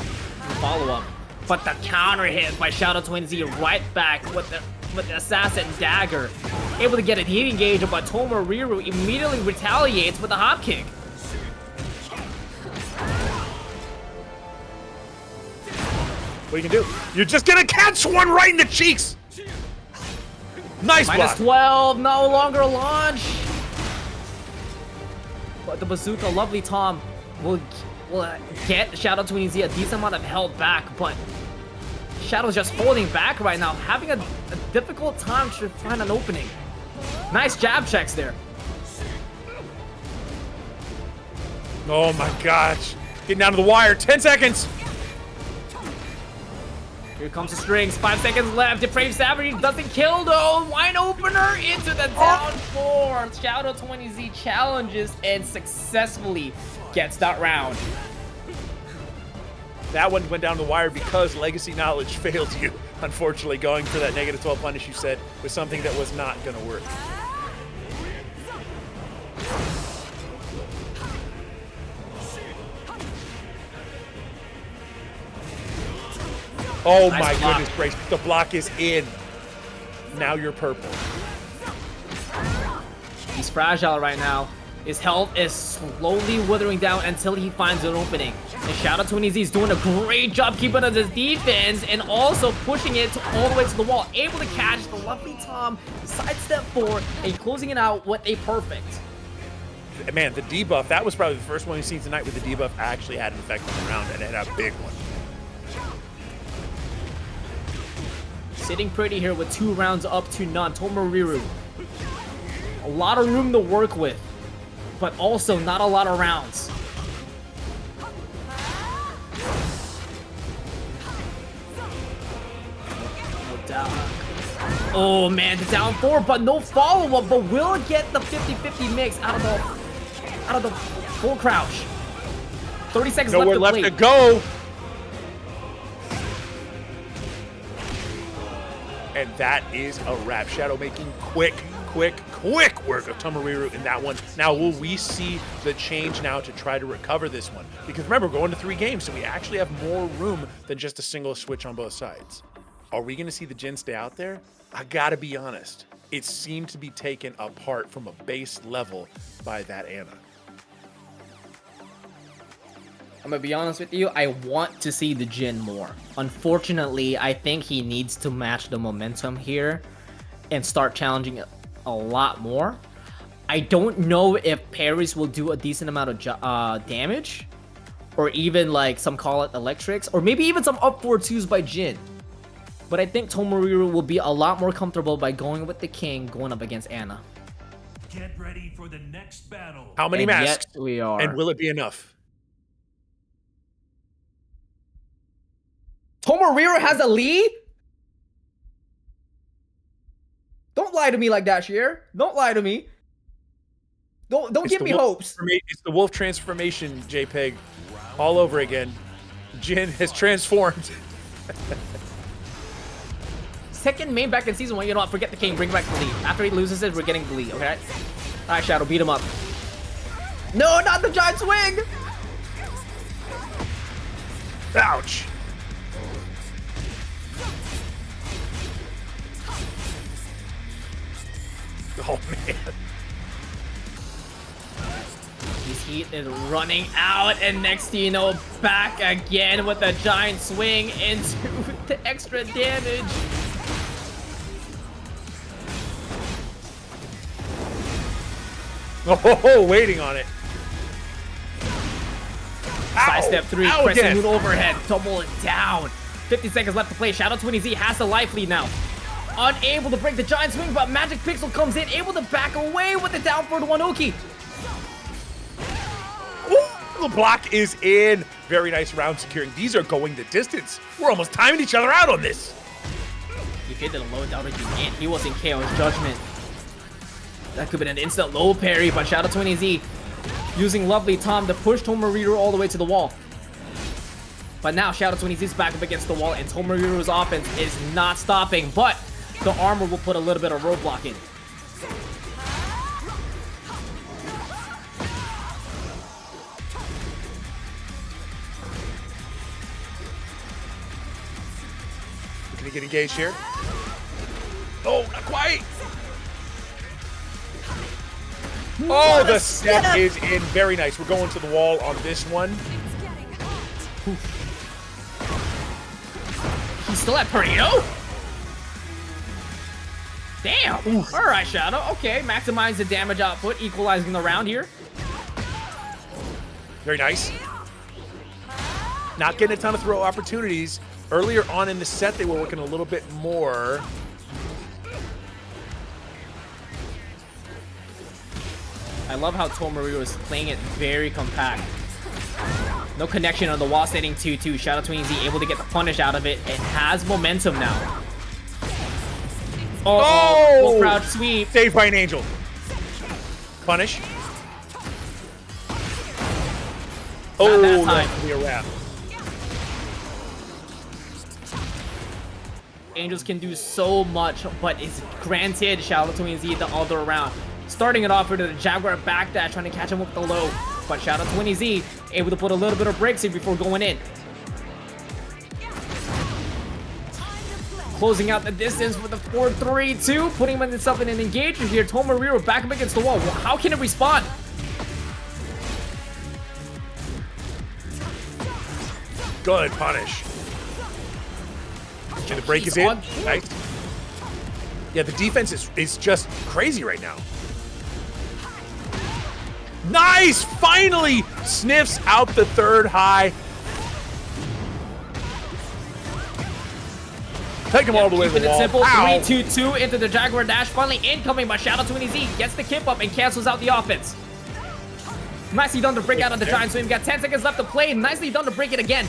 follow-up. But the counter hit by Shadow Twin Z right back with the assassin dagger. Able to get a heat engage, but Tomoriru immediately retaliates with a hop kick. What are you gonna do? You're just gonna catch one right in the cheeks! Nice block! Minus 12, no longer launch! But the bazooka, lovely Tom, will get Shadow Twin Z a decent amount of health back, but Shadow's just holding back right now, having a difficult time to find an opening. Nice jab checks there. Oh my gosh. Getting down to the wire, 10 seconds! Here comes the strings, 5 seconds left. Depraved Savage doesn't kill though. Wine opener into the down 4. Shadow 20Z challenges and successfully gets that round. That one went down the wire because legacy knowledge failed you. Unfortunately, going for that -12 punish you said was something that was not going to work. Oh nice my block. Goodness gracious, the block is in. Now you're purple. He's fragile right now. His health is slowly withering down until he finds an opening. And Shadow 20Z is doing a great job keeping up his defense and also pushing it all the way to the wall. Able to catch the lovely Tom, sidestep 4, and closing it out with a perfect. Man, the debuff, that was probably the first one we've seen tonight where the debuff actually had an effect on the round, and it had a big one. Sitting pretty here with 2 rounds up to none. Tomoriru. A lot of room to work with, but also not a lot of rounds. Oh man, the down 4, but no follow-up, but will get the 50-50 mix out of the full crouch. 30 seconds Nowhere left to go. And that is a wrap. Shadow making quick work of Tomoriru in that one. Now, will we see the change now to try to recover this one? Because remember, we're going to 3 games, so we actually have more room than just a single switch on both sides. Are we going to see the Jin stay out there? I gotta be honest. It seemed to be taken apart from a base level by that Anna. I'm gonna be honest with you, I want to see the Jin more. Unfortunately, I think he needs to match the momentum here and start challenging a lot more. I don't know if parries will do a decent amount of damage, or even like some call it electrics, or maybe even some up 4-2s by Jin. But I think Tomoriru will be a lot more comfortable by going with the King going up against Anna. Get ready for the next battle. How many masks? Yet we are. And will it be enough? Tomoriru has a lead? Don't lie to me like that, Sheer. Don't lie to me. Don't give me hopes. It's the wolf transformation, JPEG, all over again. Jin has transformed. Second main back in season 1. You know what? Forget the King. Bring back the lead. After he loses it, we're getting the lead. Okay. All right, Shadow, beat him up. No, not the giant swing. Ouch. Oh, man. His heat is running out, and next thing you know, back again with a giant swing into the extra damage. Oh, waiting on it. Side step 3, Ow pressing again. moon overhead, double it down. 50 seconds left to play. Shadow 20Z has the life lead now. Unable to break the giant swing, but Magic Pixel comes in, able to back away with the down for the 1 Oki. Triple block is in. Very nice round securing. These are going the distance. We're almost timing each other out on this. He hit the low down again. He was in KO's judgment. That could have been an instant low parry, but shout out to NZ using lovely Tom to push Tomoriru all the way to the wall. But now shout out to NZ's back up against the wall, and Tomoriru's offense is not stopping, but the armor will put a little bit of roadblock in. Can he get engaged here? Oh, not quite. Oh, the step is in. Very nice. We're going to the wall on this one. He's still at Perino? Damn. Oof. All right, Shadow. Okay, maximize the damage output, equalizing the round here. Very nice. Not getting a ton of throw opportunities. Earlier on in the set, they were working a little bit more. I love how Tomoriru is playing it very compact. No connection on the wall, setting 2-2. Shout out to NZ, able to get the punish out of it. It has momentum now. Oh! Full crowd sweep. Saved by an angel. Punish. Not that time. That's be a wrap. Angels can do so much, but it's granted. Shout out to NZ the other round. Starting it off into the Jaguar backdash, trying to catch him with the low. But shout out to NZ, able to put a little bit of breaks in before going in. Closing out the distance with a 4-3-2, putting himself in an engager here. Tomoriru back up against the wall. Well, how can it respond? Good punish. And the break is in. Nice. Yeah, the defense is just crazy right now. Nice! Finally sniffs out the third high. Take him all the way to the wall. Simple. 3-2-2 into the Jaguar dash. Finally incoming, but shout out to NZ. Gets the kip up and cancels out the offense. Nicely done to break out of the giant swing. Got 10 seconds left to play. Nicely done to break it again.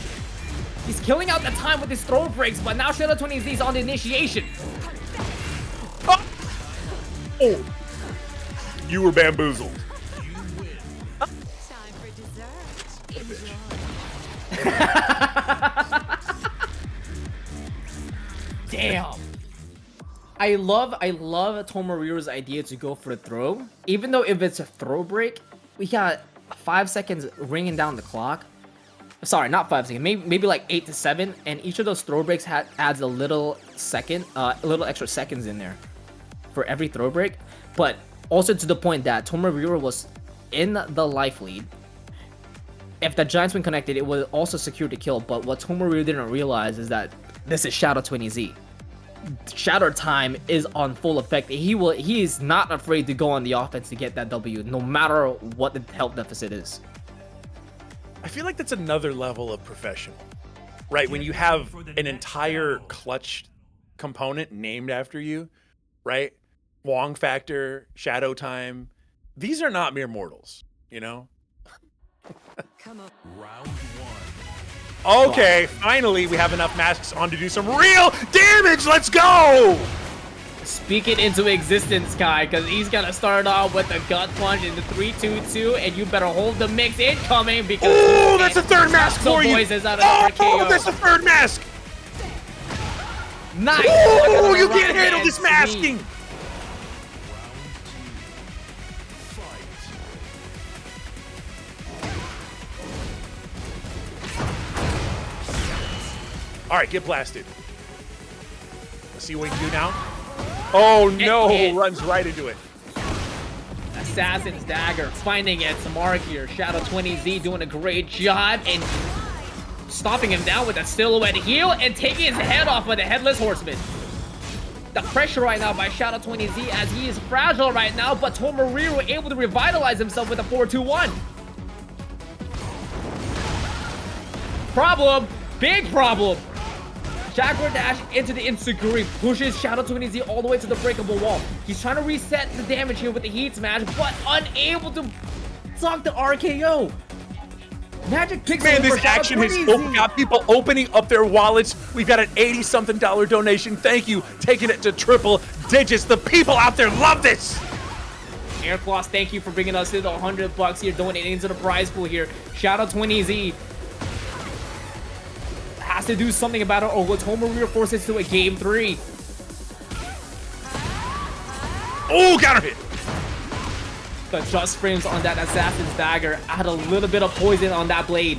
He's killing out the time with his throw breaks, but now shout out to NZ's on the initiation. Oh! You were bamboozled. Time for dessert. Damn. I love Tomoriru's idea to go for a throw. Even though if it's a throw break, we got 5 seconds ringing down the clock. Sorry, not 5 seconds. Maybe like 8 to 7, and each of those throw breaks adds a little extra seconds in there for every throw break. But also to the point that Tomoriru was in the life lead. If the giant swing connected, it would also secure the kill. But what Tomoriru didn't realize is that this is Shadow 20Z. Shadow time is on full effect. He is not afraid to go on the offense to get that W, no matter what the health deficit is. I feel like that's another level of professional, right? When you have an entire clutch component named after you, right? Wong factor, shadow time. These are not mere mortals, you know? Come on. Round one. Okay, finally we have enough masks on to do some real damage. Let's go! Speak it into existence, Kai, because he's gonna start off with a gut punch in the 3-2-2, and you better hold the mix incoming because oh, that's the third mask for you. Boys is out of oh, that's the third mask. Nice. Oh, you can't handle this masking. All right, get blasted. Let's see what he can do now. Oh no, runs right into it. Assassin's Dagger, finding it. Mark here. Shadow 20Z doing a great job and stopping him down with a silhouette heel and taking his head off with a headless horseman. The pressure right now by Shadow 20Z as he is fragile right now, but Tomoriru able to revitalize himself with a 4-2-1. Problem, big problem. Jaguar dash into the Insuguri, pushes Shadow 20Z all the way to the breakable wall. He's trying to reset the damage here with the heat smash, but unable to talk the RKO. Magic Pixel. Man, this for shout out action has 20Z. got people opening up their wallets. We've got an $80-something donation. Thank you. Taking it to triple digits. The people out there love this. Air Claws, thank you for bringing us to the $100 here, donating into the prize pool here. Shout out 20Z. Has to do something about it, or will Tomoriru force it to a game 3? Oh, counter hit. The just frames on that Assassin's Dagger add a little bit of poison on that blade.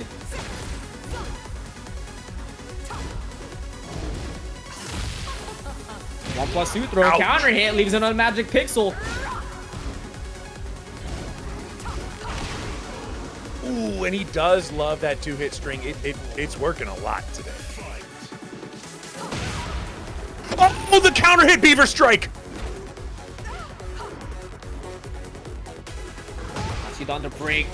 One plus two throw, Ouch. counter hit, leaves it on Magic Pixel. Ooh, and he does love that 2-hit string. It's working a lot today. Oh, the counter hit Beaver Strike. She's on the break.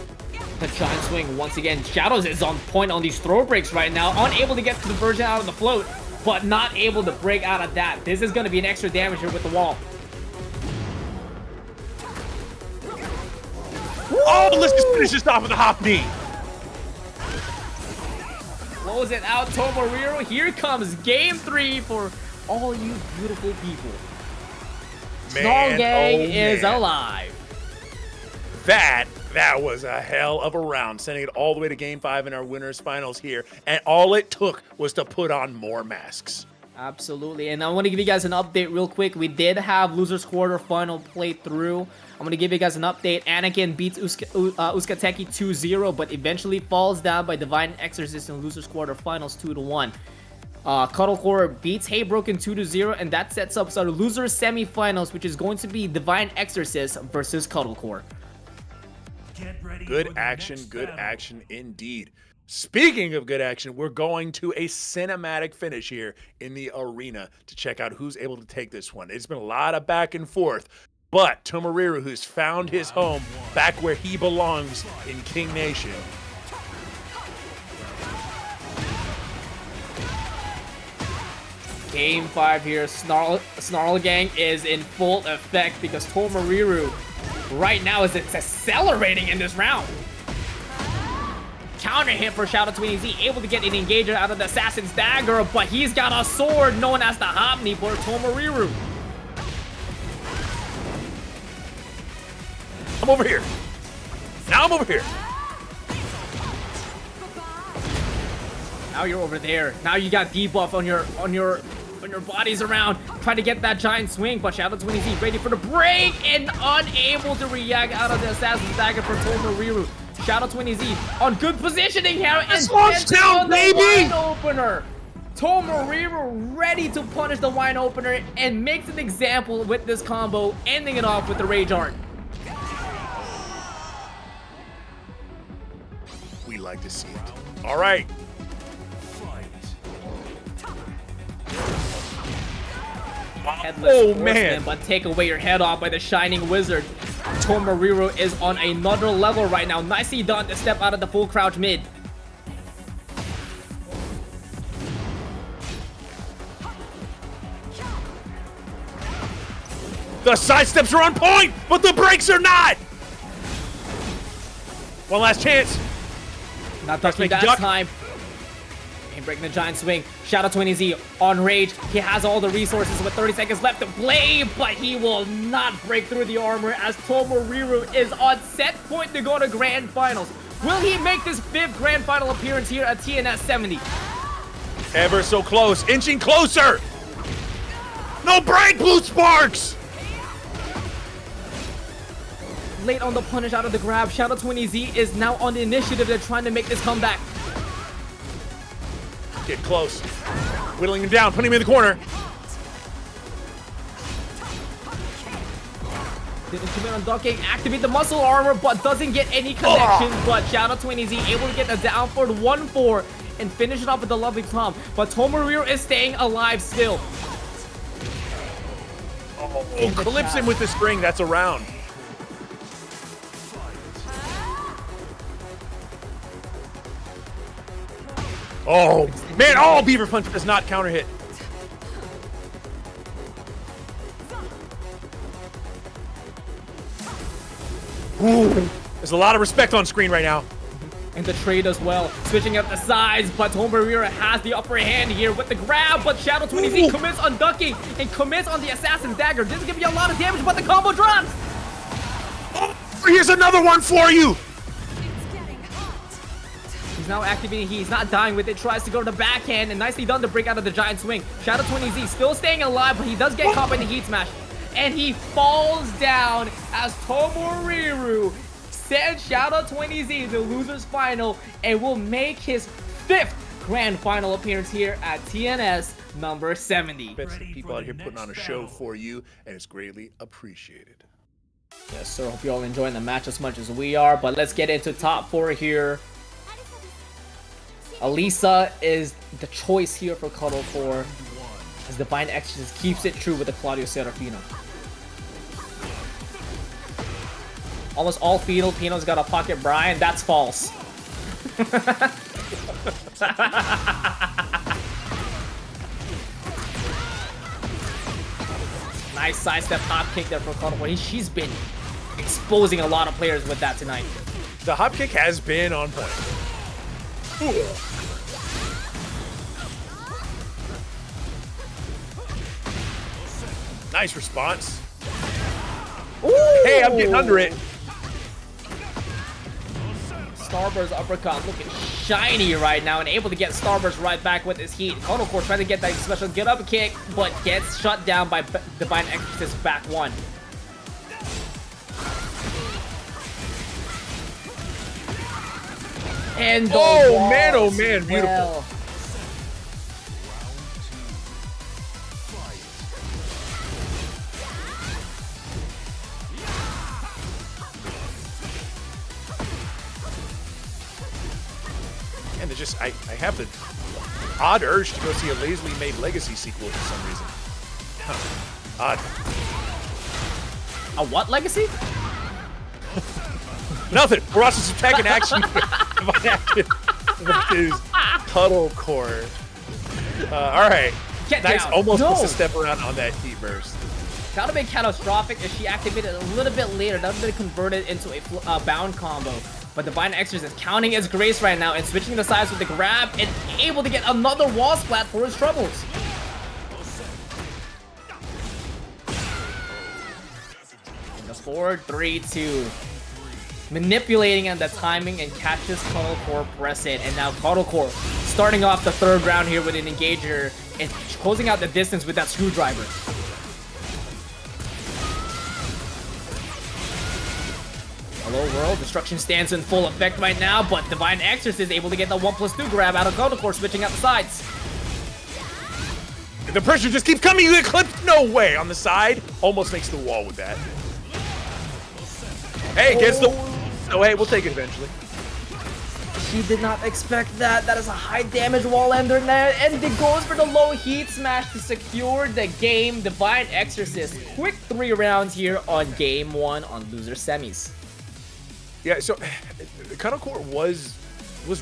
The giant swing once again. Shadows is on point on these throw breaks right now. Unable to get the version out of the float, but not able to break out of that. This is going to be an extra damage here with the wall. Oh, let's just finish this off with a hop knee. Close it out, Tomoriru. Here comes game 3 for all you beautiful people. Snarl Gang is alive. That was a hell of a round, sending it all the way to game 5 in our winners finals here. And all it took was to put on more masks. Absolutely. And I want to give you guys an update real quick. We did have losers quarterfinal playthrough. I'm going to give you guys an update. Anakin beats Uskateki 2-0, but eventually falls down by Divine Exorcist in losers quarterfinals 2-1. Cuddlecore beats HeyBroken 2-0, and that sets up our losers semifinals, which is going to be Divine Exorcist versus Cuddlecore. Good action indeed. Speaking of good action, we're going to a cinematic finish here in the arena to check out who's able to take this one. It's been a lot of back and forth, but Tomoriru, who's found his home back where he belongs in King Nation. Game 5 here. Snarl Gang is in full effect because Tomoriru right now is accelerating in this round. Counter hit for Shadow 20Z, able to get an engager out of the Assassin's Dagger, but he's got a sword known as the Hopney for Tomoriru. I'm over here. Now I'm over here. Now you're over there. Now you got debuff on your bodies around, trying to get that giant swing, but Shadow 20Z ready for the break and unable to react out of the Assassin's Dagger for Tomoriru. Shadow 20Z on good positioning here and launch down, baby! wine opener. Tomoriru ready to punish the wine opener and makes an example with this combo, ending it off with the Rage Art. We like to see it. All right. Headless Oh, Horseman, man. but take away your head off by the Shining Wizard. Tomoriru is on another level right now. Nicely done to step out of the full crouch mid. The side steps are on point, but the breaks are not. One last chance. Not touching that duck. time. And breaking the giant swing. Shadow 20Z on rage. He has all the resources with 30 seconds left to play, but he will not break through the armor as Tomoriru is on set point to go to Grand Finals. Will he make this 5th Grand Final appearance here at TNS 70? Ever so close, inching closer. No break, Blue Sparks. Late on the punish out of the grab. Shadow 20Z is now on the initiative. They're trying to make this comeback. Get close. Whittling him down, putting him in the corner. Didn't commit on ducking, activate the muscle armor, but doesn't get any connection. But Shadow 20Z able to get a down for 1-4 and finish it off with a lovely plum. But Tomoriru is staying alive still. Oh, clips him with the string. That's a round. Oh, man. Oh, Beaver Punch does not counter hit. Ooh, there's a lot of respect on screen right now. And the trade as well, switching up the sides, but Tomoriru has the upper hand here with the grab, but Shadow 20Z commits on ducking and commits on the Assassin Dagger. This is gonna be a lot of damage, but the combo drops! Here's another one for you! It's getting hot. He's now activating, he's not dying with it, tries to go to the backhand, and nicely done to break out of the giant swing. Shadow 20Z still staying alive, but he does get caught by the heat smash. And he falls down as Tomoriru sends Shadow 20Z to losers final and will make his 5th grand final appearance here at TNS number 70. Bet some people out here putting on a show for you, and it's greatly appreciated. Yes, sir. Hope you're all enjoying the match as much as we are. But let's get into top 4 here. Alisa is the choice here for Cuddle Core, as Divine Exorcist keeps it true with the Claudio Serafino. Almost all Filipinos got a pocket Brian. That's false. Nice sidestep hop kick there for Cuddle Core. She's been exposing a lot of players with that tonight. The hop kick has been on point. Ooh. Nice response. Ooh. Hey, I'm getting under it. Starburst uppercut looking shiny right now and able to get Starburst right back with his heat. Cuddle Core trying to get that special get up kick, but gets shut down by Divine Exorcist back 1. And the oh man, beautiful. Well. And it just, I have the odd urge to go see a lazily made Legacy sequel for some reason. Huh. Odd. A what legacy? Nothing. We're watching some Tekken action. Divine Action versus Cuddle Core. All right. Get nice. down. Almost No. puts a step around on that heat burst. That would have been catastrophic if she activated a little bit later. That would have been converted into a bound combo. But Divine Exorcist is counting his grace right now and switching the sides with the grab and able to get another wall splat for his troubles. In the 4-3-2. Manipulating on the timing and catches Cuddle Core press it. And now Cuddle Core starting off the 3rd round here with an engager and closing out the distance with that screwdriver. Hello world, destruction stands in full effect right now, but Divine Exorcist is able to get the 1+2 grab out of Cuddle Core, switching out the sides. The pressure just keeps coming. You get clipped. No way. On the side, almost makes the wall with that. Hey, gets the. Oh, hey, we'll take it eventually. She did not expect that. That is a high damage wall ender there, and it goes for the low heat smash to secure the game. Divine Exorcist, quick 3 rounds here on game 1 on loser semis. Yeah, so Cuddle Core was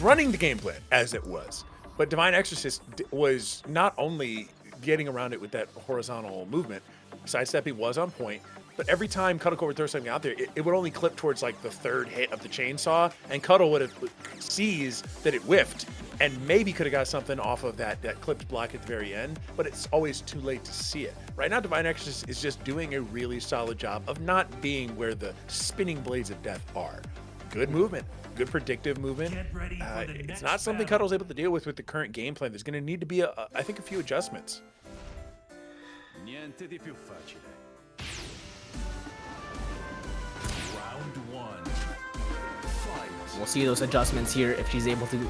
running the game plan as it was, but Divine Exorcist was not only getting around it with that horizontal movement, sidestepping was on point, but every time Cuddle Core would throw something out there, it would only clip towards like the 3rd hit of the chainsaw, and Cuddle would have seized that it whiffed and maybe could have got something off of that clipped block at the very end, but it's always too late to see it. Right now, Divine Exorcist is just doing a really solid job of not being where the spinning blades of death are. Good movement, good predictive movement. It's not something Cuddle's able to deal with the current game plan. There's going to need to be, I think, a few adjustments. Niente di più facile. Round 1. Fight. We'll see those adjustments here if she's able to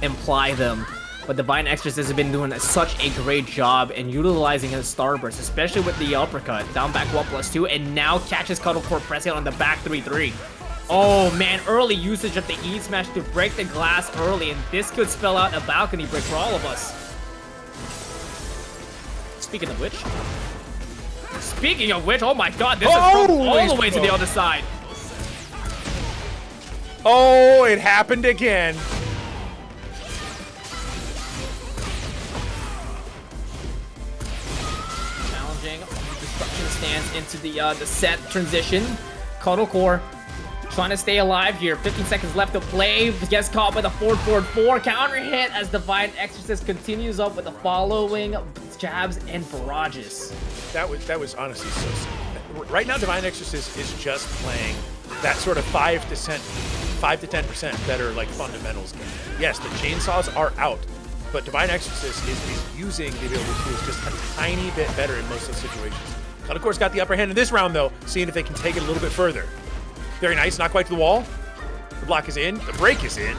imply them. But Divine Exorcist has been doing such a great job in utilizing his Starburst, especially with the uppercut. Down back 1+2, and now catches Cuddle Core pressing on the back 3-3. Oh man, early usage of the heat smash to break the glass early, and this could spell out a balcony break for all of us. Speaking of which, oh my god, this is all the way to the other side. Oh, it happened again. Challenging, destruction stands into the set transition. Cuddle Core trying to stay alive here. 15 seconds left to play. Gets caught with a 4-4-4 counter hit as Divine Exorcist continues up with the following jabs and barrages. That was honestly so sick. Right now, Divine Exorcist is just playing that sort of 5 to 10% better like fundamentals game. Yes, the chainsaws are out, but Divine Exorcist is using the available tools just a tiny bit better in most of the situations. Cut, of course, got the upper hand in this round though, seeing if they can take it a little bit further. Very nice, not quite to the wall. The block is in, the break is in.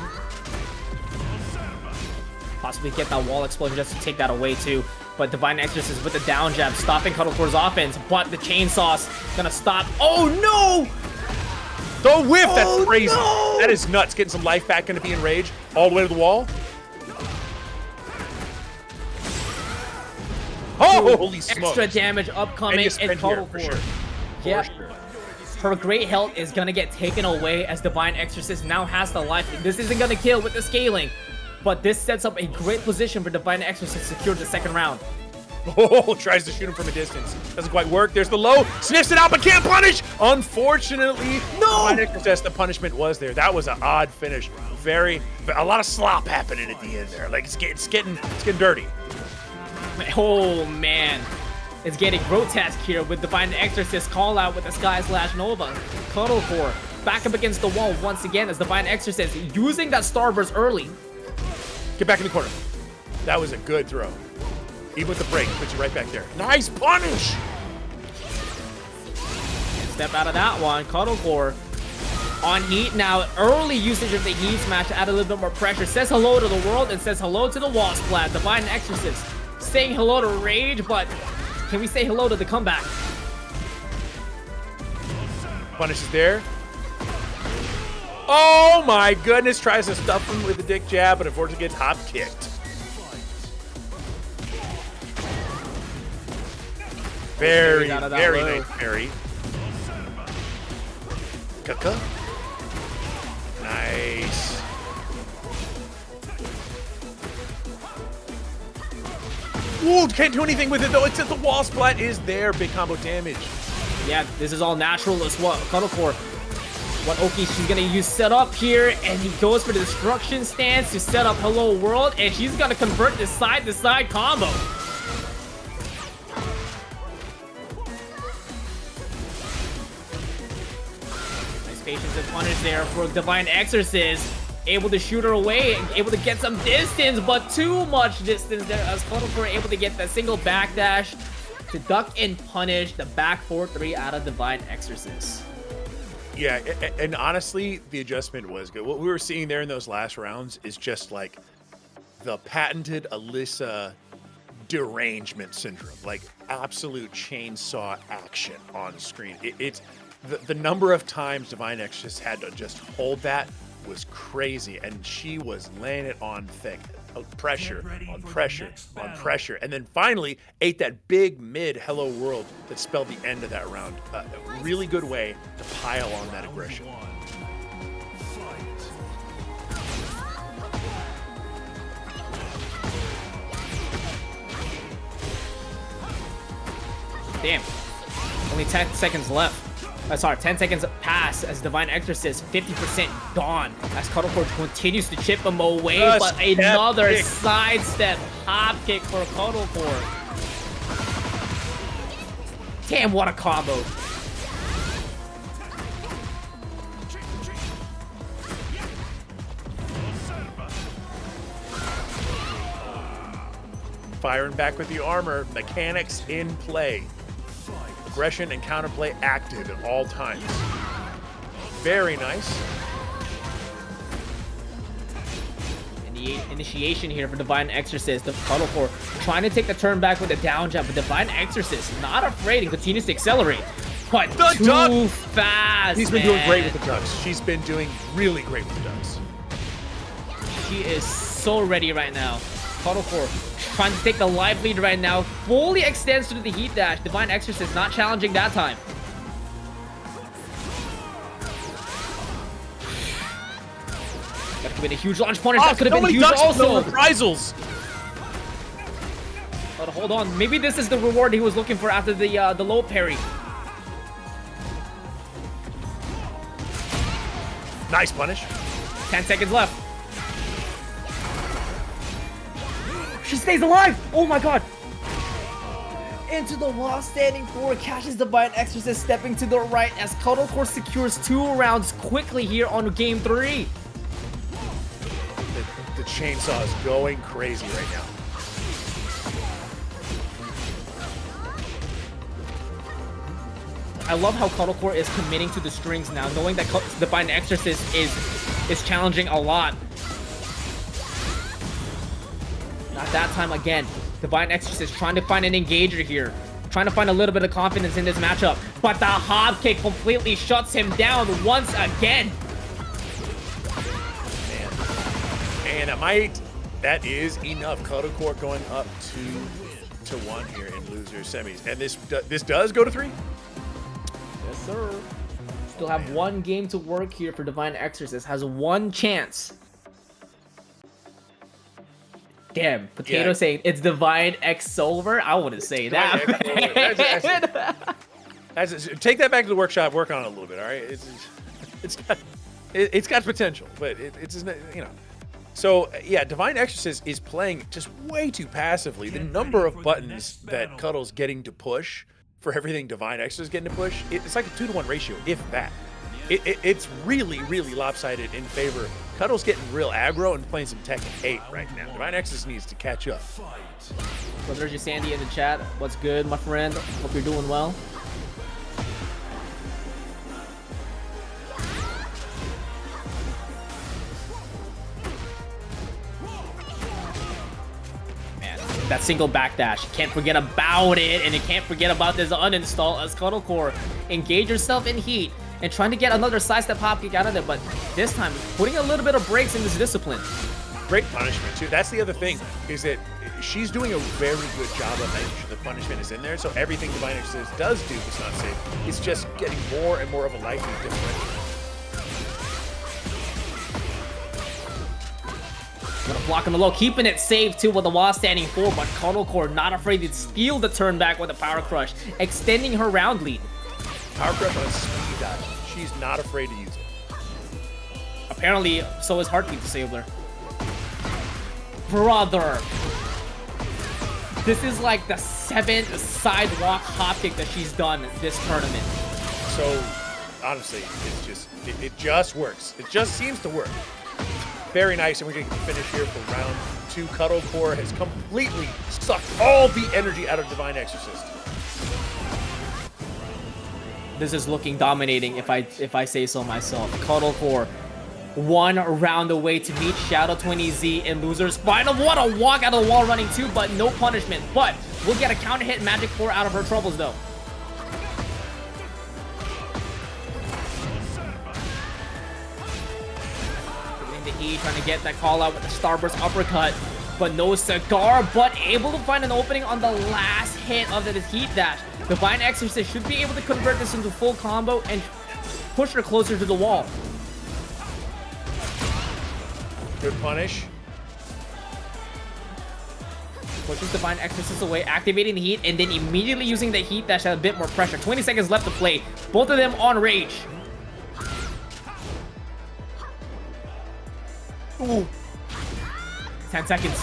Possibly get that wall explosion just to take that away too. But Divine Exorcist with the down jab, stopping Cuddlecore's offense, but the chainsaw's gonna stop. Oh no! The whiff, that's Oh, crazy. no! That is nuts, getting some life back, gonna be enraged. All the way to the wall. Oh, holy smokes. Extra damage upcoming And you in spin here, Cuddlecore. for sure. Yeah. For sure. Her great health is gonna get taken away as Divine Exorcist now has the life. This isn't gonna kill with the scaling, but this sets up a great position for Divine Exorcist to secure the second round. Oh, tries to shoot him from a distance. Doesn't quite work. There's the low. Sniffs it out, but can't punish. Unfortunately, No! Divine Exorcist, the punishment was there. That was an odd finish. A lot of slop happening at the end there. Like it's getting dirty. Oh man, it's getting grotesque here with Divine Exorcist call out with the Sky Slash Nova. Cuddlecore back up against the wall once again as Divine Exorcist using that Starburst early. Get back in the corner. That was a good throw. Even with the break, puts you right back there. Nice punish. Step out of that one. Cuddlecore on heat now. Early usage of the heat smash to add a little bit more pressure. Says hello to the world and says hello to the wall splat. Divine Exorcist saying hello to Rage, but can we say hello to the comeback? Punish is there. Oh my goodness. Tries to stuff him with the dick jab, but unfortunately gets hop kicked. Very Out of that very low. nice parry. Kaka. Nice. Ooh, can't do anything with it though. It's at the wall splat is there. Big combo damage. Yeah, this is all natural as well. Cuddlecore. What Oki she's gonna use set up here, and he goes for the destruction stance to set up Hello World, and she's gonna convert this side to side combo. Nice patience and punish there for Divine Exorcist. Able to shoot her away, able to get some distance, but too much distance there as Cuddlecore able to get that single backdash to duck and punish the back 4-3 out of Divine Exorcist. Yeah, and honestly, the adjustment was good. What we were seeing there in those last rounds is just like the patented Alisa derangement syndrome, like absolute chainsaw action on screen. It's the number of times Divine Exorcist had to just hold that was crazy, and she was laying it on thick. Pressure on pressure on pressure, and then finally ate that big mid Hello World that spelled the end of that round. A really good way to pile on that aggression. Damn. Only 10 seconds left. Sorry, 10 seconds pass as Divine Exorcist, 50% gone. As Cuddlecore continues to chip him away, but another sidestep hop kick for Cuddlecore. Damn, what a combo. Firing back with the armor, mechanics in play. Aggression and counterplay active at all times. Very nice. Initiation here for Divine Exorcist. The Cuddlecore trying to take the turn back with a down jab, but Divine Exorcist not afraid and continues to accelerate. But The too duck! fast, She's been doing great with the ducks. She's been doing really great with the ducks. She is so ready right now. Cuddlecore trying to take the live lead right now. Fully extends to the heat dash. Divine Exorcist not challenging that time. That could have been a huge launch punish. That could have been huge also. Reprisals. But hold on. Maybe this is the reward he was looking for after the low parry. Nice punish. 10 seconds left. She stays alive! Oh my god! Into the wall, standing forward, catches Divine Exorcist, stepping to the right as Cuddlecore secures 2 rounds quickly here on game 3. The chainsaw is going crazy right now. I love how Cuddlecore is committing to the strings now, knowing that Divine Exorcist is challenging a lot. Not that time again. Divine Exorcist trying to find an engager here. Trying to find a little bit of confidence in this matchup. But the hop kick completely shuts him down once again. Man. And that is enough. Cuddlecore going up 2-1 here in loser semis. And this does go to 3? Yes, sir. Still have 1 game to work here for Divine Exorcist. Has 1 chance. Damn, Potato saying it's Divine X Silver. I wouldn't say that. Take that back to the workshop. Work on it a little bit. All right, it's got potential, but it's you know. So yeah, Divine Exorcist is playing just way too passively. The number of buttons that Cuddle's getting to push for everything Divine Exorcist is getting to push, it's like a 2-to-1 ratio, if that. It's really, really lopsided in favor. Cuddle's getting real aggro and playing some Tekken 8 right now. Divine Exorcist needs to catch up. So there's your Sandy in the chat. What's good, my friend? Hope you're doing well. Man, that single backdash. Can't forget about it, and you can't forget about this uninstall as Cuddlecore. Engage yourself in heat and trying to get another sidestep hop kick out of there, but this time putting a little bit of breaks in this discipline. Great punishment too. That's the other thing, is that she's doing a very good job of making sure the punishment is in there. So everything Divine Exorcist does do is not safe. It's just getting more and more of a life differential. Gonna block on the low, keeping it safe too with the wall standing forward, but Cuddlecore not afraid to steal the turn back with a power crush, extending her round lead. Power crush on speed dial. She's not afraid to use it. Apparently, so is Heartbeat Disabler. Brother. This is like the 7th sidewalk hop kick that she's done this tournament. So, honestly, it just works. It just seems to work. Very nice, and we're going to finish here for round 2. Cuddlecore has completely sucked all the energy out of Divine Exorcist. This is looking dominating if I say so myself. Cuddlecore 1 round away to meet Shadow20Z in losers final. What a walk out of the wall running 2, but no punishment. But we'll get a counter hit magic 4 out of her troubles though. Putting the E, trying to get that call out with the Starburst uppercut. But no cigar, but able to find an opening on the last hit of the heat dash. Divine Exorcist should be able to convert this into full combo and push her closer to the wall. Good punish. Pushes Divine Exorcist away, activating the heat, and then immediately using the heat dash at a bit more pressure. 20 seconds left to play. Both of them on rage. Ooh. 10 seconds.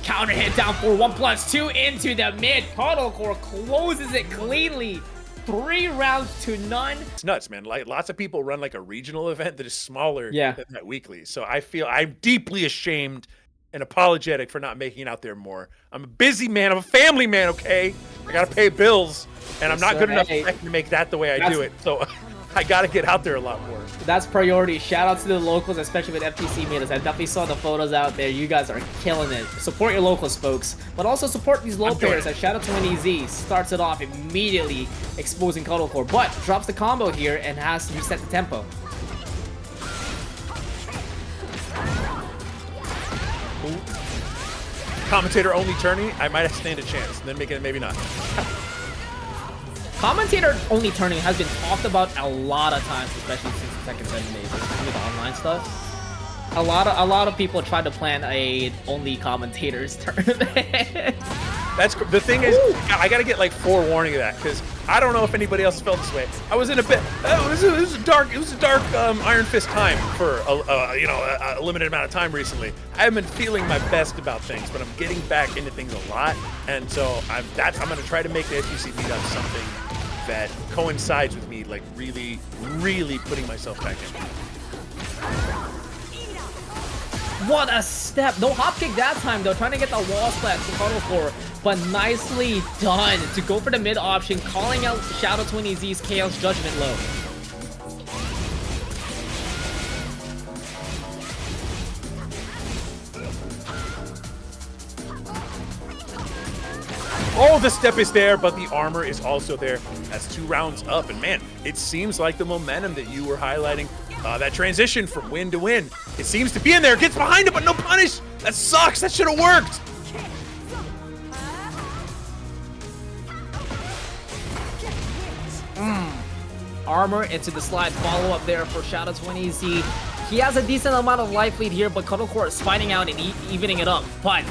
Counter hit down for 1+2 into the mid. Cuddlecore closes it cleanly. 3 rounds to none. It's nuts, man. Like, lots of people run like a regional event that is smaller than that weekly. So I feel I'm deeply ashamed and apologetic for not making it out there more. I'm a busy man. I'm a family man, okay? I gotta pay bills, and I'm not good enough to make that the way I do it. So I gotta get out there a lot more. That's priority. Shout out to the locals, especially with FTC meetups. I definitely saw the photos out there. You guys are killing it. Support your locals, folks. But also support these low players. Like shout out to NEZ. Starts it off immediately exposing Cuddlecore, but drops the combo here and has to reset the tempo. Ooh. Commentator only turning, I might stand a chance. Then make it maybe not. Commentator only turning has been talked about a lot of times, especially since the second 7 days with the online stuff. A lot of people try to plan a only commentators tournament. That's the thing is, I gotta get like forewarning of that because I don't know if anybody else felt this way. I was in a bit. It was a dark Iron Fist time for a limited amount of time recently. I haven't been feeling my best about things, but I'm getting back into things a lot, and so I'm gonna try to make the SUC meetup something that coincides with me, like really, really putting myself back in. What a step. No hop kick that time, though. Trying to get the wall splash to Cuddle Core, but nicely done to go for the mid option, calling out Shadow 20Z's Chaos Judgment low. Oh, the step is there, but the armor is also there. That's 2 rounds up, and man, it seems like the momentum that you were highlighting, that transition from win to win, it seems to be in there. Gets behind it, but no punish. That sucks. That should have worked. Armor into the slide follow-up there for Shadow 20Z. He has a decent amount of life lead here, but Cuddle Core is fighting out and evening it up. But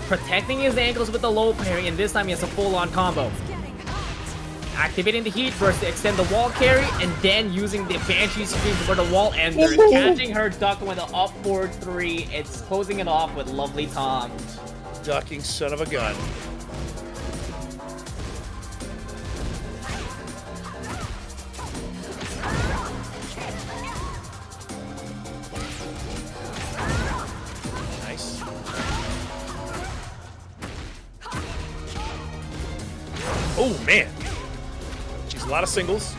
protecting his ankles with the low parry, and this time he has a full-on combo. Activating the heat burst to extend the wall carry, and then using the Banshee Scream for the wall ender, catching her duck with an up forward 3. It's closing it off with lovely Tom. Ducking son of a gun. Nice. Oh man. A lot of singles.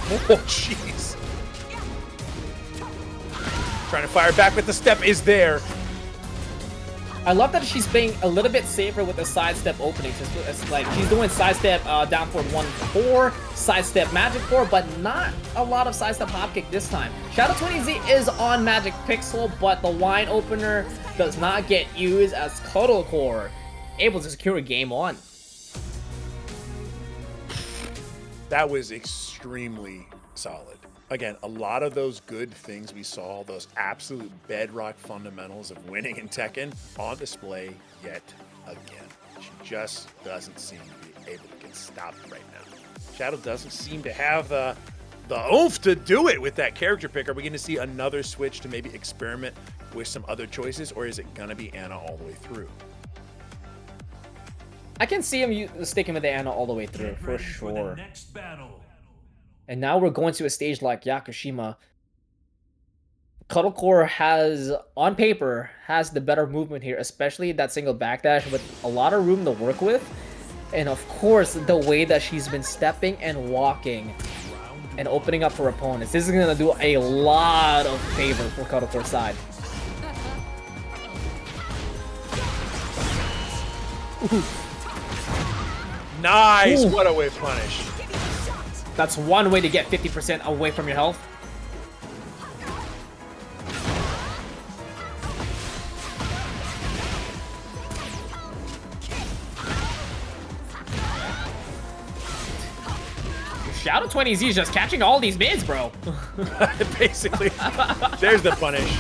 Oh, jeez. Trying to fire back, but the step is there. I love that she's being a little bit safer with the sidestep openings. It's like she's doing sidestep down for 1-4, sidestep magic 4, but not a lot of sidestep hop kick this time. Shadow 20Z is on magic pixel, but the wine opener does not get used as Cuddle Core able to secure a game 1. That was extremely solid. Again, a lot of those good things we saw, those absolute bedrock fundamentals of winning in Tekken, on display yet again. She just doesn't seem to be able to get stopped right now. Shadow doesn't seem to have the oomph to do it with that character pick. Are we going to see another switch to maybe experiment with some other choices, or is it going to be Anna all the way through? I can see him sticking with the Anna all the way through, for sure. And now we're going to a stage like Yakushima. Cuddle Core has, on paper, has the better movement here, especially that single backdash with a lot of room to work with. And of course, the way that she's been stepping and walking and opening up for opponents. This is going to do a lot of favor for Cuddle Core's side. Ooh. Nice! What a way punish. That's one way to get 50% away from your health. Shadow 20Z is just catching all these mids, bro. Basically. There's the punish.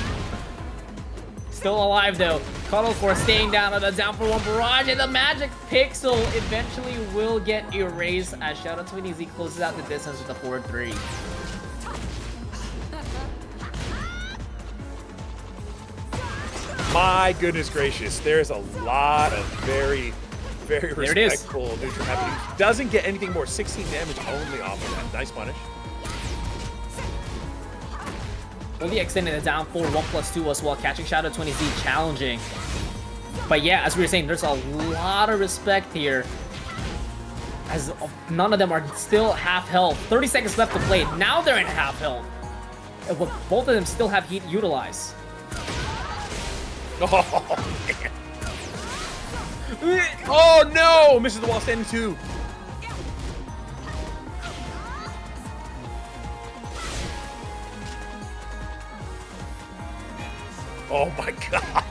Still alive though. Cuddle Core staying down on the down for 1 barrage, and the magic pixel eventually will get erased as Shadow 20Z closes out the distance with a forward 3. My goodness gracious, there's a lot of very respectful neutral happening. Doesn't get anything more. 16 damage only off of that. Nice punish. Only extending the down for 1+2 as well, catching Shadow 20Z, challenging. But yeah, as we were saying, there's a lot of respect here, as none of them are still half health. 30 seconds left to play. Now they're in half health. And both of them still have heat utilized. Oh, man. Oh, no! Misses the wall standing 2. Oh my god.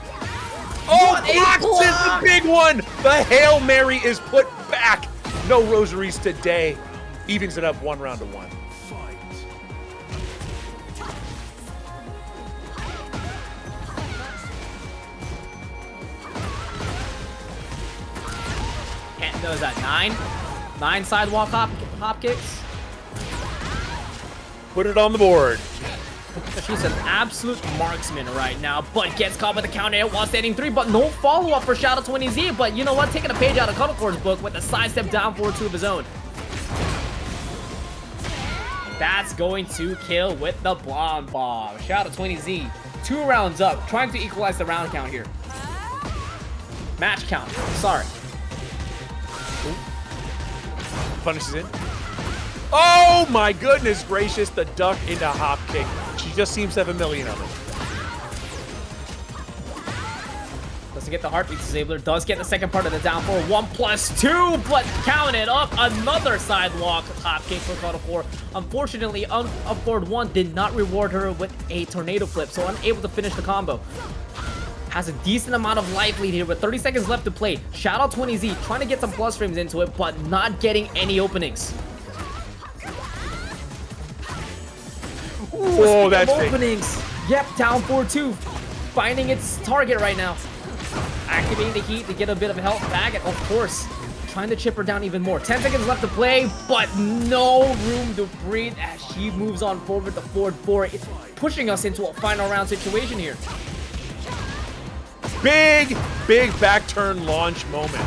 Oh, blocks is the big one. The Hail Mary is put back. No rosaries today. Evens it up 1 round to 1. 10, was that 9? 9 sidewalk hop kicks. Put it on the board. She's an absolute marksman right now, but gets caught with the counter hit while standing 3, but no follow-up for Shadow20Z. But you know what? Taking a page out of Cuddlecore's book with a sidestep down forward 2 of his own. That's going to kill with the Blonde Bomb. Shadow20Z, 2 rounds up, trying to equalize the round count here. Match count, sorry. Punishes in. Oh my goodness gracious, the duck into hop kick. She just seems to have a million of them. Doesn't get the heartbeat disabler, does get the second part of the down for 1+2, but count it up. Another sidewalk hop kick for Cuddlecore. Unfortunately, up forward 1 did not reward her with a tornado flip, so unable to finish the combo. Has a decent amount of life lead here with 30 seconds left to play. Shadow20Z trying to get some plus frames into it, but not getting any openings. Oh, that's openings. Yep, down 4-2. Finding its target right now. Activating the heat to get a bit of health back, and of course, trying to chip her down even more. 10 seconds left to play, but no room to breathe as she moves on forward to forward 4. It's pushing us into a final round situation here. Big back turn launch moment.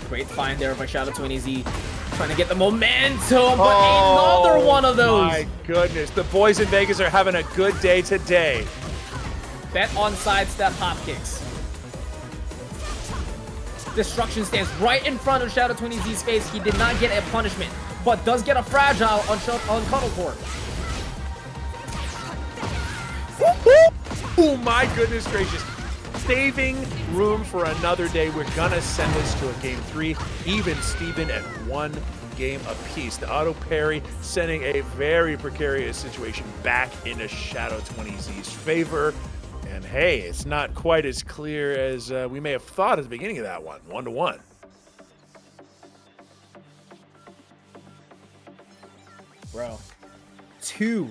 Great find there by Shadow20Z. Trying to get the momentum, but another one of those. My goodness, the boys in Vegas are having a good day today. Bet on sidestep hop kicks. Destruction stands right in front of Shadow20Z's face. He did not get a punishment, but does get a fragile on Cuddlecore. Oh my goodness gracious. Saving room for another day. We're gonna send this to a game 3, even Steven at 1 game apiece. The auto parry sending a very precarious situation back into Shadow20Z's favor. And hey, it's not quite as clear as we may have thought at the beginning of that one. 1-1. Bro, 2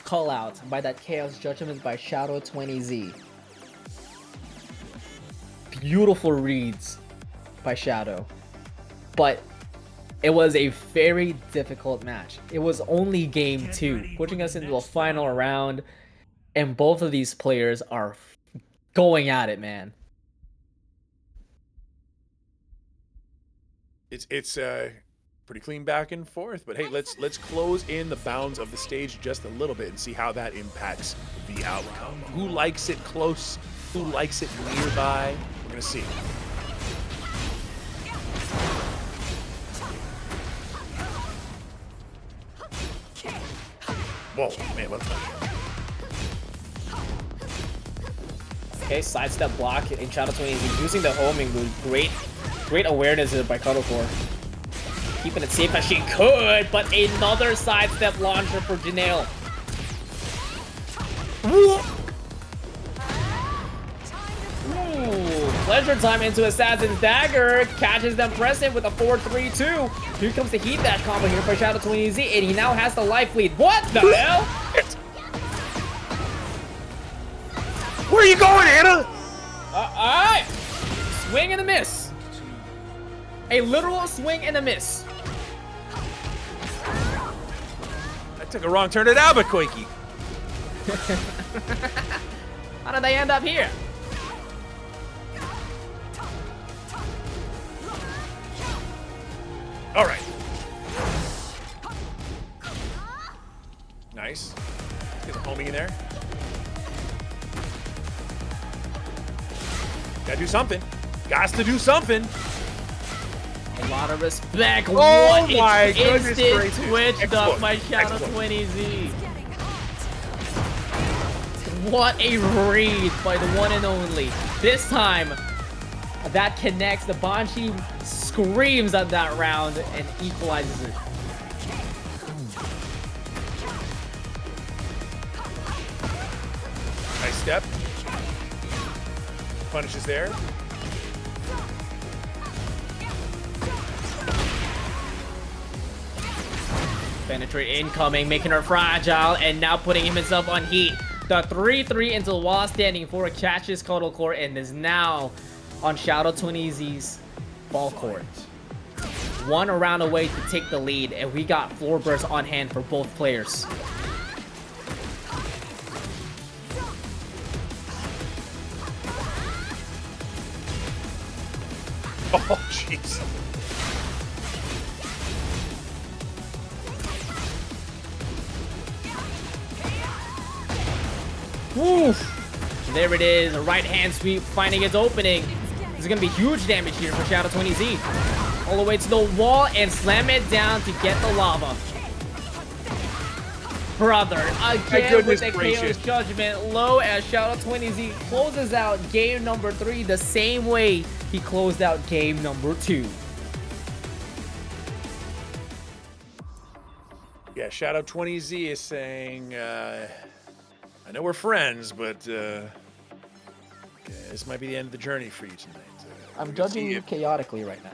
call-outs by that Chaos Judgment by Shadow20Z. Beautiful reads by Shadow, but it was a very difficult match. It was only game 2, pushing us into a final round, and both of these players are going at it, man. It's pretty clean back and forth, but hey, let's close in the bounds of the stage just a little bit and see how that impacts the outcome. Who likes it close? Who likes it nearby? We're gonna see. Whoa, man, what a punch. Okay, sidestep block in Shadow20Z using the homing move. Great awareness by Cuddlecore. Keeping it safe as she could, but another sidestep launcher for Janelle. Pleasure time into Assassin's Dagger. Catches them pressing with a 4-3-2. Here comes the heat dash combo here for Shadow20Z, and he now has the life lead. What the hell? Where are you going, Anna? Alright. Swing and a miss. A literal swing and a miss. I took a wrong turn at Albuquerque. How did they end up here? All right. Nice. Get the homing in there. Gotta do something. Gots to do something. A lot of respect. Oh what my goodness instant gracious. twitched up by Shadow20Z. What a read by the one and only. This time, that connects. The Banshee screams at that round and equalizes it. Nice step. Punishes there. Penetrate incoming, making her fragile, and now putting himself on heat. The 3-3 into the wall standing for catches Cuddlecore and is now on Shadow 20Z's ball court. One round away to take the lead, and we got floor bursts on hand for both players. Oh, jeez. Woof. There it is, a right hand sweep finding its opening. This is gonna be huge damage here for Shadow 20Z. All the way to the wall and slam it down to get the lava. Brother, again with the KO's judgment, low as Shadow 20Z closes out game number 3 the same way he closed out game number 2. Yeah, Shadow 20Z is saying, I know we're friends, but okay, this might be the end of the journey for you tonight. I'm judging you chaotically right now.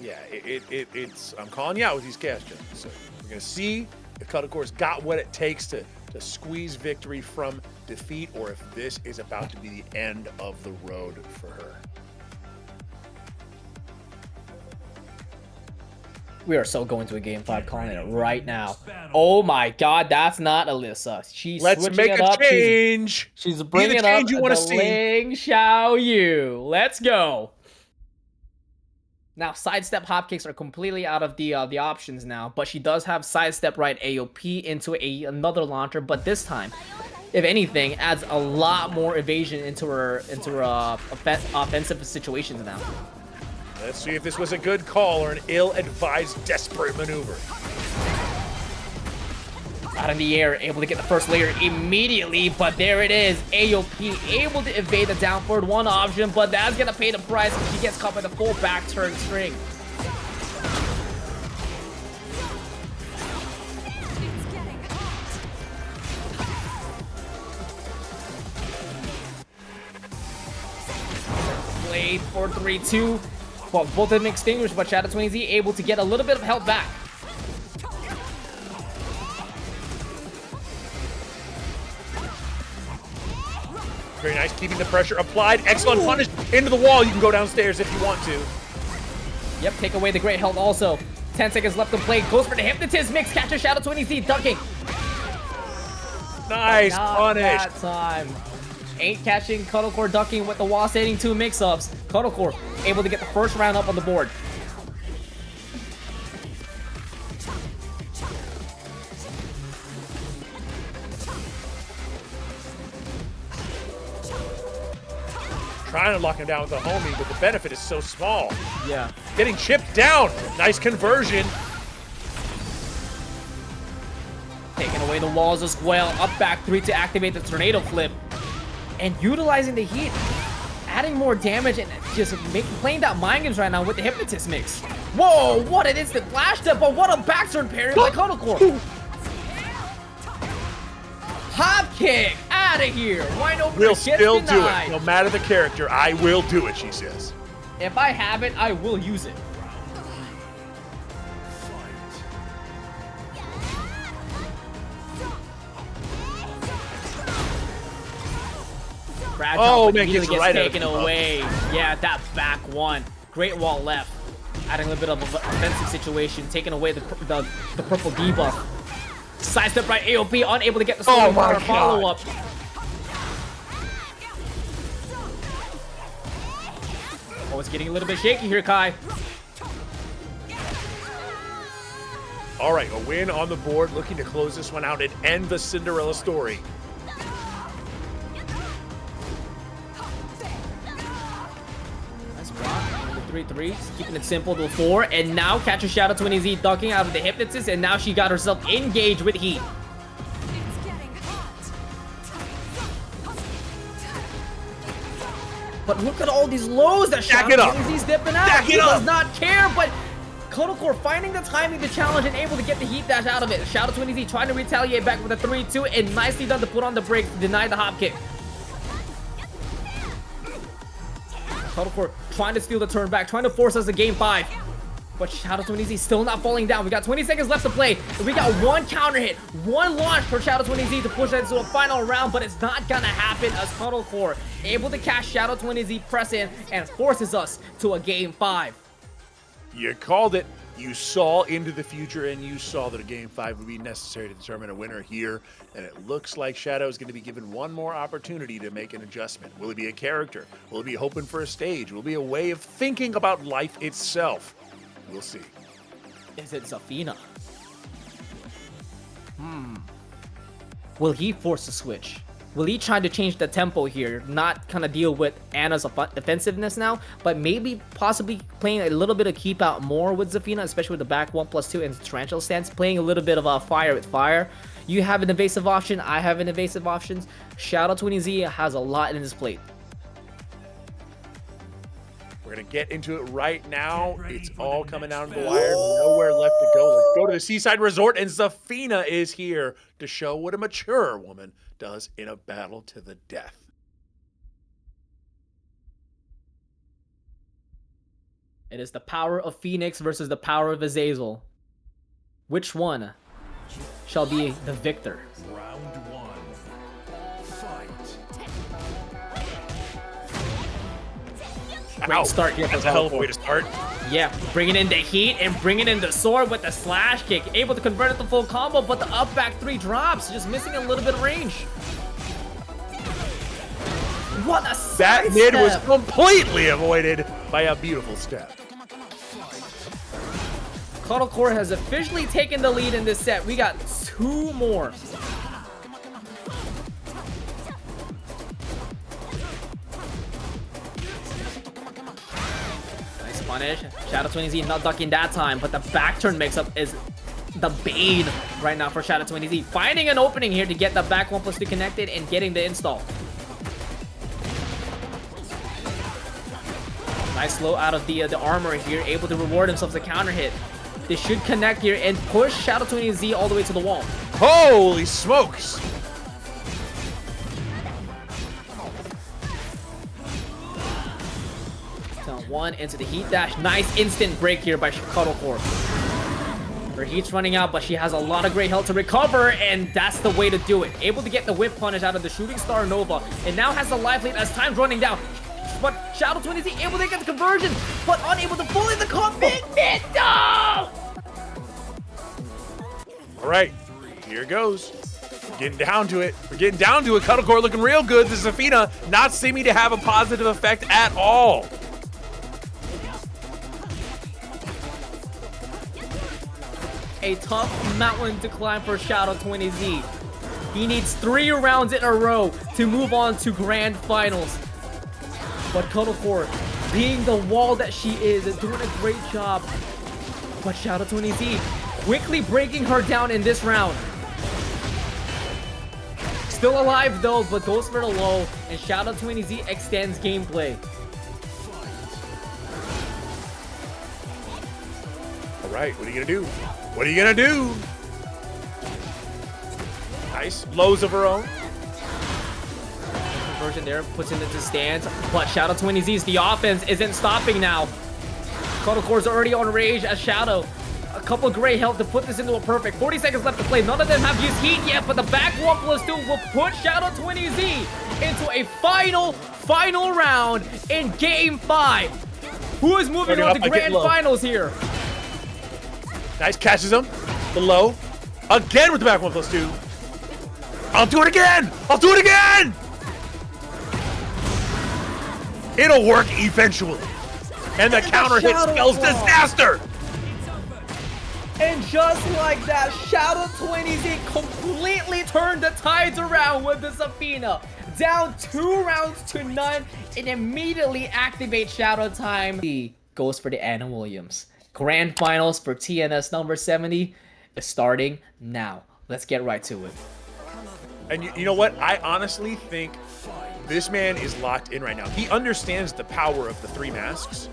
Yeah, it's I'm calling you out with these chaos judgments. So we're gonna see if Cuddlecore's got what it takes to squeeze victory from defeat, or if this is about to be the end of the road for her. We are so going to a game 5, calling it right now. Oh my god, that's not Alisa. She's Let's make it a up. change. She's bringing change up you wanna the see. Ling Xiaoyu. Let's go. Now, sidestep hop kicks are completely out of the options now, but she does have sidestep right AOP into another launcher, but this time, if anything, adds a lot more evasion into her offensive situations now. Let's see if this was a good call or an ill-advised desperate maneuver. Out in the air, able to get the first layer immediately, but there it is. AOP able to evade the down forward one option, but that's gonna pay the price if she gets caught by the full back turn string. It's getting hot. Blade 4-3-2. Well, both of them extinguished, but Shadow 20Z able to get a little bit of help back. Very nice, keeping the pressure applied. Excellent punish into the wall. You can go downstairs if you want to. Yep, take away the great health also. 10 seconds left to play. Goes for the Hypnotist mix. Catches Shadow 20Z, ducking. Nice Not punish. that time. Ain't catching Cuddlecore ducking with the wall standing 2 mix-ups. Cuddlecore able to get the first round up on the board. Trying to lock him down with the homie, but the benefit is so small. Yeah. Getting chipped down. Nice conversion. Taking away the walls as well. Up back 3 to activate the tornado flip. And utilizing the heat. Adding more damage and just playing that mind games right now with the Hypnotist mix. Whoa, what an instant flash step, but what a back turn parry by Cuddlecore. Hop kick out of here. Why no? We'll still do it. No matter the character, I will do it, she says. If I have it, I will use it. Oh, man, immediately gets gets right out of taken the bump. away. Yeah, that back one. Great wall left. Adding a little bit of an offensive situation. Taking away the purple debuff. Sidestep right AOP. Unable to get the Oh my water follow-up. Oh, it's getting a little bit shaky here, Kai. All right, a win on the board, looking to close this one out and end the Cinderella story. Nice block. 3-3, keeping it simple to 4, and now catches Shadow 20Z ducking out of the Hypnotist, and now she got herself engaged with heat. It's getting hot. But look at all these lows that Stack Shadow it up. 20Z's dipping out. Stack He it does up. not care, but Cuddlecore finding the timing to challenge and able to get the heat dash out of it. Shadow 20Z trying to retaliate back with a 3-2, and nicely done to put on the brakes to deny the hop kick. Cuddlecore trying to steal the turn back, trying to force us to game 5. But Shadow 20Z still not falling down. We got 20 seconds left to play. We got one counter hit, one launch for Shadow 20Z to push into a final round, but it's not gonna happen as Cuddlecore able to catch Shadow 20Z press in and forces us to a game 5. You called it. You saw into the future, and you saw that a game 5 would be necessary to determine a winner here. And it looks like Shadow is going to be given one more opportunity to make an adjustment. Will it be a character? Will it be hoping for a stage? Will it be a way of thinking about life itself? We'll see. Is it Zafina? Will he force a switch? Will he try to change the tempo here? Not kind of deal with Anna's defensiveness now, but maybe possibly playing a little bit of keep out more with Zafina, especially with the back 1+2 and Tarantula stance, playing a little bit of a fire with fire. You have an evasive option, I have an evasive option. Shadow 20Z has a lot in his plate. We're going to get into it right now. It's all coming down to the wire. Nowhere left to go. Let's go to the Seaside Resort, and Zafina is here to show what a mature woman does in a battle to the death. It is the power of Phoenix versus the power of Azazel. Which one shall be the victor? Round 1. Fight. Great start here for That's a hell of a way Cuddlecore. to start. Yeah, bringing in the heat and bringing in the sword with the slash kick. Able to convert it to full combo, but the up back 3 drops. Just missing a little bit of range. What a That mid was sidestep. completely avoided by a beautiful step. Cuddlecore has officially taken the lead in this set. We got 2 more. Nice punish. Shadow 20Z not ducking that time, but the back turn mix-up is the bane right now for Shadow 20Z. Finding an opening here to get the back 1+2 connected and getting the install. Nice slow out of the armor here, able to reward themselves a counter hit. They should connect here and push Shadow 20Z all the way to the wall. Holy smokes! Down 1 into the heat dash. Nice instant break here by Cuddlecore. Her heat's running out, but she has a lot of great health to recover, and that's the way to do it. Able to get the whip punish out of the Shooting Star Nova, and now has the life lead as time's running down. But Shadow 20Z able to get the conversion, but unable to fully the comp. Big hit, no! All right, here it goes. We're getting down to it. We're getting down to it. Cuddlecore looking real good. The Zafina not seeming to have a positive effect at all. A tough mountain to climb for Shadow 20Z. He needs 3 rounds in a row to move on to grand finals. But Cuddlecore, being the wall that she is doing a great job. But Shadow 20Z quickly breaking her down in this round. Still alive though, but goes for the low, and Shadow 20Z extends gameplay. All right, what are you gonna do? What are you gonna do? Nice, lows of her own. Conversion there, puts it into stance, but Shadow 20Z's the offense isn't stopping now. Cuddlecore's already on rage as Shadow. A couple great health to put this into a perfect. 40 seconds left to play. None of them have used heat yet, but the back 1+2 will put Shadow 20Z into a final round in game 5. Who is moving on to grand finals here? Nice, catches him. The low. Again with the back 1+2. I'll do it again! I'll do it again! It'll work eventually. And the counter hit spells disaster! And just like that, Shadow 20Z completely turned the tides around with the Zafina. Down 2 rounds to none and immediately activates Shadow time. He goes for the Anna Williams. Grand finals for TNS number 70 is starting now. Let's get right to it. And you know what? I honestly think this man is locked in right now. He understands the power of the 3 masks,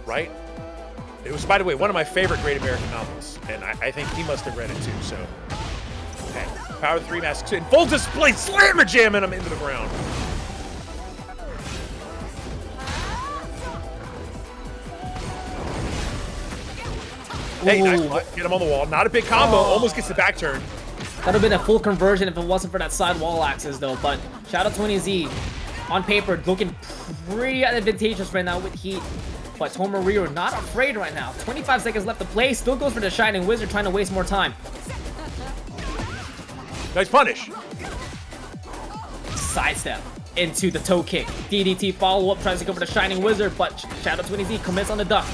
right? It was, by the way, one of my favorite Great American novels, and I think he must have read it too, so. Okay, power of the 3 masks in full display, slammer jamming him into the ground. Hey, nice Ooh. one. Get him on the wall. Not a big combo. Almost gets the back turn. That'd have been a full conversion if it wasn't for that side wall axis, though. But shout out 20Z. On paper, looking pretty advantageous right now with heat. But Tomoriru not afraid right now. 25 seconds left to play. Still goes for the Shining Wizard, trying to waste more time. Nice punish. Sidestep into the toe kick. DDT follow-up, tries to go for the Shining Wizard, but Shadow 20Z commits on the duck.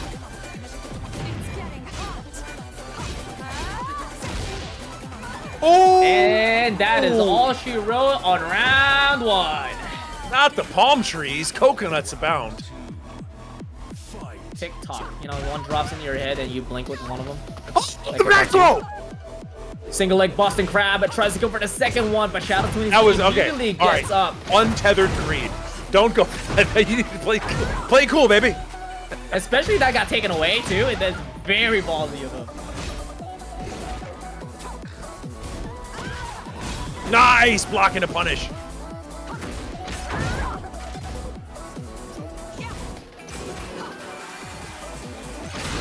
Oh! And that is all she wrote on round 1. Not the palm trees. Coconuts abound. TikTok. You know, one drops into your head and you blink with one of them. The back throw! Single leg Boston Crab, but tries to go for the second one, but Shadow 20Z That was okay. immediately All gets right. up. Untethered greed. Don't go. You need to play cool, baby. Especially that got taken away, too. And that's very ballsy of him. Nice blocking to punish.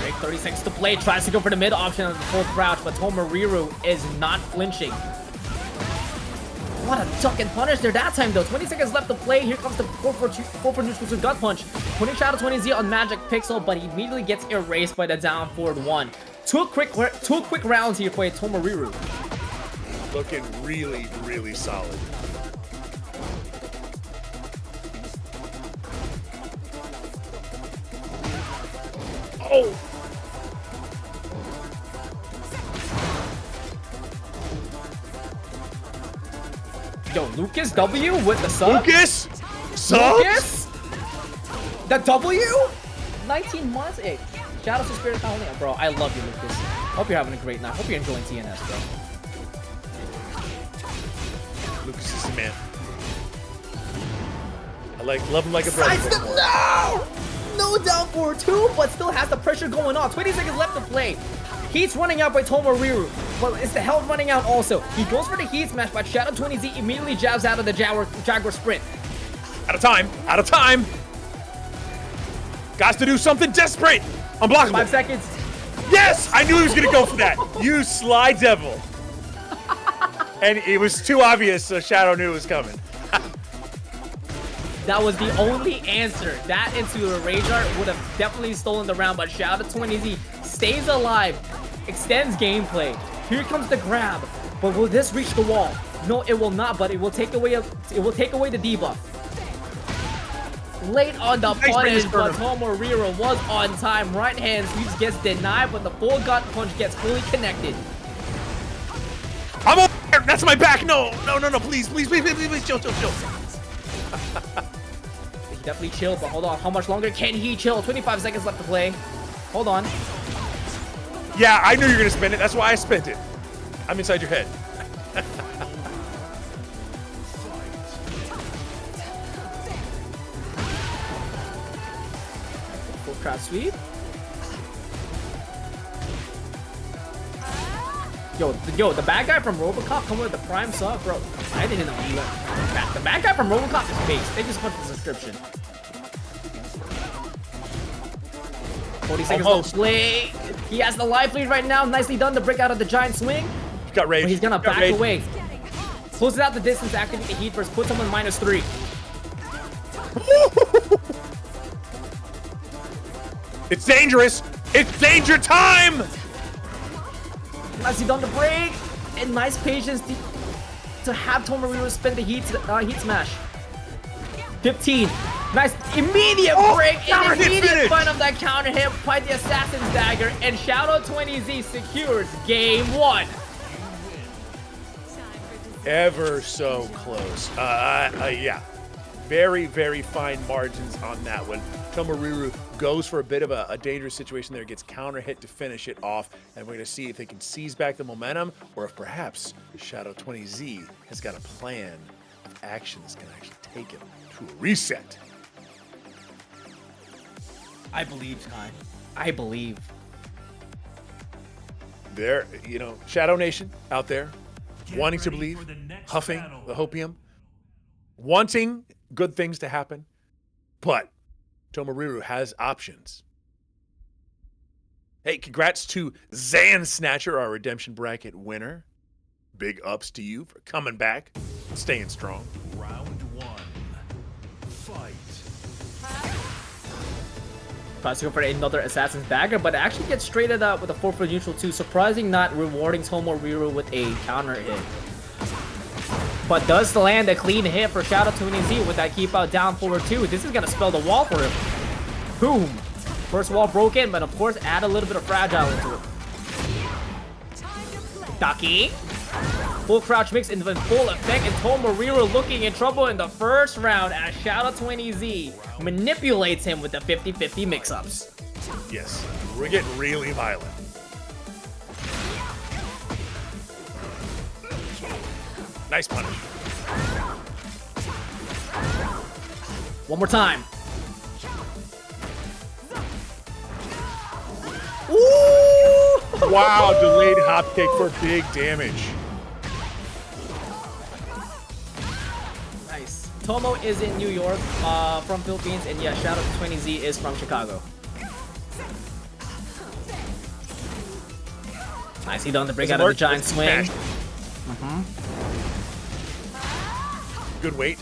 Break 30 seconds to play. Tries to go for the mid option on the full crouch, but Tomoriru is not flinching. What a duck and punish there that time, though. 20 seconds left to play. Here comes the 4 for neutral to gut punch. Putting Shadow 20Z on Magic Pixel, but he immediately gets erased by the down forward 1. Two quick rounds here for Tomoriru. Looking really, really solid. Oh! Yo, Lucas W with the sub? Lucas? Subs? Lucas? The W? 19 months? Hey, shout out to Spirit Colony. Bro, I love you, Lucas. Hope you're having a great night. Hope you're enjoying TNS, bro. Lucas is the man. I love him like a brother. Sidestep, no! No down forward 2, but still has the pressure going on. 20 seconds left to play. Heat's running out by Tomoriru, but it's the health running out also. He goes for the heat smash, but Shadow 20Z immediately jabs out of the Jaguar sprint. Out of time. Out of time. Got to do something desperate. Unblockable. 5 seconds. Yes! I knew he was going to go for that. You sly devil. And it was too obvious, so Shadow knew it was coming. That was the only answer. That into a Rage Art would have definitely stolen the round, but Shadow 20Z stays alive, extends gameplay. Here comes the grab, but will this reach the wall? No, it will not, but it will take away the debuff. Late on the punish, but Tomoriru was on time. Right hand sweeps gets denied, but the full gut punch gets fully connected. I'm over there. That's my back. No, please, chill. He definitely chilled, but hold on. How much longer can he chill? 25 seconds left to play. Hold on. Yeah, I knew you were going to spend it. That's why I spent it. I'm inside your head. Full crowd sweep. Yo, the bad guy from Robocop coming with the prime sub, bro. I didn't know he went back. The bad guy from Robocop is base. Thank you so much for the subscription. 40 seconds left to play. He has the life lead right now. Nicely done to break out of the giant swing. He's got rage. But he's gonna back rage. away. Closes out the distance, activate the heat burst, puts him on -3. It's dangerous. It's danger time. Nicely done to break. And nice patience to have Tomoriru spin the heat smash. 15. Nice immediate break and immediate fun of that counter hit by the Assassin's Dagger. And Shadow 20Z secures game 1. Ever so close. Yeah. Very, very fine margins on that one. Tomoriru goes for a bit of a dangerous situation there, gets counter hit to finish it off, and we're going to see if they can seize back the momentum, or if perhaps Shadow 20Z has got a plan of action that's going to actually take him to a reset. I believe, Kai. I believe. There, Shadow Nation out there, wanting to believe, huffing the hopium, wanting good things to happen, but Tomoriru has options. Hey, congrats to Zan Snatcher, our redemption bracket winner. Big ups to you for coming back, staying strong. Round one. Fight. Tries to go for another Assassin's Dagger, but actually gets traded up with a 4-4 neutral too. Surprising not rewarding Tomoriru with a counter hit. But does land a clean hit for Shadow 20Z with that keep out down forward 2. This is going to spell the wall for him. Boom. First wall broken, but of course add a little bit of fragile into it. Ducky. Full crouch mix in full effect, and Tomoriru looking in trouble in the first round as Shadow 20Z manipulates him with the 50-50 mix-ups. Yes, we're getting really violent. Nice punish. One more time. Ooh! Wow, delayed hop kick for big damage. Nice. Tomo is in New York, from Philippines, and yeah, Shadow 20Z is from Chicago. Nicely done to break out of the giant swing. Good weight.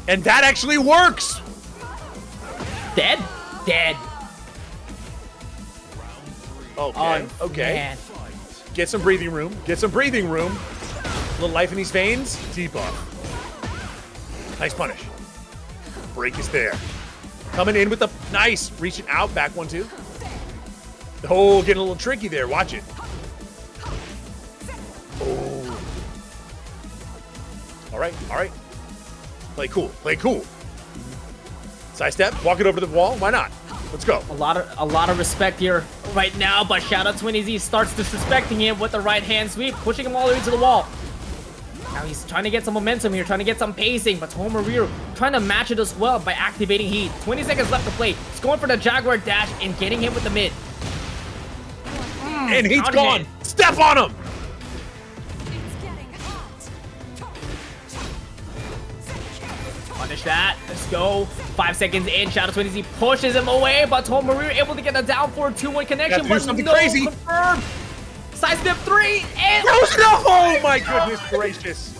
And that actually works! Dead? Dead. Okay, okay. Man. Get some breathing room. Get some breathing room. A little life in these veins. Debuff. Nice punish. Break is there. Coming in with the nice. Reaching out. Back 1-2. Oh, getting a little tricky there. Watch it. Oh. All right. All right. Play cool. Play cool. Side step. Walk it over the wall. Why not? Let's go. A lot of respect here right now, but Shadow 20Z starts disrespecting him with the right hand sweep, pushing him all the way to the wall. Now he's trying to get some momentum here, trying to get some pacing, but Tomoriru trying to match it as well by activating heat. 20 seconds left to play. He's going for the Jaguar dash and getting him with the mid. And he's gone. Step on him. It's getting hot. Punish that. Let's go. 5 seconds in. Shadow 20Z pushes him away, but Tomoriru able to get a down forward 2-1 connection. Do But something no crazy. confirmed. Side step 3 and Oh my goodness gracious.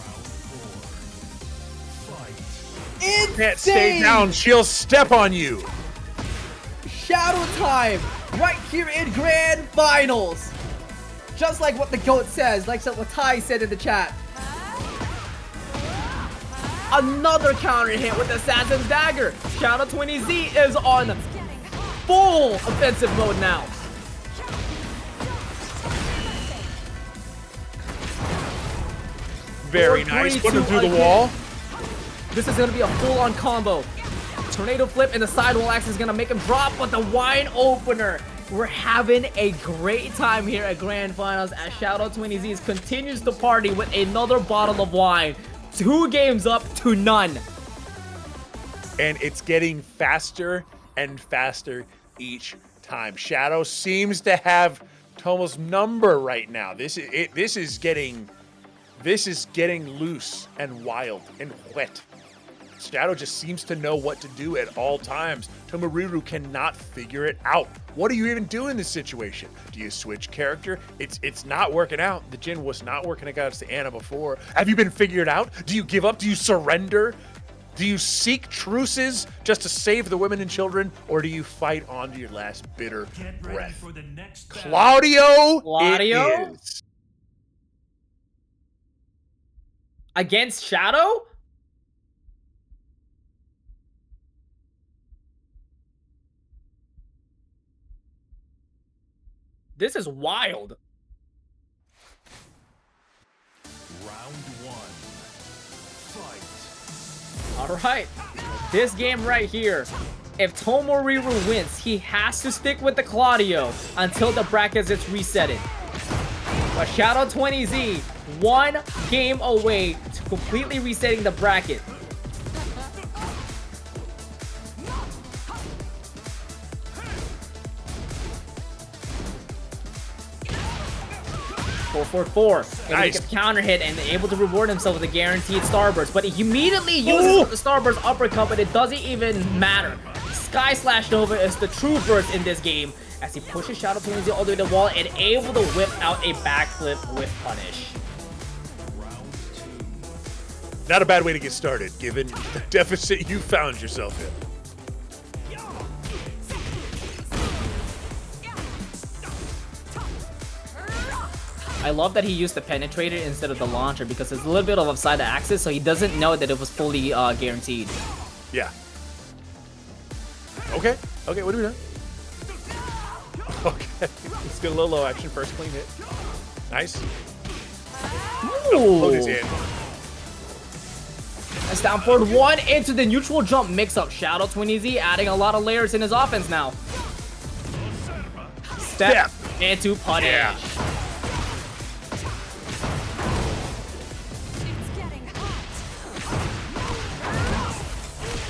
Can't stay down. She'll step on you. Shadow time right here in Grand Finals. Just like what the GOAT says, like what Ty said in the chat. Another counter hit with Assassin's Dagger. Shadow 20Z is on full offensive mode now. Very 4-3, nice. Put him 2 through the again. wall. this is going to be a full-on combo. Tornado flip and the sidewall axe is going to make him drop, but the wine opener. We're having a great time here at Grand Finals as Shadow 20Z continues to party with another bottle of wine. 2 games up to none. And it's getting faster and faster each time. Shadow seems to have Tomo's number right now. This is getting loose and wild and wet. Shadow just seems to know what to do at all times. Tomoriru cannot figure it out. What do you even do in this situation? Do you switch character? It's not working out. The Jin was not working against the Ana before. Have you been figured out? Do you give up? Do you surrender? Do you seek truces just to save the women and children? Or do you fight on to your last bitter Get ready breath? for the next battle. Claudio? It is. Against Shadow? This is wild. Round 1. Fight. All right, this game right here, if Tomoriru wins, he has to stick with the Claudio until the bracket gets resetted. But Shadow 20Z, 1 game away to completely resetting the bracket. 4-4-4. Able Nice. to get the counter hit and able to reward himself with a guaranteed starburst. But he immediately uses the starburst uppercut, but it doesn't even matter. Sky Slash Nova is the true burst in this game as he pushes Shadow 20Z all the way to the wall and able to whip out a backflip with punish. Not a bad way to get started, given the deficit you found yourself in. I love that he used the penetrator instead of the launcher because it's a little bit of outside the axis, so he doesn't know that it was fully guaranteed. Yeah. Okay. Okay, what are we doing? Okay. Let's get a little low action. First clean hit. Nice. Ooh. Hold his hand. Nice down forward one into the neutral jump mix up. Shadow 20Z adding a lot of layers in his offense now. Step into punish. Yeah.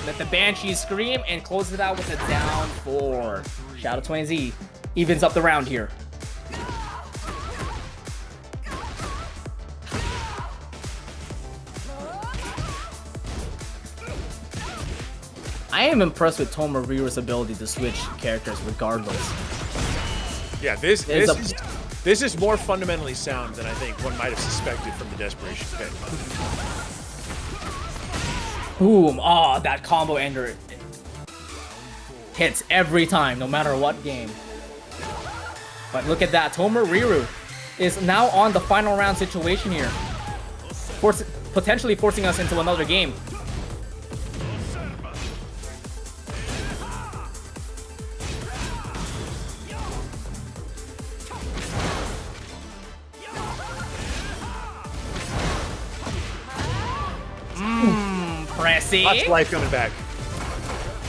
Let the Banshee scream and close it out with a down 4. Shadow 20Z evens up the round here. I am impressed with Tomoriru's ability to switch characters regardless. Yeah, this is more fundamentally sound than I think one might have suspected from the Desperation Pit. Boom! Oh, that combo ender hits every time, no matter what game. But look at that, Tomoriru is now on the final round situation here, potentially forcing us into another game. Pressy. Lots of life coming back.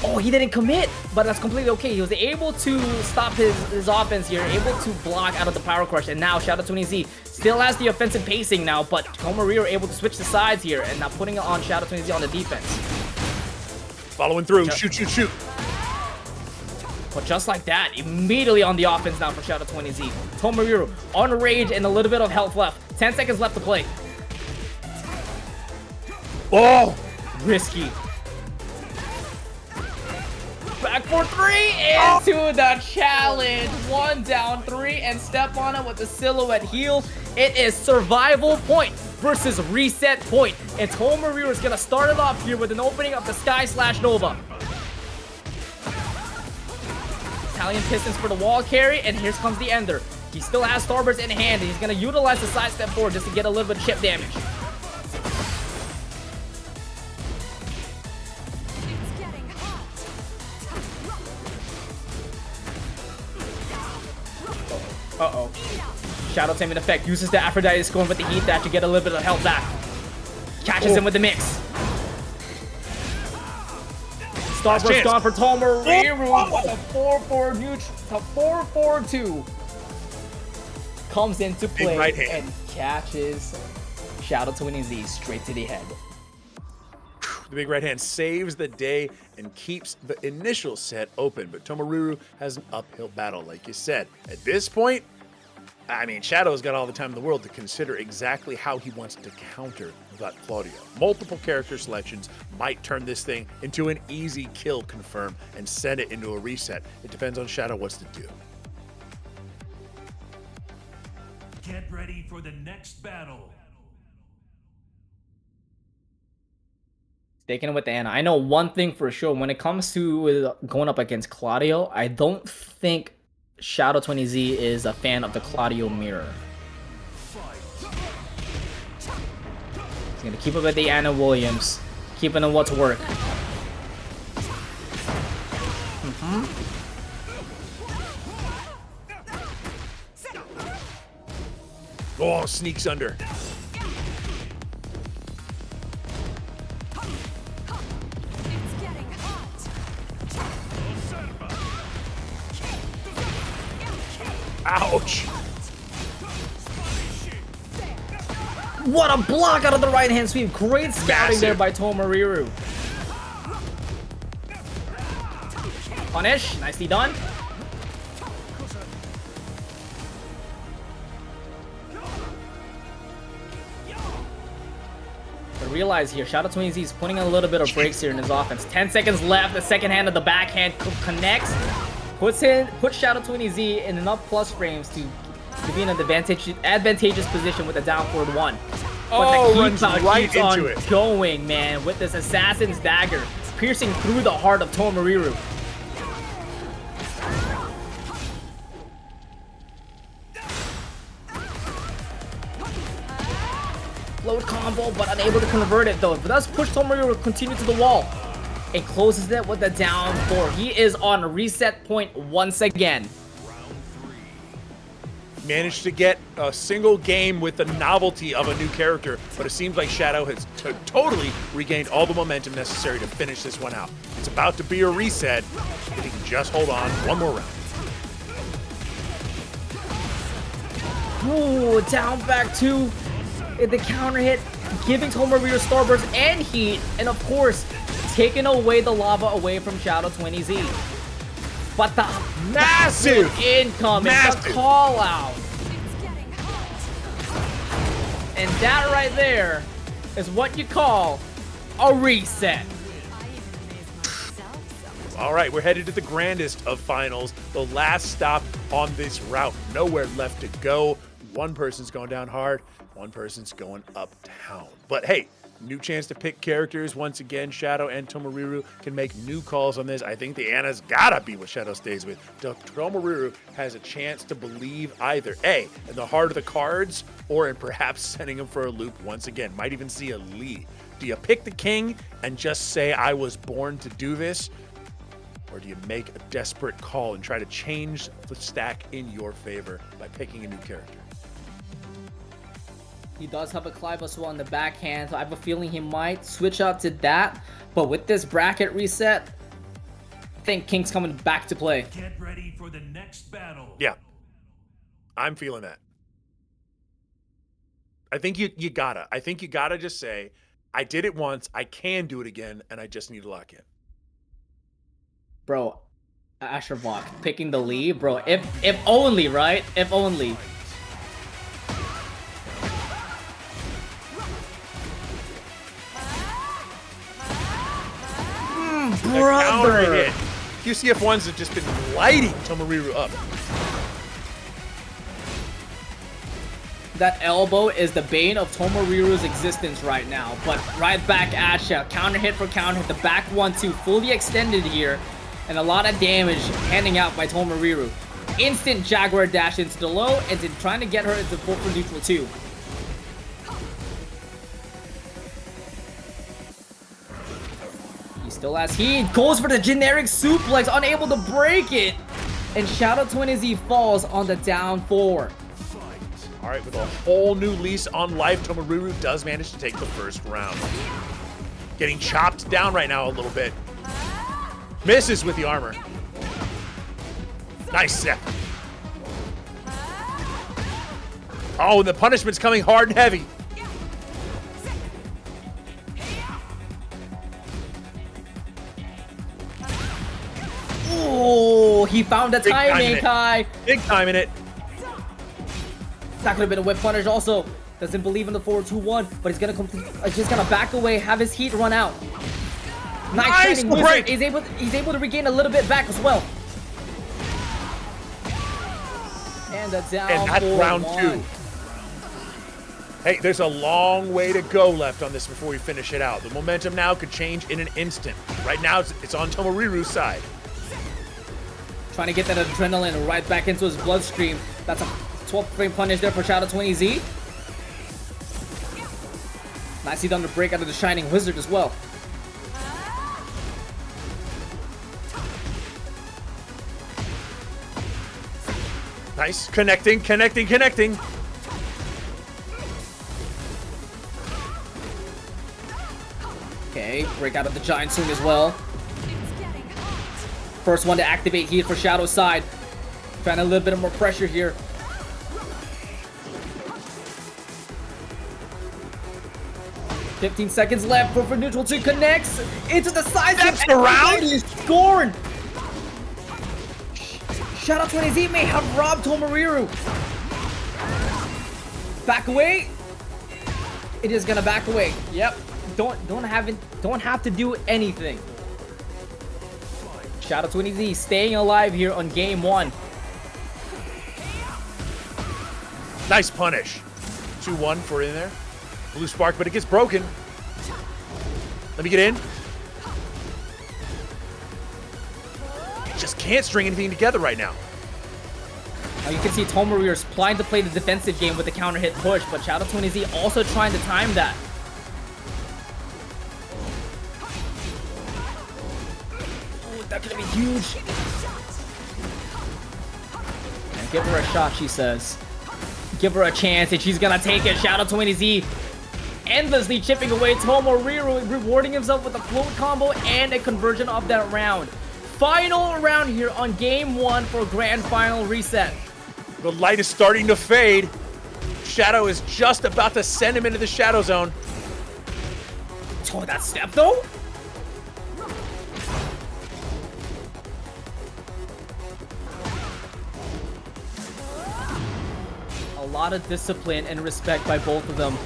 Oh, he didn't commit, but that's completely okay. He was able to stop his offense here, able to block out of the power crush, and now Shadow 20Z still has the offensive pacing now, but Tomoriru able to switch the sides here, and now putting it on Shadow 20Z on the defense. Following through, shoot, shoot, shoot. But just like that, immediately on the offense now for Shadow 20Z. Tomoriru on rage and a little bit of health left. 10 seconds left to play. Oh! Risky. Back for 3 into the challenge. 1 down 3 and step on it with the silhouette heel. It is survival point versus reset point. And Tomoriru is going to start it off here with an opening of the Sky Slash Nova. Italian Pistons for the wall carry, and here comes the ender. He still has Starburst in hand, and he's going to utilize the side step forward just to get a little bit of chip damage. Uh-oh. Shadow Taming effect. Uses the Aphrodite scorn with the heat dash to get a little bit of health back. Catches him with the mix. Starburst gone for Tomoriru. With a 4-4 neutral. 4-4-2. Comes into play right hand. and catches Shadow 20Z straight to the head. The big right hand saves the day and keeps the initial set open, but Tomoriru has an uphill battle, like you said. At this point, I mean, Shadow's got all the time in the world to consider exactly how he wants to counter that Claudio. Multiple character selections might turn this thing into an easy kill confirm and send it into a reset. It depends on Shadow what's to do. Get ready for the next battle. Taking it with Anna. I know one thing for sure. When it comes to going up against Claudio, I don't think Shadow 20Z is a fan of the Claudio mirror. He's going to keep up with the Anna Williams. Keeping on what's work. Oh, sneaks under. Ouch! What a block out of the right hand sweep. Great scouting Massive. there by Tomoriru. Punish. Nicely done. realize here, Shadow 20Z is putting a little bit of breaks here in his offense. 10 seconds left. The second hand of the backhand connects. Puts Shadow 20Z in enough plus frames to be in an advantageous position with a down forward 1. But the runs right keeps on into it. going, man, with this Assassin's Dagger piercing through the heart of Tomoriru. Float combo, but unable to convert it though. But does push Tomoriru to continue to the wall. And closes it with the down 4. He is on reset point once again. Managed to get a single game with the novelty of a new character, but it seems like Shadow has totally regained all the momentum necessary to finish this one out. It's about to be a reset if he can just hold on one more round. Ooh, down back 2. The counter hit, giving Tomoriru starburst and heat, and of course, taking away the lava away from Shadow 20Z. But the massive incoming, the call out. And that right there is what you call a reset. All right, we're headed to the grandest of finals, the last stop on this route. Nowhere left to go. One person's going down hard, one person's going uptown. But hey, new chance to pick characters. Once again, Shadow and Tomoriru can make new calls on this. I think the Ana's gotta be what Shadow stays with. Tomoriru has a chance to believe either A, in the heart of the cards, or in perhaps sending him for a loop once again. Might even see a lead. Do you pick the king and just say, I was born to do this? Or do you make a desperate call and try to change the stack in your favor by picking a new character? He does have a Clive as well on the backhand, so I have a feeling he might switch out to that. But with this bracket reset, I think King's coming back to play. Get ready for the next battle. Yeah, I'm feeling that. I think you gotta. I think you gotta just say, I did it once, I can do it again, and I just need to lock in. Bro, Asherbach picking the lead, bro. If only, right? If only. Brother! QCF1s have just been lighting Tomoriru up. That elbow is the bane of Tomoriru's existence right now. But right back at you. Counter hit for counter hit. The back 1-2 fully extended here. And a lot of damage handing out by Tomoriru. Instant Jaguar dash into the low and then trying to get her into full for neutral 2. He still has heat. Goes for the generic suplex. Unable to break it. And Shadow 20Z falls on the down 4. All right, with a whole new lease on life, Tomoriru does manage to take the first round. Getting chopped down right now a little bit. Misses with the armor. Nice set. Oh, and the punishment's coming hard and heavy. Oh, he found the timing, Kai. Big time in it. That could have been a whip punish also. Doesn't believe in the 4-2-1, but he's gonna complete. Just gonna back away, have his heat run out. Nice shining wizard. He's able to regain a little bit back as well. And a down. And that's round 2. Hey, there's a long way to go left on this before we finish it out. The momentum now could change in an instant. Right now, it's on Tomoriru's side. Trying to get that adrenaline right back into his bloodstream. That's a 12th frame punish there for Shadow 20Z. Nicely done to break out of the Shining Wizard as well. Nice. Connecting. Okay, break out of the Giant soon as well. First one to activate heat for Shadow's side. Trying a little bit of more pressure here. $15 seconds left for neutral 2 connects into the side. That's the round. He's scored. Shadow 20Z may have robbed Tomoriru. Back away. It is gonna back away. Yep. don't have to do anything. Shout out to Z staying alive here on game 1. Nice punish. 2-1 for in there. Blue spark, but it gets broken. Let me get in. Just can't string anything together right now. Now you can see Tomoriru is trying to play the defensive game with the counter hit push, but Shadow 20Z also trying to time that. Oh, that's gonna be huge. And give her a shot, she says. Give her a chance, and she's gonna take it. Shadow 20Z endlessly chipping away. Tomoriru rewarding himself with a float combo and a conversion of that round. Final round here on game 1 for grand final reset. The light is starting to fade. Shadow is just about to send him into the shadow zone. Oh, that step though? A lot of discipline and respect by both of them.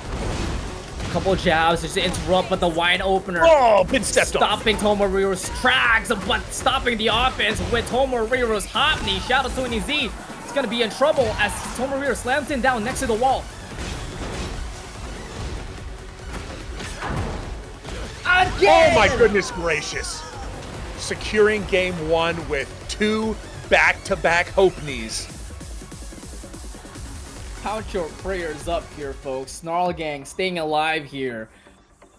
Couple jabs just to interrupt, but the wide opener. Oh, been stepped on. Stopping Tomoriru's tracks, but stopping the offense with Tomoriru's hot knee. Shadow 20Z is going to be in trouble as Tomoriru slams him down next to the wall. Oh Again! my goodness gracious. Securing game 1 with 2 back-to-back hope knees. Count your prayers up here, folks. Snarl Gang staying alive here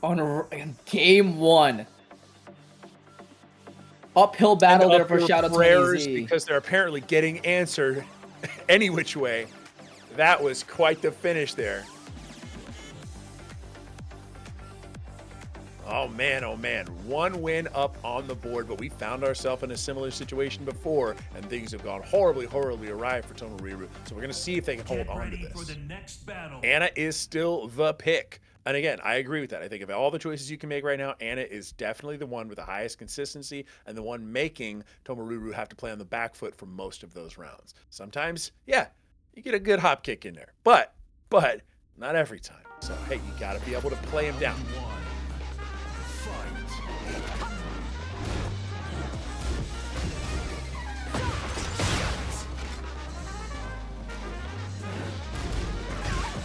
on game 1. Uphill battle there for Shadow 20Z. Because they're apparently getting answered any which way. That was quite the finish there. Oh man, 1 win up on the board, but we found ourselves in a similar situation before, and things have gone horribly awry for Tomoriru. So we're gonna see if they can hold on to this. For the next battle. Anna is still the pick. And again, I agree with that. I think of all the choices you can make right now, Anna is definitely the one with the highest consistency and the one making Tomoriru have to play on the back foot for most of those rounds. Sometimes, yeah, you get a good hop kick in there, but not every time. So hey, you gotta be able to play him down.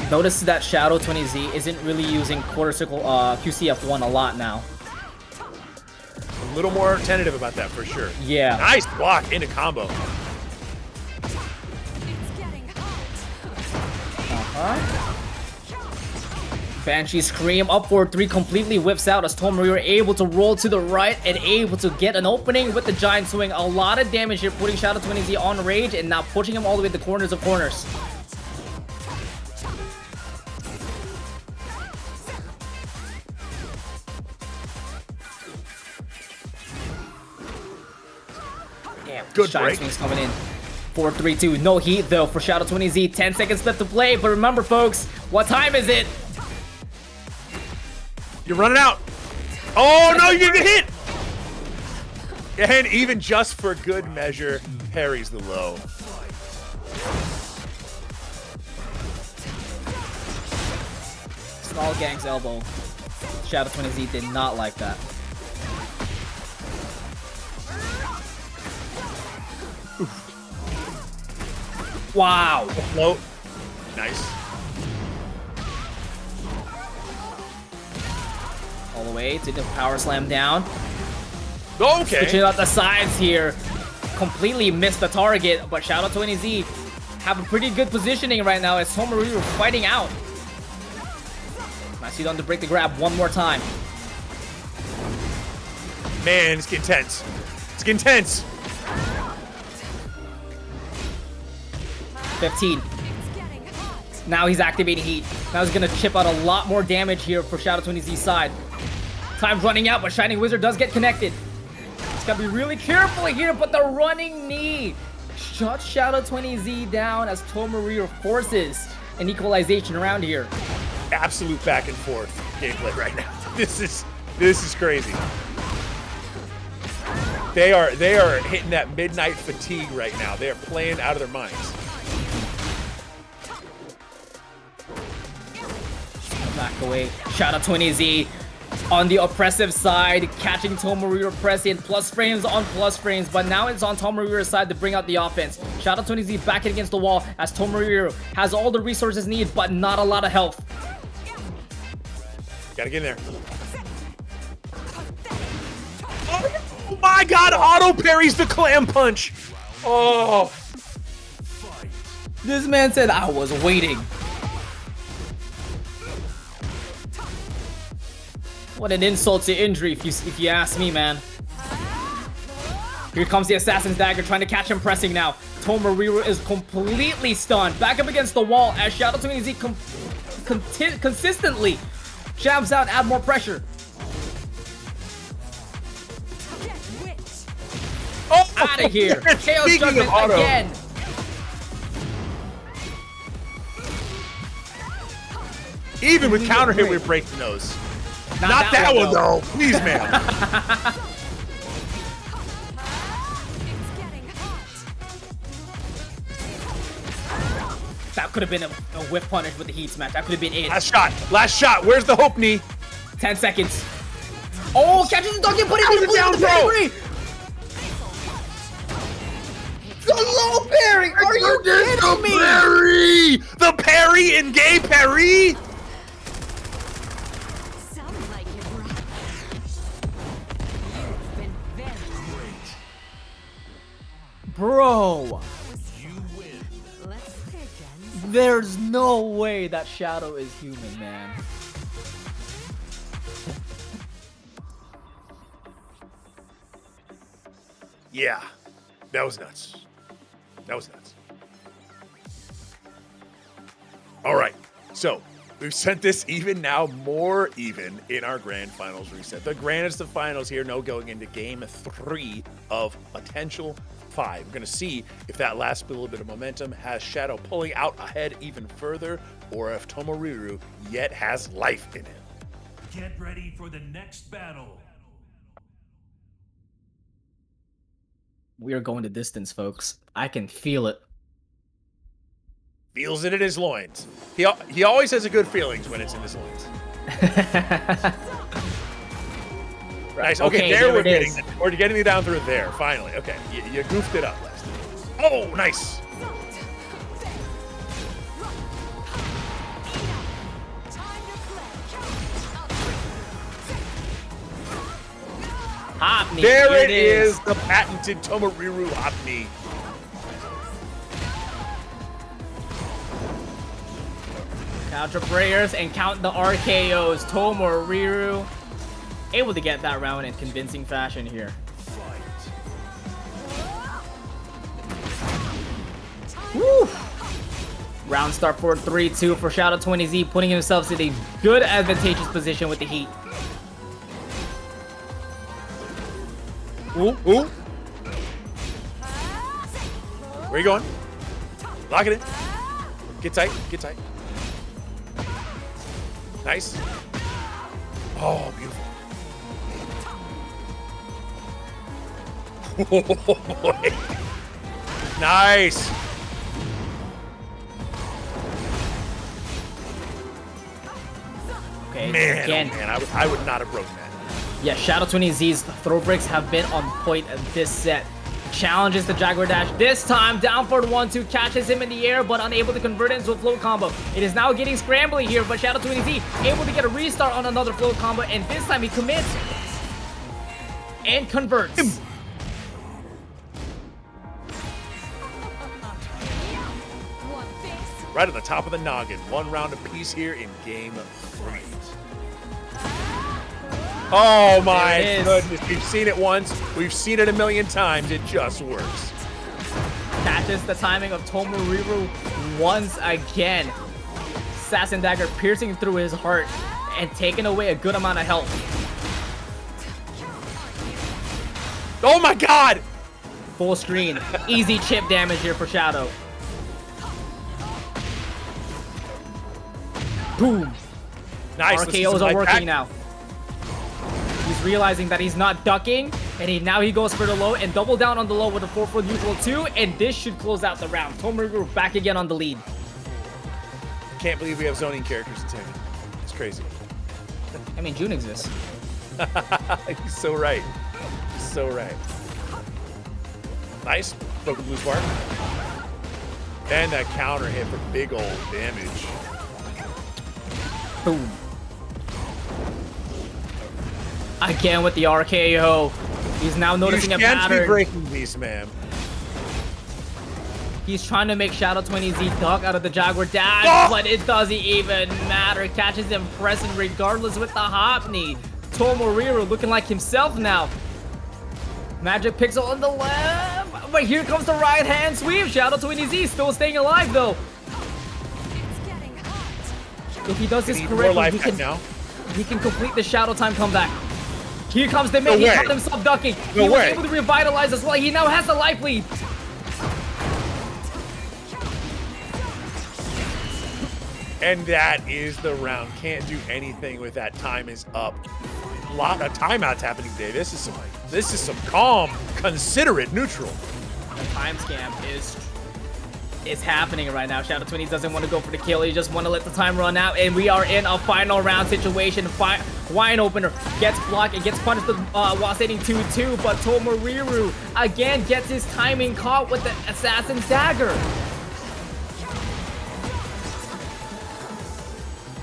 Notice that Shadow 20Z isn't really using quarter circle QCF1 a lot now. A little more tentative about that for sure. Yeah. Nice block into combo. It's getting hot. Banshee Scream up for 3 completely whips out as Tomoriru able to roll to the right and able to get an opening with the giant swing. A lot of damage here, putting Shadow 20Z on rage and now pushing him all the way to the corners of corners. Damn, good giant break. swings coming in. 4-3-2, no heat though for Shadow 20Z. 10 seconds left to play, but remember folks, what time is it? You're running out. Oh no, you're gonna get hit! And even just for good measure, parries the low. Snarl Gang's elbow. Shadow 20Z did not like that. Oof. Wow. Float. Nice. All the way to the power slam down. Okay. Switching out the sides here. Completely missed the target, but Shadow 20Z have a pretty good positioning right now as Tomoriru fighting out. Marcy on to break the grab one more time. Man, it's getting tense. It's getting tense. 15. Now he's activating heat. Now he's gonna chip out a lot more damage here for Shadow 20Z's side. Time's running out, but Shining Wizard does get connected. He's gotta be really careful here, but the running knee shuts Shadow 20Z down as Tomoriru forces an equalization around here. Absolute back and forth gameplay right now. This is crazy. They are hitting that midnight fatigue right now. They are playing out of their minds. Back away. Shadow 20Z on the oppressive side, catching Tomoriru pressing plus frames on plus frames, but now it's on Tomoriru's side to bring out the offense. Shadow 20Z back against the wall as Tomoriru has all the resources needed, but not a lot of health. Gotta get in there. Oh my god, auto parries the clam punch. Oh. This man said, I was waiting. What an insult to injury, if you ask me, man. Here comes the Assassin's Dagger, trying to catch him pressing now. Tomoriru is completely stunned. Back up against the wall as Shadow 20Z consistently jabs out, add more pressure. Oh, out of here. Chaos Speaking Judgment of auto. again. Even with counter hit, we're breaking those. Not that one, though. Please, man. That could have been a whiff punish with the heat smash. That could have been it. Last shot. Last shot. Where's the hope knee? 10 seconds. Oh, catches the dunk and put it in the down throw. The low parry. Are you kidding me? Parry! The parry and gay parry. Sounds like it, bro. You've been very Bro, You win. Let's take it. there's no way that Shadow is human, man. Yeah, that was nuts. That was nuts. All right, so we've sent this even now more even in our grand finals reset. The grandest of finals here, no going into game 3 of potential 5. We're going to see if that last little bit of momentum has Shadow pulling out ahead even further, or if Tomoriru yet has life in him. Get ready for the next battle. We are going the distance, folks. I can feel it. Feels it in his loins. He always has a good feelings when it's in his loins. Nice. Okay, there we're getting it. We're getting me down through there. Finally. Okay, you goofed it up last time. Oh, nice. Hop knee. There it is, the patented Tomoriru hop knee. Counter prayers and count the RKOs. Tomoriru able to get that round in convincing fashion here. Woo! Round start for 3-2 for Shadow 20Z, putting himself in a good advantageous position with the heat. Ooh, ooh. Where you going? Lock it in. Get tight, get tight. Nice. Oh, beautiful. Oh, boy. Nice. Okay, Man, again. oh man, I would not have broken that. Yeah, Shadow 20Z's throw breaks have been on point this set. Challenges the Jaguar Dash. This time, down for the 1-2, catches him in the air, but unable to convert it into a float combo. It is now getting scrambly here, but Shadow 20Z able to get a restart on another float combo, and this time he commits and converts. Right at the top of the noggin. 1 round apiece here in game 3. Oh my goodness. We've seen it once. We've seen it a million times. It just works. Catches the timing of Tomoriru once again. Assassin Dagger piercing through his heart and taking away a good amount of health. Oh my god! Full screen. Easy chip damage here for Shadow. Boom. Nice. RKOs are working now. He's realizing that he's not ducking, and now he goes for the low and double down on the low with a 4-4 neutral 2, and this should close out the round. Tomoriru back again on the lead. Can't believe we have zoning characters in Tekken. It's crazy. I mean, June exists. He's so right. He's so right. Nice. Broken blue spark. And that counter hit for big old damage. Boom. Again with the RKO. He's now noticing a You can't be pattern. breaking these, ma'am. He's trying to make Shadow20Z duck out of the Jaguar dash, Oh! but it doesn't even matter. Catches him pressing regardless with the hop knee. Tomoriru looking like himself now. Magic Pixel on the left, but here comes the right hand sweep. Shadow20Z still staying alive though. It's getting hot. If he does this Need more correctly, life now. he can complete the Shadow Time comeback. Here comes the mid. No He way. caught himself ducking. No He was way. able to revitalize as well. He now has the life lead. And that is the round. Can't do anything with that. Time is up. A lot of timeouts happening today. This is some calm, considerate neutral. The time scam is happening right now. Shadow20 doesn't want to go for the kill. He just want to let the time run out. And we are in a final round situation. Wine opener gets blocked and gets punished while sitting 2-2. But Tomoriru again gets his timing caught with the assassin's dagger.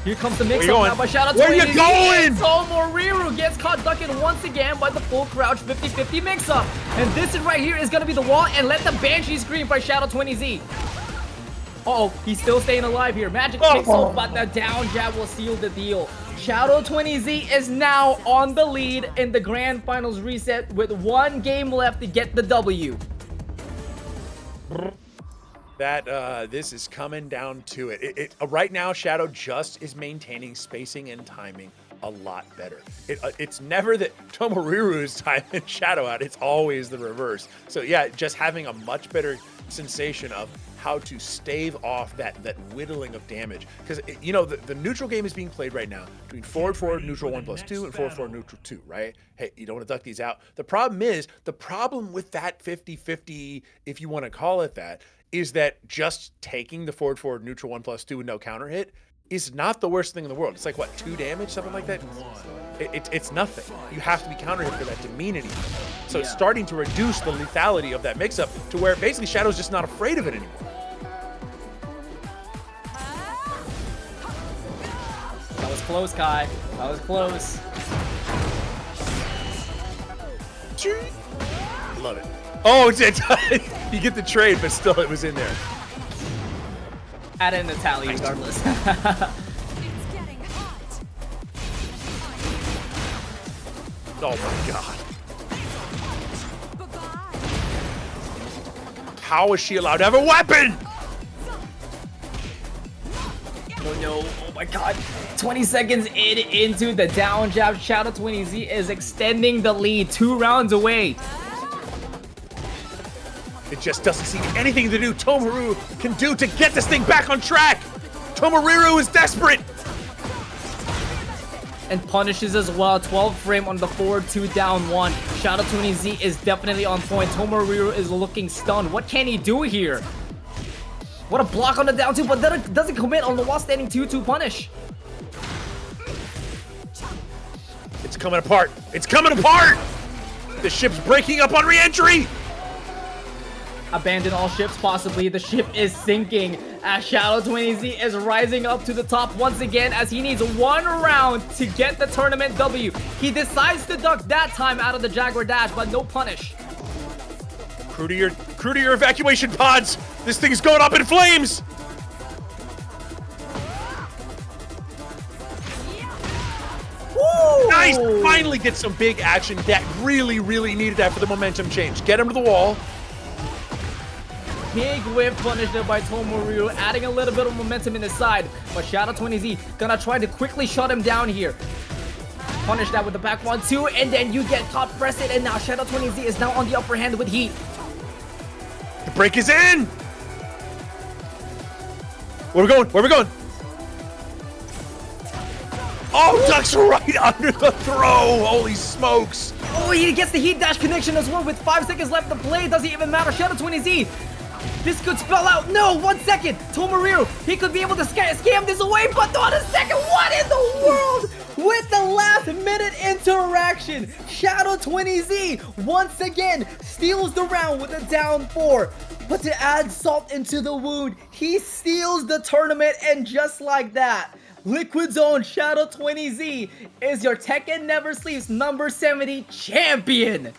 Here comes the mix-up now by Shadow20. Where you going? Tomoriru gets caught ducking once again by the full crouch 50-50 mix-up. And this is right here is going to be the wall, and let the Banshee scream by Shadow20Z. Uh-oh, he's still staying alive here. Magic Pixel, but the down jab will seal the deal. Shadow20Z is now on the lead in the Grand Finals reset with 1 game left to get the W. That this is coming down to it. Right now, Shadow just is maintaining spacing and timing a lot better. It's never that Tomoriru is timing Shadow out. It's always the reverse. So yeah, just having a much better sensation of how to stave off that whittling of damage. Because you know the neutral game is being played right now between forward neutral 1+2 and forward neutral 2, right? Hey, you don't want to duck these out. The problem with that 50-50, if you want to call it that, is that just taking the forward neutral 1+2 with no counter hit is not the worst thing in the world. It's like, what, 2 damage, something like that? It's nothing. You have to be counter hit for that to mean anything. So it's starting to reduce the lethality of that mix-up to where basically Shadow's just not afraid of it anymore. That was close, Kai. That was close. Love it. Oh, it's you get the trade, but still it was in there. Add in the tally regardless. It's getting hot. Oh my god. Bye-bye. How is she allowed to have a weapon? Oh no, oh my god. 20 seconds into the down jab. Shadow20Z is extending the lead 2 rounds away. It just doesn't seem anything to do Tomoriru can do to get this thing back on track. Tomoriru is desperate. And punishes as well. 12 frame on the forward 2 down 1. Shadow20Z is definitely on point. Tomoriru is looking stunned. What can he do here? What a block on the down 2, but then it doesn't commit on the while standing 2-2 punish. It's coming apart. It's coming apart. The ship's breaking up on re-entry. Abandon all ships, possibly. The ship is sinking as Shadow20Z is rising up to the top once again as he needs 1 round to get the tournament W. He decides to duck that time out of the Jaguar dash, but no punish. Crew to your evacuation pods. This thing is going up in flames. Woo! Nice. Finally get some big action. That really needed that for the momentum change. Get him to the wall. Big whip punish there by Tomoriru, adding a little bit of momentum in the side. But Shadow20Z gonna try to quickly shut him down here. Punish that with the back 1-2, and then you get top pressed, and now Shadow20Z is now on the upper hand with heat. The break is in. Where we going? Where we going? Oh, ducks right under the throw. Holy smokes. Oh, he gets the heat dash connection as well with 5 seconds left to play. Doesn't even matter. Shadow20Z. This could spell out. No, 1 second. Tomoriru, he could be able to scam this away, but not a second. What in the world? with the last minute interaction. Shadow 20Z once again steals the round with a down 4. But to add salt into the wound, he steals the tournament, and just like that, Liquid Zone Shadow 20Z is your Tekken Never Sleeps number 70 champion.